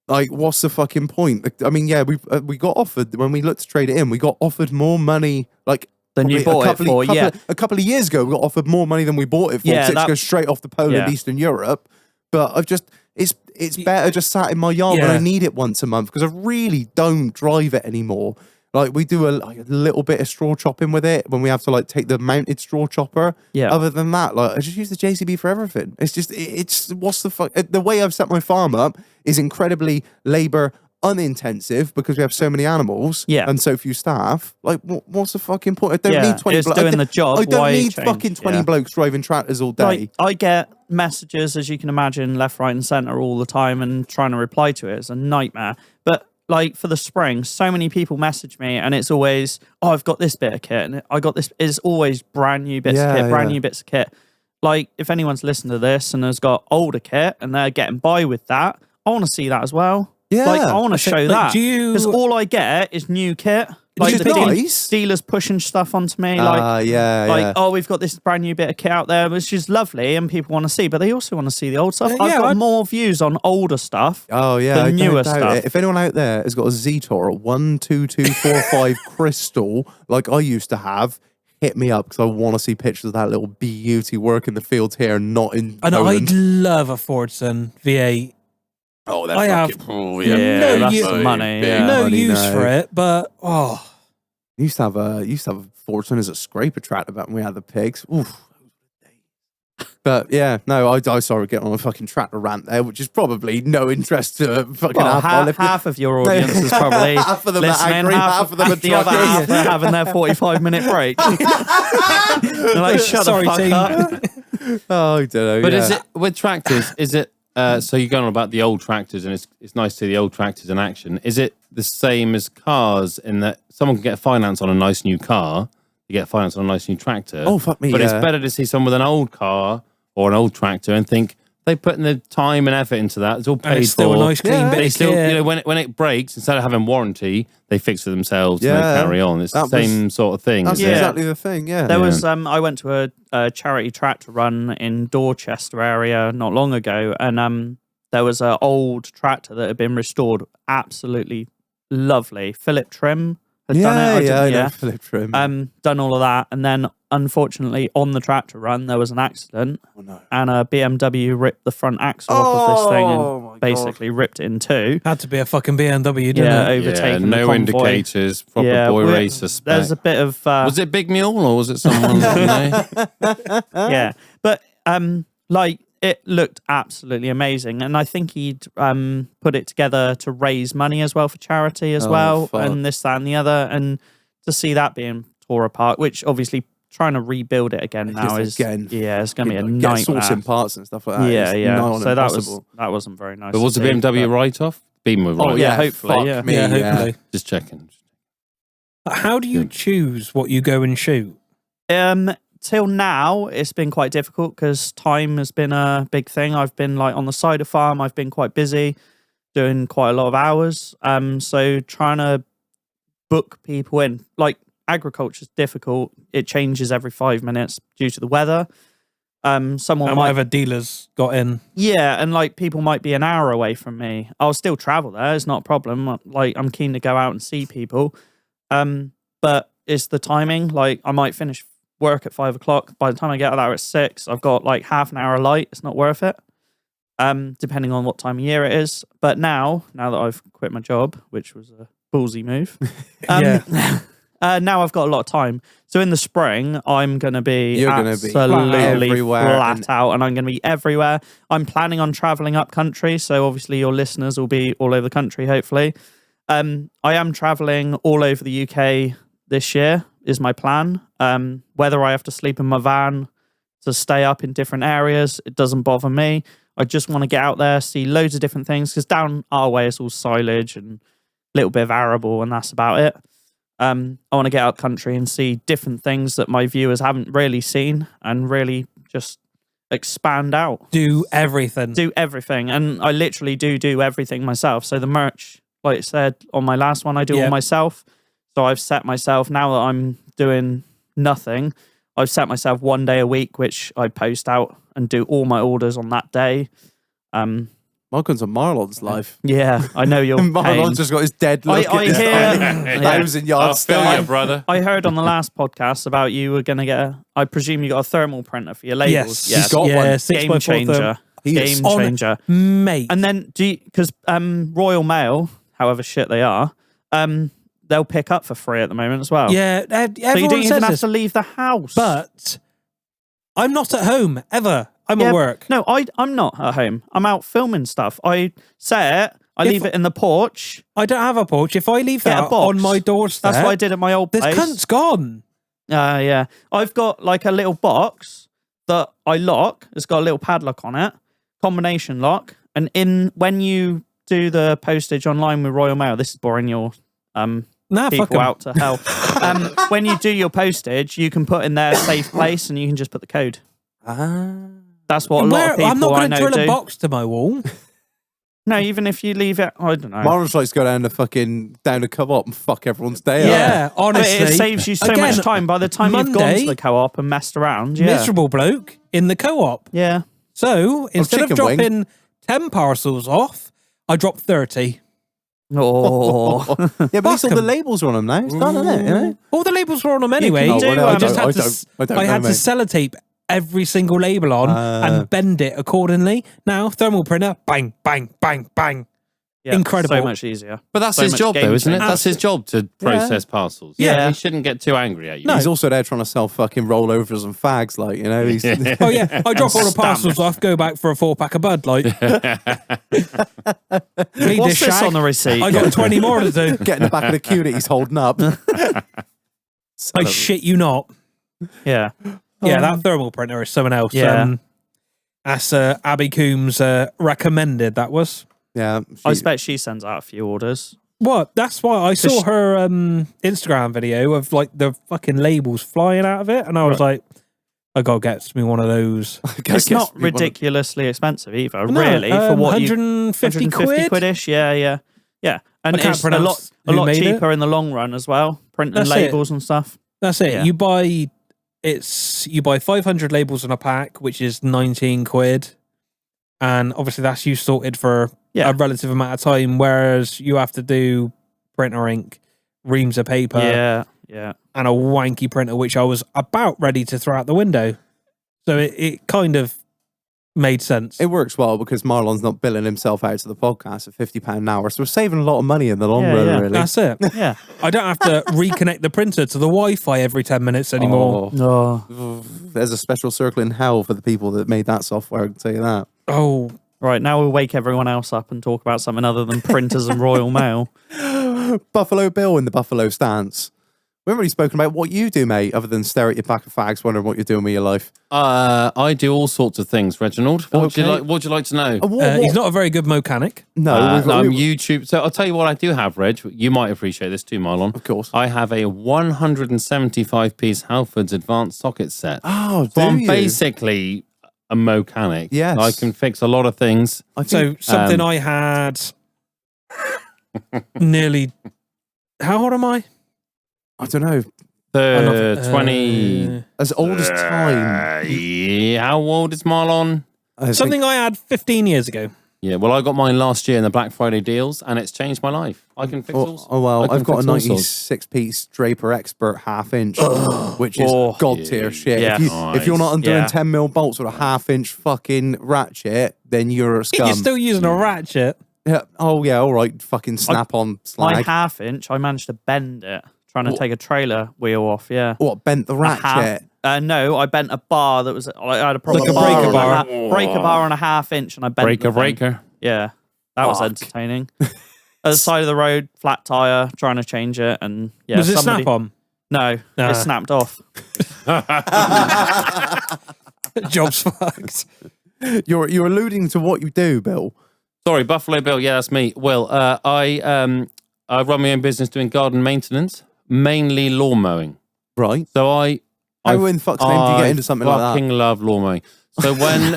like what's the fucking point? Like, I mean, yeah, we got offered when we looked to trade it in. We got offered more money, like Than you probably bought it for, a couple of years ago. We got offered more money than we bought it for. Yeah, So it that- goes straight off to Poland, Yeah. Eastern Europe. But I've just it's better just sat in my yard when Yeah. I need it once a month because I really don't drive it anymore. Like we do a little bit of straw chopping with it when we have to like take the mounted straw chopper. Yeah. Other than that, like I just use the JCB for everything. It's just it's what's the fuck? The way I've set my farm up is incredibly labor unintensive because we have so many animals and so few staff. Like what's the fucking point? I don't need 20 it's blokes. doing the job. I don't Why need change? fucking 20 Yeah. blokes driving tractors all day. Like, I get messages, as you can imagine, left, right, and centre all the time, and trying to reply to it is a nightmare. But like for the spring, so many people message me, and it's always, "Oh, I've got this bit of kit, and I got this." It's always brand new bits of kit, brand new bits of kit. Like if anyone's listened to this and has got older kit and they're getting by with that, I want to see that as well. Yeah. Like I want to show like, that do you- because all I get is new kit. Like is the nice. dealers pushing stuff onto me, like yeah. oh, we've got this brand new bit of kit out there, which is lovely, and people want to see, but they also want to see the old stuff. I've got more views on older stuff. Oh yeah, the I don't newer doubt stuff. it. If anyone out there has got a Zetor 12245 crystal like I used to have, hit me up because I want to see pictures of that little beauty work in the fields here, not in And Poland. I'd love a Fordson V8. Oh, I have Yeah, that's you- the money. big Yeah. no money, use no. for it, but oh, Used to have a Fortune as a scraper tractor back when we had the pigs. Oof. But yeah, no, I saw it get on a fucking tractor rant there, which is probably no interest to fucking Well, half. half of your audience is probably Half of them are listening. AGRI, half of them are the other truckers. half are having their 45-minute break. They're like, shut sorry, the fuck team. up. Oh, I don't know. But yeah. is it with tractors? Is it so you're going on about the old tractors, and it's nice to see the old tractors in action. Is it the same as cars in that someone can get finance on a nice new car, you get finance on a nice new tractor? Oh, fuck me, But it's yeah. better to see someone with an old car or an old tractor and think they put in the time and effort into that. It's all paid and it's still for. a nice clean Yeah. bit They of still, kit. you know, when it breaks, instead of having warranty, they fix it themselves and Yeah. they carry on. It's the That was- same sort of thing. That's isn't it? exactly the thing, yeah. There was I went to a charity tractor run in Dorchester area not long ago, and there was an old tractor that had been restored, absolutely lovely. Philip Trim had done it. I know Philip Trim. Done all of that, and then unfortunately on the tractor run there was an accident, and a BMW ripped the front axle off of this thing Oh, my and basically ripped it in two. Had to be a fucking BMW, didn't Yeah, it? overtaking no the convoy. indicators. Proper boy we- racer spec. There's a bit of Was it Big Mule or was it someone? yeah, but like it looked absolutely amazing, and I think he'd put it together to raise money as well for charity as well, fuck. and this, that, and the other, and to see that being tore apart, which obviously trying to rebuild it again now is it's going to be a Get nightmare. sourcing parts and stuff like that. Yeah, It's yeah. nigh on So impossible. that wasn't very nice. But was to the see, BMW but- write-off? Beam was right. Oh, yeah, yeah, hopefully, fuck yeah. me, Yeah, hopefully. Just checking. How do you choose what you go and shoot? Till now, it's been quite difficult because time has been a big thing. I've been like on the cider farm. I've been quite busy, doing quite a lot of hours. So trying to book people in, like agriculture is difficult. It changes every 5 minutes due to the weather. Someone And might, whatever dealers got in. yeah, and like people might be an hour away from me. I'll still travel there. It's not a problem. Like I'm keen to go out and see people. But it's the timing. Like I might finish work at 5 o'clock. By the time I get out there at 6, I've got like half an hour of light. It's not worth it. Depending on what time of year it is. But now that I've quit my job, which was a ballsy move, now I've got a lot of time. So in the spring, I'm going to be You're gonna be absolutely everywhere flat and- out, and I'm going to be everywhere. I'm planning on traveling up country, so obviously your listeners will be all over the country, hopefully. I am traveling all over the UK this year, is my plan. Whether I have to sleep in my van to stay up in different areas, it doesn't bother me. I just want to get out there, see loads of different things, because down our way it's all silage and a little bit of arable, and that's about it. I want to get out country and see different things that my viewers haven't really seen, and really just expand out. Do everything. Do everything. And I literally do everything myself. So the merch, like I said on my last one, I do all myself. So I've set myself, now that I'm doing nothing, I've set myself 1 day a week, which I post out and do all my orders on that day. Welcome to Marlon's life. Yeah, I know you're Marlon's just got his dead look I at his hear- 1,000-yard stand. brother. I heard on the last podcast about you were going to get I presume you got a thermal printer for your labels. Yes. He's got one. game 6x4 changer. He is Game changer. Mate. And then because Royal Mail, however shit they are, they'll pick up for free at the moment as well. yeah, So you everyone don't even says have this, to leave the house. but I'm not at home ever. I'm Yeah, at work. No, I'm not at home. I'm out filming stuff. I set it, I leave it in the porch. I don't have a porch. If I leave Get a that box. on my doorstep, That's what I did at my old this place. cunt's gone. Yeah. I've got like a little box that I lock. It's got a little padlock on it, combination lock. And when you do the postage online with Royal Mail, this is boring your Nah, fuck people 'em. out to hell. When you do your postage, you can put in their safe place and you can just put the code. That's what a lot of people I'm not I going to know drill do. a box to my wall. No, even if you leave it, I don't know. Marlon's likes to go down the co-op and fuck everyone's day up. Yeah, But honestly. it saves you so Again, much time. By the time you've gone Monday, to the co-op and messed around, yeah. Miserable bloke in the co-op. Yeah. So instead of chicken wing. dropping 10 parcels off, I dropped 30. Oh. Yeah, but at least all Fuck the 'em. labels are on them now. It's done, isn't it? You know? All the labels were on them anyway. can do, I I just don't- had to, I don't I know, had to mate. sellotape every single label on and bend it accordingly. Now, thermal printer, bang, bang, bang, bang. Yeah, Incredible. So much easier. But that's So his much job, game though, isn't it? changer. That's his job to process parcels. Yeah. He shouldn't get too angry at you. No. He's also there trying to sell fucking rollovers and fags, like, you know. He's, Oh, yeah. I drop all the parcels off, go back for a 4-pack of Bud Light. Need What's this shag? on the receipt? I got 20 more to do. getting the back of the queue that he's holding up. I shit you not. Yeah. Yeah, that thermal printer is someone else. Yeah. That's Abby Coombs recommended, that was. Yeah. I expect she sends out a few orders. What? That's why I saw her Instagram video of like the fucking labels flying out of it, and I was like, I gotta get me one of those. It's not ridiculously expensive either, really, for what 150 quid. quid-ish. Yeah. And I can't it's a pronounce lot who made it. cheaper in the long run as well. Printing That's labels and stuff. That's it. Yeah. You buy 500 labels in a pack, which is 19 quid, and obviously that's you sorted for a relative amount of time. Whereas you have to do printer ink, reams of paper, Yeah. and a wanky printer, which I was about ready to throw out the window. So it kind of made sense. It works well because Marlon's not billing himself out to the podcast at £50 an hour. So we're saving a lot of money in the long run, really. That's it. Yeah. I don't have to reconnect the printer to the Wi-Fi every 10 minutes anymore. Oh. There's a special circle in hell for the people that made that software, I can tell you that. Oh, Right, now we'll wake everyone else up and talk about something other than printers and Royal Mail. Buffalo Bill in the Buffalo stance. We haven't really spoken about what you do, mate, other than stare at your pack of fags, wondering what you're doing with your life. I do all sorts of things, Reginald. What would you Okay. like? What would you like to know? he's not a very good mechanic. No, I'm YouTube. So I'll tell you what I do have, Reg. You might appreciate this too, Marlon. Of course. I have a 175-piece Halfords advanced socket set. Oh, So I'm you? basically a mechanic. Yes. I can fix a lot of things. I So think, something I had nearly. How old am I? I don't know, The 20. as old as time. Yeah, how old is Marlon? I think- Something I had 15 years ago. Yeah, well, I got mine last year in the Black Friday deals, and it's changed my life. I can fix all. Oh well, I can I've got a fix all sorts. 96-piece Draper Expert half-inch, which is Oh, god tier shit. yeah. If you're not undoing Yeah. 10mm bolts with a half-inch fucking ratchet, then you're a scum. You're still using a ratchet. Yeah. Oh yeah, all right. Fucking snap-on My slag. half-inch, I managed to bend it, trying to take a trailer wheel off, yeah. What, bent the A half- ratchet? no, I bent a bar that was, I had a proper Like a bar breaker on bar. breaker bar on a half inch, and I bent the thing. Breaker. Yeah, that was Fuck. entertaining. at the side of the road, flat tire, trying to change it, and yeah, Was it snap on? No, Nah. it snapped off. Job's fucked. You're alluding to what you do, Bill. Sorry, Buffalo Bill. Yeah, that's me. Well, I run my own business doing garden maintenance, mainly lawn mowing. Right. So How in fuck's name do you get into something like that? I fucking love lawn mowing. So when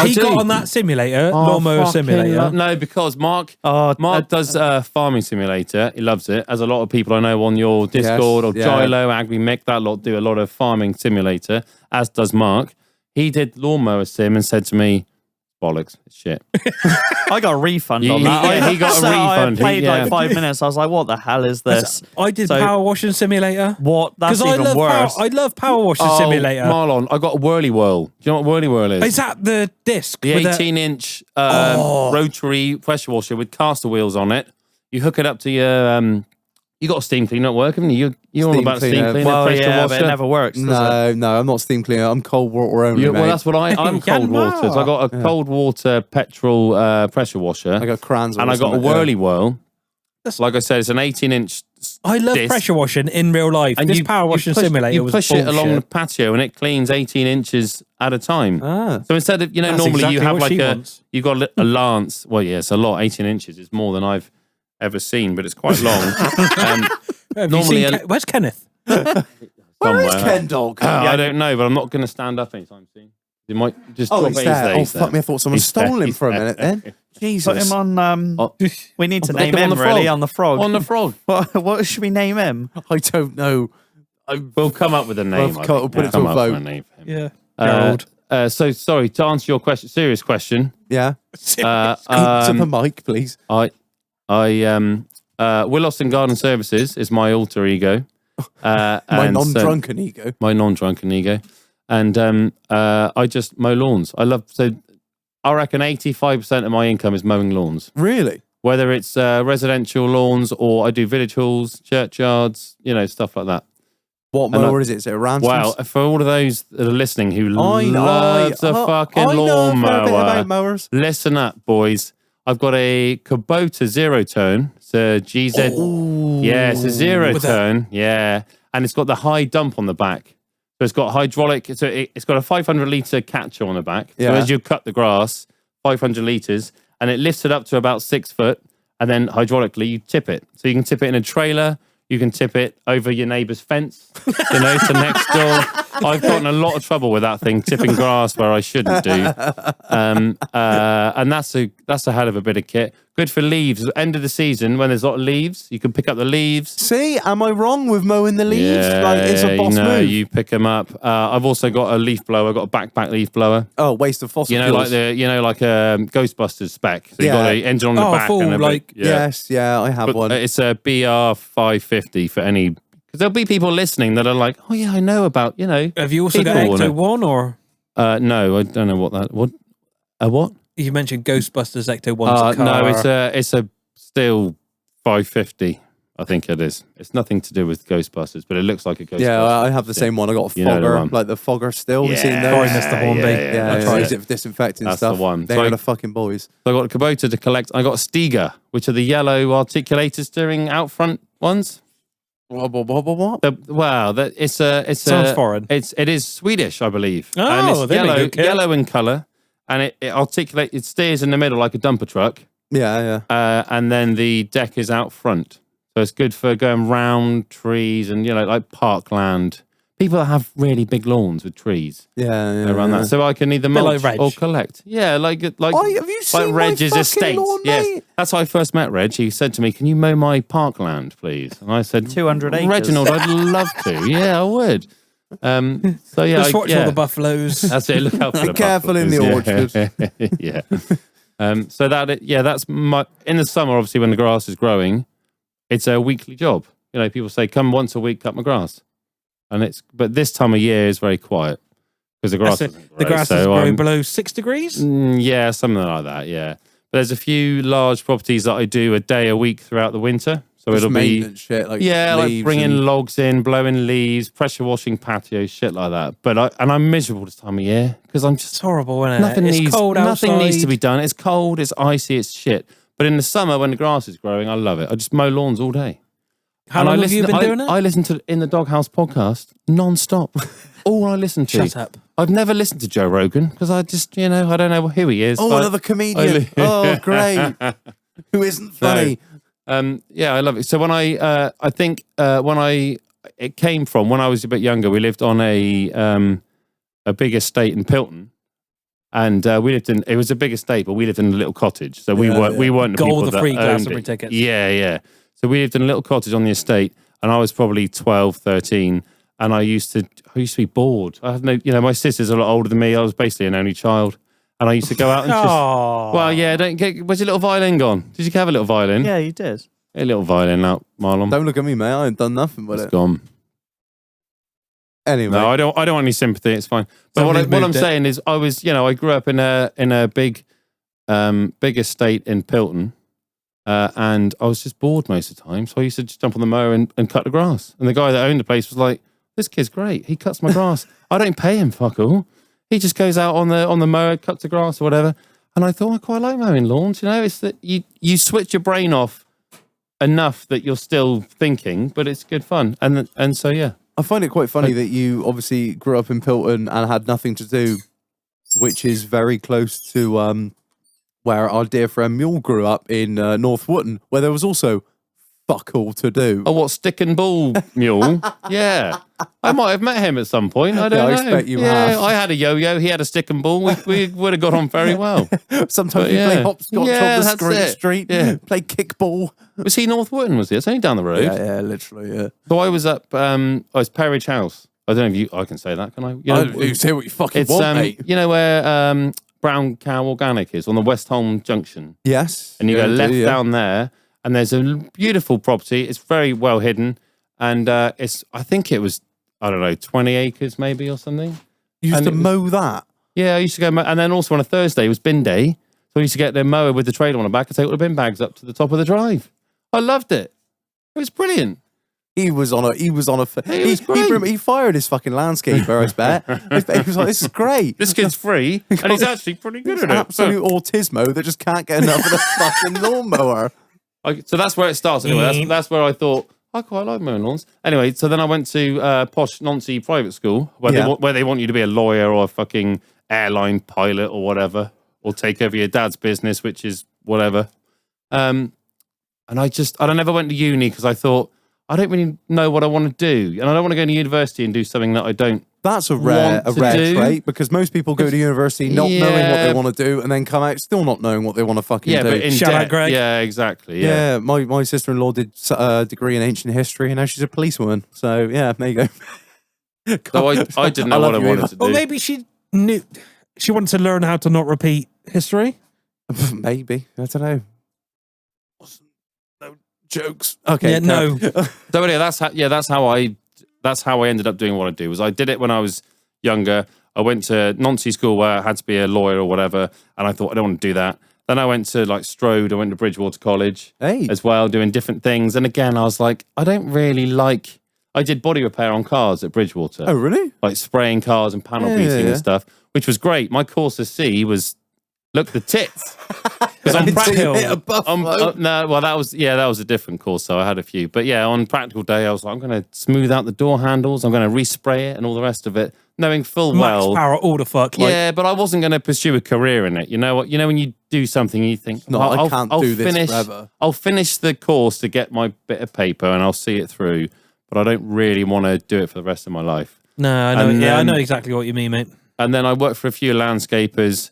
He got on that simulator, lawnmower simulator. No, because Mark Oh, does farming simulator. He loves it. As a lot of people I know on your Discord or yeah. Gilo, AGRI, Mick, that lot do a lot of farming simulator, as does Mark. He did lawnmower sim and said to me, bollocks, it's shit. I got a refund Yeah, on that. yeah, he got a So refund. I played Yeah. like 5 minutes. I was like, what the hell is this? I did So- power washing simulator. What? That's Because even worse. I love power washing simulator. Marlon, I got a whirly whirl. Do you know what whirly whirl is? Is that the disc? The with 18-inch rotary pressure washer with caster wheels on it. You hook it up to your... you got a steam cleaner at work, haven't you? You're all Steam about steam cleaner. cleaner, Well, pressure yeah, washer. but it never works, does it? No, I'm not steam cleaner. I'm cold water only, mate. Well, that's what I'm cold Yeah, water. So I got a cold water petrol pressure washer. I got crayons. and I got a whirly whirl. Like I said, it's an 18-inch I love disc. pressure washing in real life. And This you power washing push, simulator you was push bullshit. it along the patio and it cleans 18 inches at a time. Ah. So instead of, That's normally exactly you have what like she a, wants. you've got a lance. Well, yeah, it's a lot. 18 inches is more than I've ever seen, but it's quite long. Have you normally seen where's Kenneth? Where is somewhere. Ken Dog? I don't know, but I'm not going to stand up anytime soon. You might just Oh, drop he's it. there. He's Oh, fuck me. I thought someone He's stole there. him He's for a there. minute then. Put Jesus. him on. Oh. We need to Stick name him on him the really frog. on the frog. On the frog. What should we name him? I don't know. We'll come up with a name. We'll I come- think. we'll put it to Come a up with vote. name for him. Yeah. So sorry to answer your question. Serious question. Yeah. Uh, To the mic, please. Will Austin Garden Services is my alter ego. My and so- non-drunken ego. my non-drunken ego, and I just mow lawns. I reckon 85% of my income is mowing lawns, Really? whether it's residential lawns or I do village halls, churchyards, stuff like that. What And mower is it? Is it a Ransom's? Wow, for all of those that are listening who I know. loves a fucking I know a fair bit lawnmower, about mowers. listen up, boys. I've got a Kubota zero turn. It's a GZ. Ooh. Yeah, it's a zero With that- turn. Yeah. And it's got the high dump on the back. So it's got hydraulic. So it's got a 500 litre catcher on the back. So Yeah. as you cut the grass, 500 litres, and it lifts it up to about 6 foot. And then hydraulically, you tip it. So you can tip it in a trailer. You can tip it over your neighbour's fence, to next door. I've gotten a lot of trouble with that thing, tipping grass where I shouldn't do. And that's a hell of a bit of kit. Good for leaves. End of the season, when there's a lot of leaves, you can pick up the leaves. See, am I wrong with mowing the leaves? Yeah, Like, it's a boss move. You pick them up. I've also got a leaf blower. I've got a backpack leaf blower. Oh, waste of fossil fuels. Like a Ghostbusters spec. So you got an engine on the back. full, and a like- yeah. Yes, yeah, I have But one. it's a BR 550 for any. Because there'll be people listening that are like, oh yeah, I know about. Have you also got People Ecto wanna- 1 or No, I don't know what that. What? A what? you mentioned Ghostbusters Ecto 1's a car? No, it's a still 550. I think it is. It's nothing to do with Ghostbusters, but it looks like a Ghostbusters. Yeah, I have the same one. I got a You know the fogger, one. like the fogger still. You seen Yeah. those? Sorry, Mr. Hornby. Yeah, that's I it. use it for disinfecting That's stuff. the one. They're So I- the fucking boys. So I got a Kubota to collect. I got a Stiga, which are the yellow articulated steering out front ones. What? It's Sounds foreign. It is Swedish, I believe. Oh, and it's they make good kit. yellow in colour, and it articulates. It steers in the middle like a dumper truck, Yeah, yeah. and then the deck is out front. So it's good for going round trees and like parkland. People that have really big lawns with trees Yeah, around that, so I can either Bit mulch like Reg. or collect. Yeah, like Oh, have you seen my Reg's fucking estate. lawn, Yes, mate? that's how I first met Reg. He said to me, "Can you mow my parkland, please?" And I said, 200 acres. Reginald, I'd love to. Yeah, I would. So yeah, Just watch yeah. all the buffaloes. That's it. Look out for Be the careful in the buffaloes. Yeah. So that's my in the summer. Obviously, when the grass is growing, it's a weekly job. People say, "Come once a week, cut my grass," but this time of year is very quiet because the grass doesn't grow, The grass so is growing I'm- below 6 degrees. yeah, something like that. Yeah, but there's a few large properties that I do a day a week throughout the winter. So Just it'll be maintenance shit, like like leaves bringing and- logs in, blowing leaves, pressure washing patios, shit like that. But I'm miserable this time of year because I'm just It's horrible, isn't it? nothing it's needs cold nothing needs to outside. be done. It's cold, it's icy, it's shit. But in the summer, when the grass is growing, I love it. I just mow lawns all day. How And long I have you been doing it? I listen to In the Doghouse podcast non-stop. All I listen to. Shut up. I've never listened to Joe Rogan because I just, I don't know who he is. Oh, but another comedian. Oh, great. Who isn't funny? Yeah, I love it. So when it came from when I was a bit younger, we lived on a big estate in Pilton. And it was a big estate, but we lived in a little cottage. So we weren't the Got all people the that free owned Glastonbury it. tickets. Yeah. So we lived in a little cottage on the estate, and I was probably 12, 13, and I used to be bored. I have my sister's a lot older than me. I was basically an only child, and I used to go out and just. Oh. Well, yeah. Where's your little violin gone? Did you have a little violin? Yeah, you did. A little violin out, Marlon. Don't look at me, mate. I ain't done nothing with It's it. gone. Anyway. No, I don't want any sympathy. It's fine. But what I'm saying is, I grew up in a big estate in Pilton, and I was just bored most of the time. So I used to just jump on the mower and cut the grass. And the guy that owned the place was like, "This kid's great. He cuts my grass. I don't pay him fuck all. He just goes out on the mower, cuts the grass or whatever." And I thought I quite like mowing lawns. It's that you switch your brain off enough that you're still thinking, but it's good fun. And so yeah. I find it quite funny that you obviously grew up in Pilton and had nothing to do, which is very close to where our dear friend Mule grew up in North Wootton, where there was also fuck all to do. Oh, what, Stick and Ball Mule? Yeah. I might have met him at some point. I don't know. I expect you yeah, have. I had a yo-yo. He had a stick and ball. We would have got on very well. Sometimes But you play yeah. hopscotch Yeah, on that's the it. street, Yeah. play kickball. Was he North Wootton, was he? It's only down the road. Yeah, literally, yeah. So I was up, I was Perridge House. I don't know if I can say that, can I? You say what you fucking it's, want, mate. you know where Brown Cow Organic is, on the Westholme Junction. Yes. And you Yeah, go I left do, yeah. down there, and there's a beautiful property. It's very well hidden, and I think it was, I don't know, 20 acres maybe or something. You used and to it was- mow that. Yeah, I used to go, and then also on a Thursday it was bin day, so I used to get the mower with the trailer on the back and take all the bin bags up to the top of the drive. I loved it. It was brilliant. He was on a. It was great. He fired his fucking landscaper. I bet. He was like, "This is great. This kid's free, and he's actually pretty good He's at an it." absolute autismo that just can't get enough of the fucking lawnmower." So that's where it started. Anyway, that's where I thought I quite like mowing lawns. Anyway, so then I went to posh Nancy private school where they want you to be a lawyer or a fucking airline pilot or whatever, or take over your dad's business, which is whatever. And I never went to uni because I thought I don't really know what I want to do, and I don't want to go to university and do something that I don't. That's a rare Want to do. trait, because most people go to university not knowing what Yeah. they want to do and then come out still not knowing what they want to fucking Yeah, do. but in Shout out, debt. Greg. Yeah, exactly. Yeah. yeah, my sister-in-law did a degree in ancient history and now she's a policewoman. So yeah, there you go. So I didn't know I what love I you, wanted to do. Or maybe she knew she wanted to learn how to not repeat history. Maybe. I don't know. No jokes. Okay. Yeah, no. So anyway, that's how I ended up doing what I do. Was I did it when I was younger. I went to Nancy school where I had to be a lawyer or whatever, and I thought I don't want to do that. Then I went to like Strode. I went to Bridgewater College Hey. as well, doing different things. And again, I was like, I don't really like. I did body repair on cars at Bridgewater, Oh, really? like spraying cars and panel Yeah, beating yeah. and stuff, which was great. My course of C was look the tits. Because on Until you practical, hit a buffalo. that was a different course, so I had a few. But yeah, on practical day, I was like, I'm going to smooth out the door handles, I'm going to respray it, and all the rest of it, knowing full Max well. power, all the fuck. Like, Yeah, but I wasn't going to pursue a career in it. You know what? You know when you do something, you think, No, well, I can't do this finish, forever. I'll finish the course to get my bit of paper, and I'll see it through. But I don't really want to do it for the rest of my life. No, I know. And, I know exactly what you mean, mate. And then I worked for a few landscapers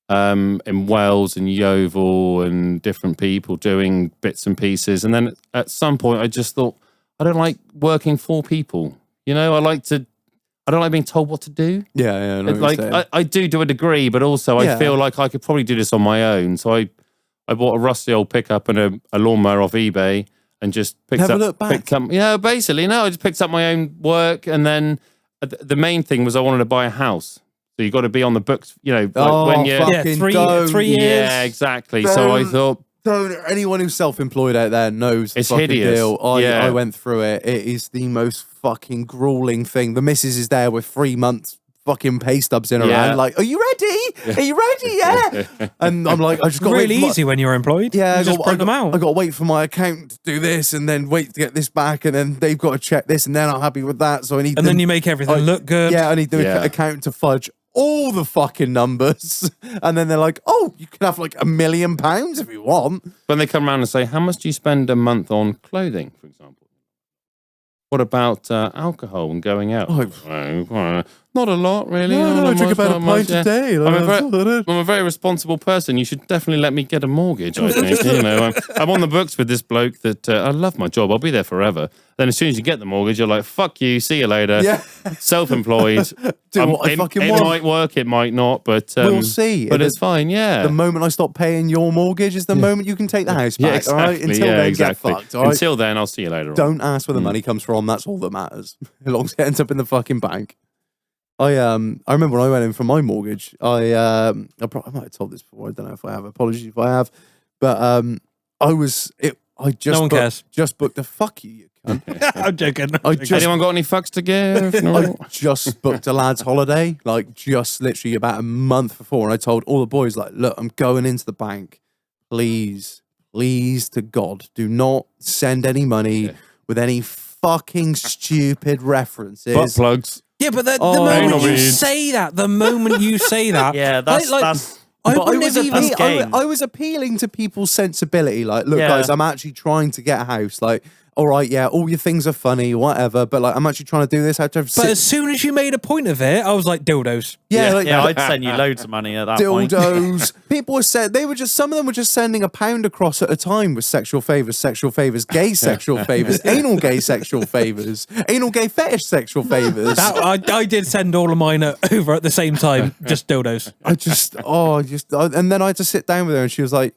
in Wells and Yeovil and different people doing bits and pieces. And then at some point, I just thought, I don't like working for people. You know, I don't like being told what to do. Yeah, I know what you're saying. I do a degree, but also Yeah. I feel like I could probably do this on my own. So I bought a rusty old pickup and a lawnmower off eBay and just Never looked back. Basically, no, I just picked up my own work. And then the main thing was I wanted to buy a house. So you got to be on the books, you know, like Oh, when you're. fuck. Yeah, Fucking 3 don't. 3 years. Yeah, exactly. So I Don't. thought, Anyone who's self-employed out there knows the It's fucking hideous. deal. Yeah. I went through it. It is the most fucking grueling thing. The missus is there with 3 months fucking pay stubs in her Yeah. hand, like, are you ready? Are you ready? Yeah. And I'm like, I just got really easy when you're employed. Yeah, you just print them out. I got to wait for my account to do this, and then wait to get this back, and then they've got to check this, and then I'm happy with that. So I need. And then you make everything look good. Yeah, I need the Yeah. accountant to fudge all the fucking numbers, and then they're like, "Oh, you can have like £1 million if you want." When they come around and say, how much do you spend a month on clothing, for example? What about alcohol and going out? Not a lot, really. No, Not I drink much, about not a much, pint a day. I'm a very responsible person. You should definitely let me get a mortgage, I think. You know, I'm on the books with this bloke that I love my job. I'll be there forever. Then as soon as you get the mortgage, you're like, fuck you, see you later. Yeah. Self-employed. Do what I fucking it want. might work, it might not, but We'll see. But it's fine, yeah. The moment I stop paying your mortgage is the moment you can take the house back. yeah, exactly. All right? Until then, get fucked. All right? Until then, I'll see you later. Don't ask where the money comes from. That's all that matters. As long as it ends up in the fucking bank. I remember when I went in for my mortgage. I might have told this before. I don't know if I have. Apologies if I have. But I just No one cares. just booked a fuck you cunt. I'm joking. Anyone got any fucks to give? No. I just booked a lad's holiday, like just literally about a month before, and I told all the boys, like, look, I'm going into the bank. Please to God, do not send any money with any fucking stupid references. Butt plugs. Yeah, but the Oh, moment you weed. say that, Yeah, that's I But wouldn't have even. game. I was appealing to people's sensibility. Like, look, Yeah. guys, I'm actually trying to get a house. Like, all right, yeah, all your things are funny, whatever. But like, I'm actually trying to do this. I have to But as soon as you made a point of it, I was like, dildos. like, yeah, I'd send you loads of money at that point. dildos. People were some of them were just sending £1 across at a time with sexual favors, gay sexual favors, anal gay sexual favors, anal gay fetish sexual favors. I did send all of mine over at the same time, just dildos. And then I had to sit down with her, and she was like,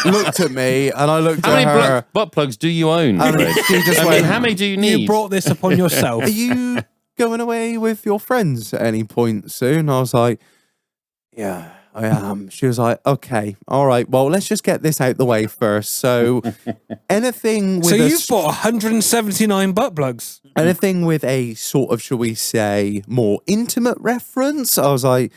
looked at me, and I looked How at many her. butt plugs do you own? And Greg? she just I mean, went, how many do you need? You brought this upon yourself. are you going away with your friends at any point soon? I was like, yeah, I am. She was like, okay, all right, well, let's just get this out the way first. So anything with So a, you've bought 179 butt plugs. anything with a sort of, shall we say, more intimate reference? I was like,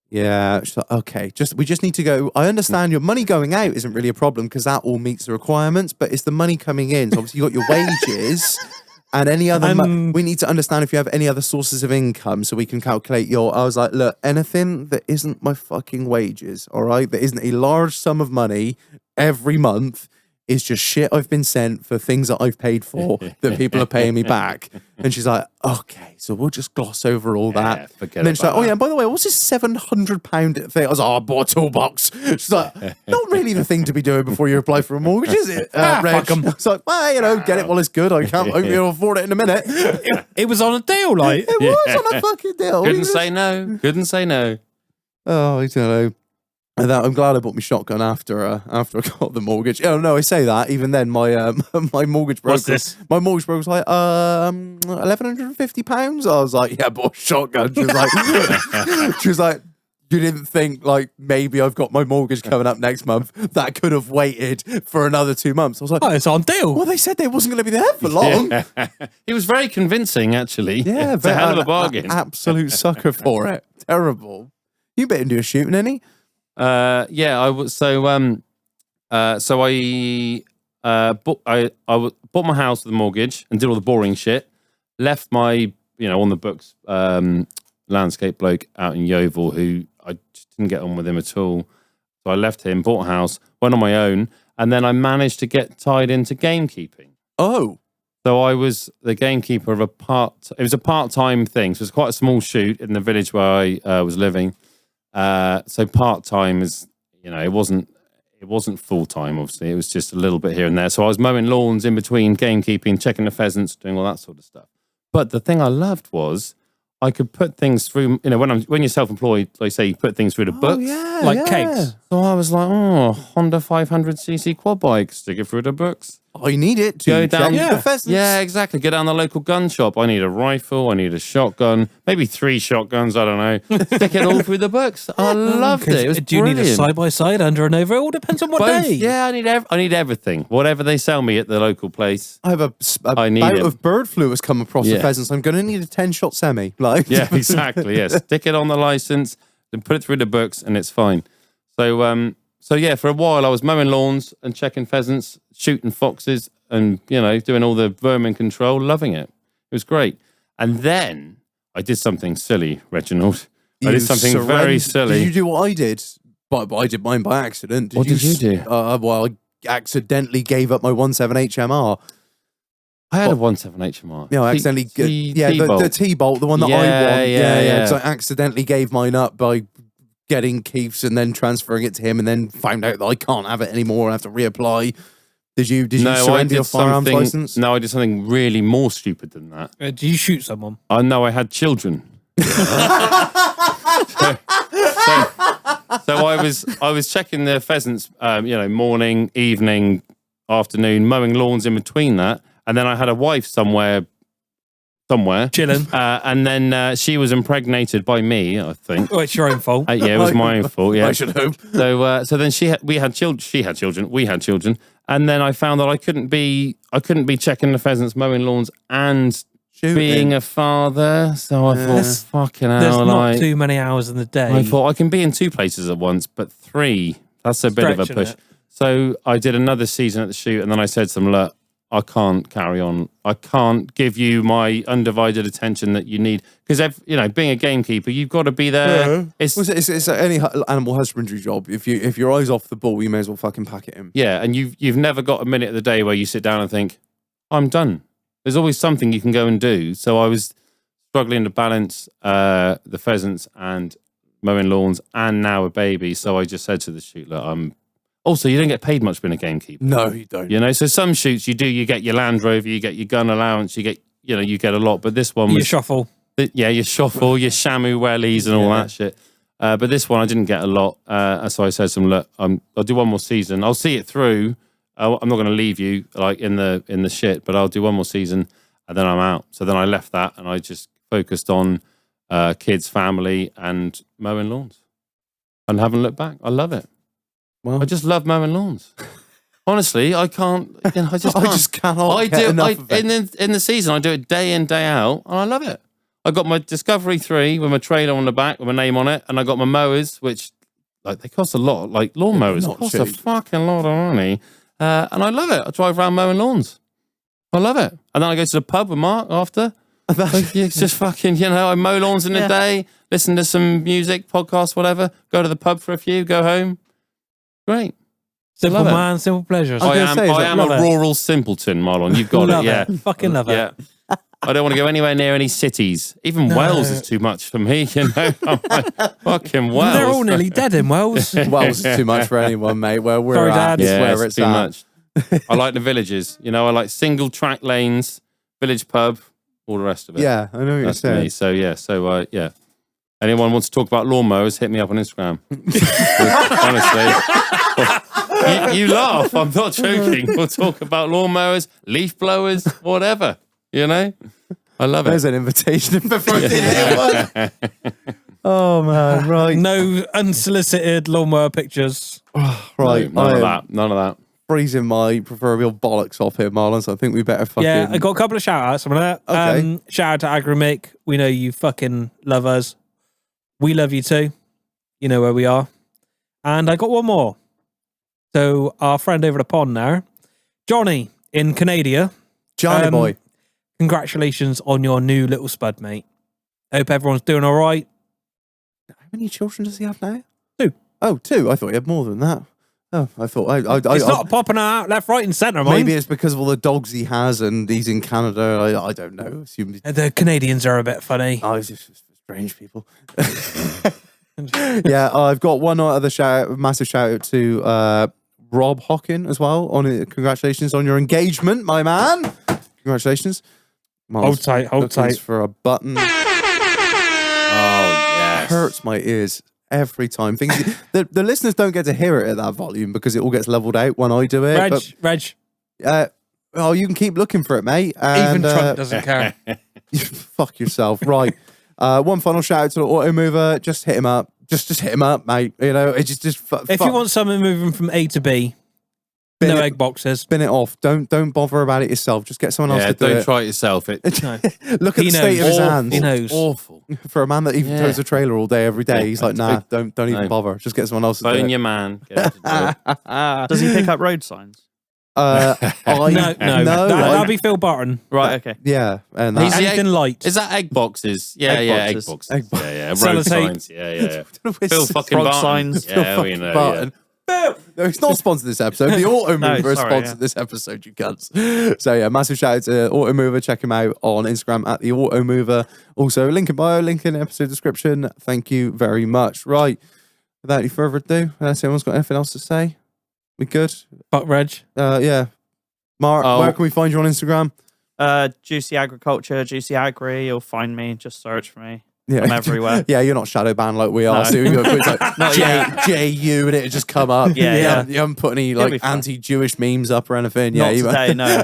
yeah, she's like, okay, we just need to go. I understand your money going out isn't really a problem because that all meets the requirements, but it's the money coming in. So obviously you got your wages and any other, we need to understand if you have any other sources of income so we can calculate I was like, look, anything that isn't my fucking wages, all right, that isn't a large sum of money every month is just shit I've been sent for things that I've paid for that people are paying me back. And she's like, okay, so we'll just gloss over all that. Forget And then she's like, about oh yeah, by the way, what's this £700 thing? I was like, oh, I bought a toolbox. She's like, not really the thing to be doing before you apply for a mortgage, is it? Reg? fuck 'em. I was like, well, get it while it's good. I can't hope you'll afford it in a minute. It was on a deal, like. It was on a fucking deal. Couldn't say no. Couldn't say no. Oh, I don't know. And that, I'm glad I bought my shotgun after I got the mortgage. Oh no, I say that. Even then, my my mortgage broker. What's this? My mortgage broker was like, £1,150. I was like, yeah, I bought a shotgun. She was like, you didn't think like maybe I've got my mortgage coming up next month that could have waited for another 2 months. I was like, Oh, it's on deal. well, they said they wasn't going to be there for long. He was very convincing, actually. Yeah, it's a hell of a bargain. Absolute sucker for it. Terrible. You better do a shooting, any? Yeah, I was so I bought my house with a mortgage and did all the boring shit. Left my on the books landscape bloke out in Yeovil who I just didn't get on with him at all. So I left him, bought a house, went on my own, and then I managed to get tied into gamekeeping. Oh. So I was the gamekeeper of it was a part-time thing. So it's quite a small shoot in the village where I was living. So part-time is, it wasn't full-time, obviously. It was just a little bit here and there. So I was mowing lawns in between gamekeeping, checking the pheasants, doing all that sort of stuff. But the thing I loved was I could put things through, when you're self-employed, like say you put things through the books. Like cakes. So I was like, Honda 500cc quad bike, stick it through the books. I need it to Go down check the pheasants. Yeah, exactly. Go down the local gun shop. I need a rifle. I need a shotgun. Maybe 3 shotguns. I don't know. Stick it all through the books. I loved it. It was Do you brilliant. need a side-by-side, under and over? It all depends on what Both. day. Yeah, I need everything. Whatever they sell me at the local place. I have a I need bout it. of bird flu has come across the Yeah. pheasants. I'm going to need a 10-shot semi. Like, Yeah, exactly. Yes, stick it on the license, then put it through the books, and it's fine. So yeah, for a while I was mowing lawns and checking pheasants, shooting foxes, and doing all the vermin control, loving it. It was great. And then I did something silly, Reginald. I did something very silly. Did you do what I did? But I did mine by accident. What did you do? Well, I accidentally gave up my 17 HMR. I had a 17 HMR. Yeah, I accidentally. The T-bolt, the one that I want. Yeah. Because I accidentally gave mine up by getting Keith's and then transferring it to him, and then found out that I can't have it anymore and have to reapply. Did you surrender your firearms license? No, I did something really more stupid than that. Did you shoot someone? I know I had children. So I was checking the pheasants, morning, evening, afternoon, mowing lawns in between that, and then I had a wife somewhere, Chilling. and then she was impregnated by me, I think. Oh, it's your own fault. Yeah, it was my own fault. Yeah, I should hope. So then we had children. She had children. We had children, and then I found that I couldn't be checking the pheasants, mowing lawns, and being a father. So I thought, fucking hell, There's not too many hours in the day. I thought I can be in 2 places at once, but 3, that's a bit of a Stretching push. it. So I did another season at the shoot, and then I said to them, look, I can't carry on. I can't give you my undivided attention that you need. Because, being a gamekeeper, you've got to be there. It's any animal husbandry job. If your eyes off the ball, you may as well fucking pack it in. Yeah, and you've never got a minute of the day where you sit down and think, I'm done. There's always something you can go and do. So I was struggling to balance the pheasants and mowing lawns and now a baby. So I just said to the shoot, look, also, you don't get paid much being a gamekeeper. No, you don't. So some shoots you get your Land Rover, you get your gun allowance, you get a lot. But this one was... You shuffle. Your shuffle, your Shamu wellies and all that shit. But this one I didn't get a lot. So I said to them, look, I'll do one more season. I'll see it through. I'm not going to leave you in the shit, but I'll do one more season and then I'm out. So then I left that and I just focused on kids, family, and mowing lawns. And haven't looked back. I love it. Well, I just love mowing lawns. Honestly, I can't. I just can't. I just cannot get enough of it. In the season, I do it day in, day out, and I love it. I got my Discovery 3 with my trailer on the back with my name on it, and I got my mowers, which they cost a lot. Like lawn mowers cost a fucking lot of money, and I love it. I drive around mowing lawns. I love it, and then I go to the pub with Mark after. It's just fucking, I mow lawns in the day, listen to some music, podcast, whatever. Go to the pub for a few, go home. Great. Simple man, simple pleasures. I am a rural simpleton, Marlon. You've got it, yeah. Fucking love it. Yeah. I don't want to go anywhere near any cities. Even Wales is too much for me, I'm like, fucking Wales. They're all nearly dead in Wales. Wales is too much for anyone, mate. Where we're Sorry, at Dad. is Yeah, where it's it's too at. much. I like the villages. I like single track lanes, village pub, all the rest of it. Yeah, I know what you're That's saying. me. So, yeah. Anyone wants to talk about lawnmowers, hit me up on Instagram. Honestly. You laugh. I'm not joking. We'll talk about lawnmowers, leaf blowers, whatever. I love it. There's an invitation if I did hear one. Oh, man, right. No unsolicited lawnmower pictures. Right. No, none of that. Freezing my proverbial bollocks off here, Marlon, so I think we better fucking... Yeah, I got a couple of shout-outs. Okay. Shout out to AGRI Mick. We know you fucking love us. We love you too. You know where we are. And I got one more. So our friend over the pond there, Johnny in Canada. Johnny boy. Congratulations on your new little spud, mate. Hope everyone's doing all right. How many children does he have now? 2. Oh, 2. I thought he had more than that. Oh, I thought... It's not popping out left, right and centre, mind. Maybe it's because of all the dogs he has and he's in Canada. I don't know. Assume The Canadians are a bit funny. it's just strange people. Yeah, I've got one other massive shout out to Rob Hockin as well. Congratulations on your engagement, my man. Congratulations. Hold tight. For a button. Oh, yes. Hurts my ears every time. The listeners don't get to hear it at that volume because it all gets leveled out when I do it. Reg. Oh, you can keep looking for it, mate. Even And, Trump doesn't care. fuck yourself. Right. One final shout out to the auto mover. Just hit him up. Just hit him up, mate. You know, it's just If you want something moving from A to B, no egg boxes. spin it off. Don't bother about it yourself. Just get someone else to do don't it. try it yourself. No. Look at He the state of his knows. hands. He knows. Awful. For a man that even tows a trailer all day, every day, he's like, nah, don't even No. bother. Just get someone else to do Phone it. your man. Get him to do it. Does he pick up road signs? No, that'll be Phil Barton. Right. Okay. Yeah, and He's that. the Anything egg- light. Is that egg boxes? Yeah, Egg egg boxes. boxes. Egg boxes. Road Sellotape. signs. Yeah. Phil fucking Frog Barton. signs. Yeah, Phil we fucking know. Barton. No, he's not sponsored this episode. The Auto Mover is sorry, sponsored yeah. this episode, you cunts. So yeah, massive shout out to Auto Mover. Check him out on Instagram at the Auto Mover. Also, link in bio, link in episode description. Thank you very much. Right, without any further ado, unless anyone's got anything else to say, we good? Fuck Reg. Yeah. Mark, Oh. where can we find you on Instagram? Juicy Agriculture, Juicy Agri. You'll find me. Just search for me. Yeah. I'm everywhere. Yeah, you're not shadow banned like we are. No. So you go, it's like Not yet. JU and it'll just come up. Yeah. You haven't put any It'll be like fine. anti-Jewish memes up or anything. Yeah, Not you today. No.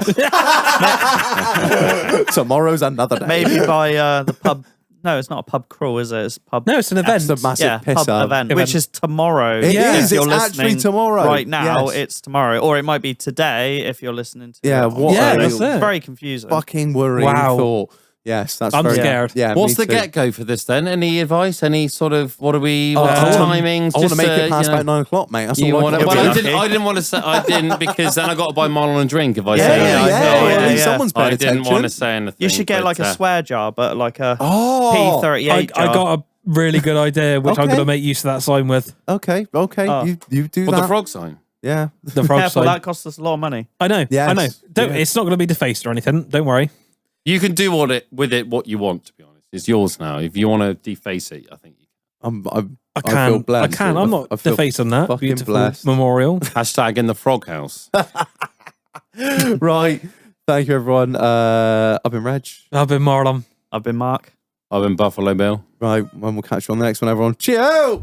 Tomorrow's another day. Maybe by the pub. No, it's not a pub crawl, is it? It's a pub. No, it's an event. It's a massive yeah, piss pub up. event, which is tomorrow. It Yeah. If is. you're It's actually listening tomorrow. Right now, Yes. it's tomorrow, or it might be today if you're listening to. Yeah, it. what Yeah, a that's it. It's very confusing. fucking worrying Wow. thought. Yes, that's I'm very scared. Yeah, What's me the too. get go for this then? Any advice? Any sort of what's the I timings? want to Just, make it past you know, about 9 o'clock, mate. That's You all I wanna, can well, do. I lucky. didn't want to say I didn't because then I got to buy Marlon a drink if I Yeah, say yeah, it. yeah. So, At least yeah. someone's paying I didn't attention. want to say anything. You should get but, like a swear jar, but like a Oh, P38 I jar. got a really good idea, which I'm Okay. going to make use of that sign with. okay. Oh. You do What, that. the frog sign? Yeah. The frog Careful, sign. that costs us a lot of money. I know. Yes. I know. Don't, Yeah. It's not going to be defaced or anything. Don't worry. You can do what you want. To be honest, it's yours now. If you want to deface it, I think you I feel can. I blessed. can. I'm not I feel defacing that fucking beautiful blessed. memorial. can. Hashtag in the frog house. Right. Thank you, everyone. I've been Reg. I've been Marlon. I've been Mark. I've been Buffalo Bill. Right. And we'll catch you on the next one, everyone. Cheerio!